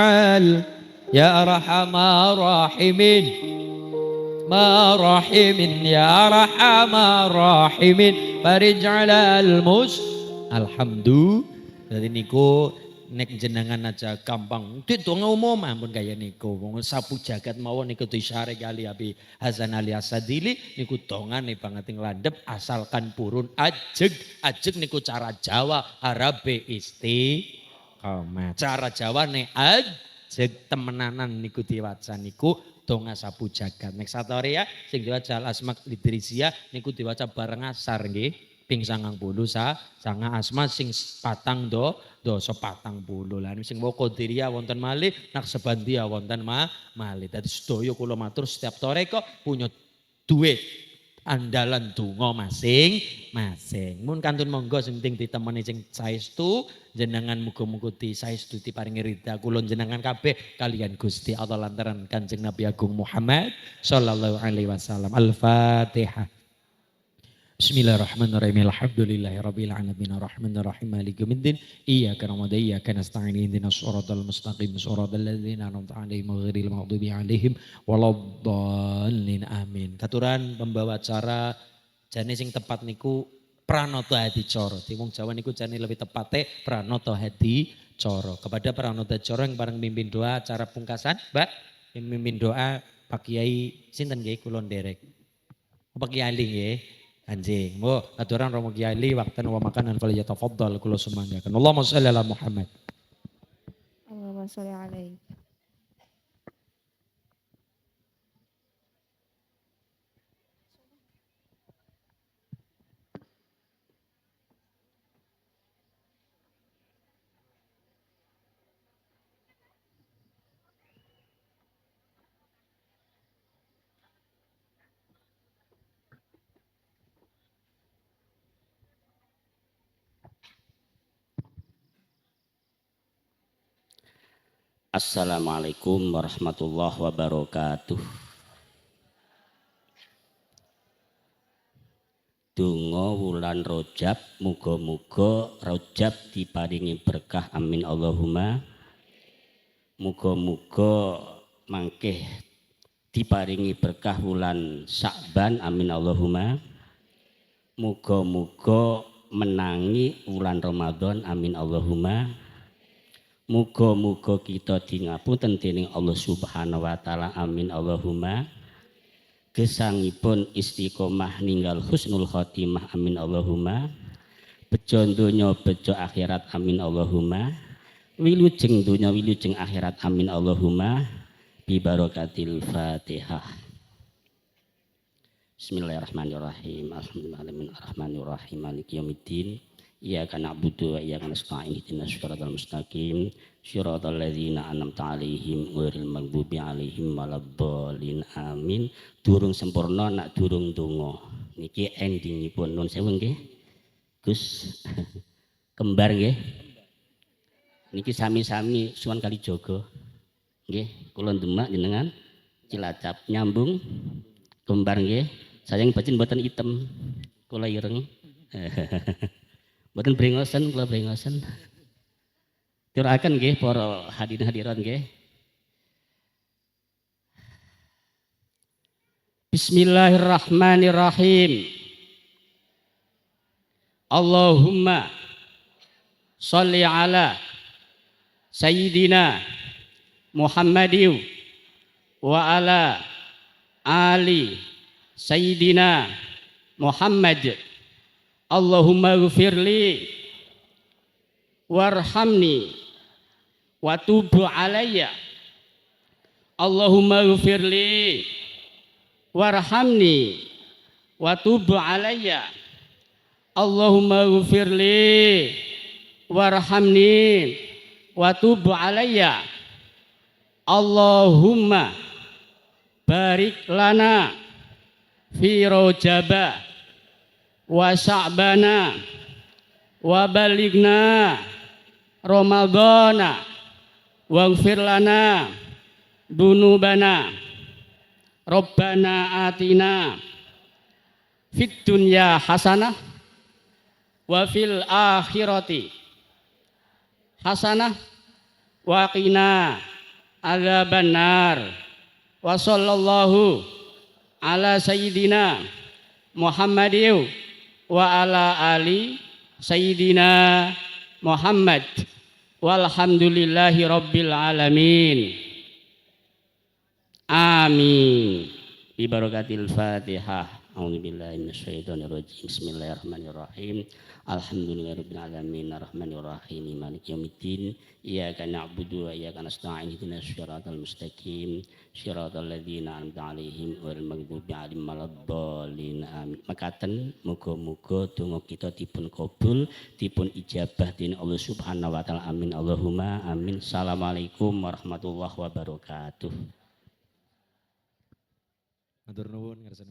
يا أرحم الراحمين ما rahimin ya arhamar rahimin farij alal mus alhamdulillah. Jadi niku nek jenengan aja gampang donga umum ampun kaya niku wong sapu jagat mawon niku disyare kali Abi Hasan Ali Asadili niku dongane banget landhep asalkan purun ajeg niku cara Jawa Arabe istiqomah cara Jawane ajeg temenanan niku diwaca niku donga sapu jagat. Nek satoria sing diwaca Al-Asma Lidrisia niku diwaca bareng asar nggih. Ping 90 sanga asma sing patang dosa 40. Lah sing Qadiriyah wonten malih, Naksabandia wonten malih. Dadi sedaya kula matur setiap toreko punya duit andalan donga masing-masing. Mun kantun monggo sing penting ditemoni sing saestu jenengan muga-muga saestu diparingi ridha kula jenengan kabeh kalian Gusti Allah lantaran Kanjeng Nabi Agung Muhammad sallallahu alaihi wasallam. Al-Fatihah. Bismillahirrahmanirrahim. Alhamdulillahirabbil alamin arrahmanir rahim maliki yaumiddin iyyaka na'budu wa iyyaka nasta'in ihdinas siratal mustaqim siratal ladzina an'amta 'alaihim ghairil maghdubi 'alaihim waladdallin amin. Katuran pembawa acara jane sing tepat niku Pranoto Hadicara. Wong Jawa niku jane lebih tepate Pranoto Hadicara. Kepada Pranoto Hadicara yang bareng mimpin doa acara pungkasan, Mbak, yang mimpin doa Pak Kiai sinten nggih kula nderek. Pak Kiai nggih. Anjing, mo aturan Romo Kiai waktan wa makanan fal yatafaddal kula sumanggaken. Allahumma shalli ala Muhammad. Allahumma shalli alaihi. Assalamualaikum warahmatullahi wabarakatuh. Donga wulan Rajab, muga-muga Rajab diparingi berkah amin Allahumma. Muga-muga mangkeh diparingi berkah wulan Sya'ban amin Allahumma. Muga-muga menangi wulan Ramadan amin Allahumma. Muga-muga kita dingapunten dening Allah Subhanahu wa taala amin Allahumma. Gesangipun istiqomah ninggal husnul khotimah amin Allahumma. Bejo donya bejo akhirat amin Allahumma. Wilujeng donya wilujeng akhirat amin Allahumma. Bi barakatil Fatihah. Bismillahirrahmanirrahim. Alhamdulillahirrahmanirrahim. Maliki yaumiddin. Iyyaka na'budu wa iyyaka nasta'in ihdinas siratal mustaqim siratal ladzina an'amta 'alaihim ghairil maghdubi 'alaihim waladdallin amin. Durung sempurna nak durung donga niki endingipun. Nuwun sewu nggih Gus kembar nggih niki sami-sami suwan Kalijaga nggih kula Demak jenengan Cilacap nyambung kembar nggih sayang bacin mboten item kula ireng mboten brengosen kula brengosen. Turaken nggih para hadirin hadirat nggih. Bismillahirrahmanirrahim. Allahumma sholli ala sayyidina Muhammadin wa ala ali sayyidina Muhammad. Allahumma ghfirli warhamni wa tub alayya. Allahumma ghfirli warhamni wa tub alayya. Allahumma ghfirli warhamni wa tub alayya. Allahumma barik lana fi Rajaba wa Sya'bana wa balighna Ramadana waghfir lana dunubana Rabbana atina fid dunya hasanah wa fil akhirati hasanah wa qina adzabannar wa sallallahu ala sayyidina Muhammadin wa ala ali sayyidina Muhammad walhamdulillahi rabbil alamin. Amin. Bi barakatil Fatihah. A'udzubillahi minasyaitonirrajim. Bismillahirrahmanirrahim. Alhamdulillahirabbil alamin arrahmanir rahim maliki yaumiddin. Iyyaka na'budu wa iyyaka nasta'in ihdinas siratal mustaqim siratal ladzina an'amta 'alaihim ghairil maghdubi 'alaihim waladdallin. Amin. Mekaten muga-muga donga kita dipun kabul, dipun ijabah dening Allah Subhanahu wa taala. Amin. Allahumma amin. Assalamualaikum warahmatullahi wabarakatuh. Matur nuwun ngersani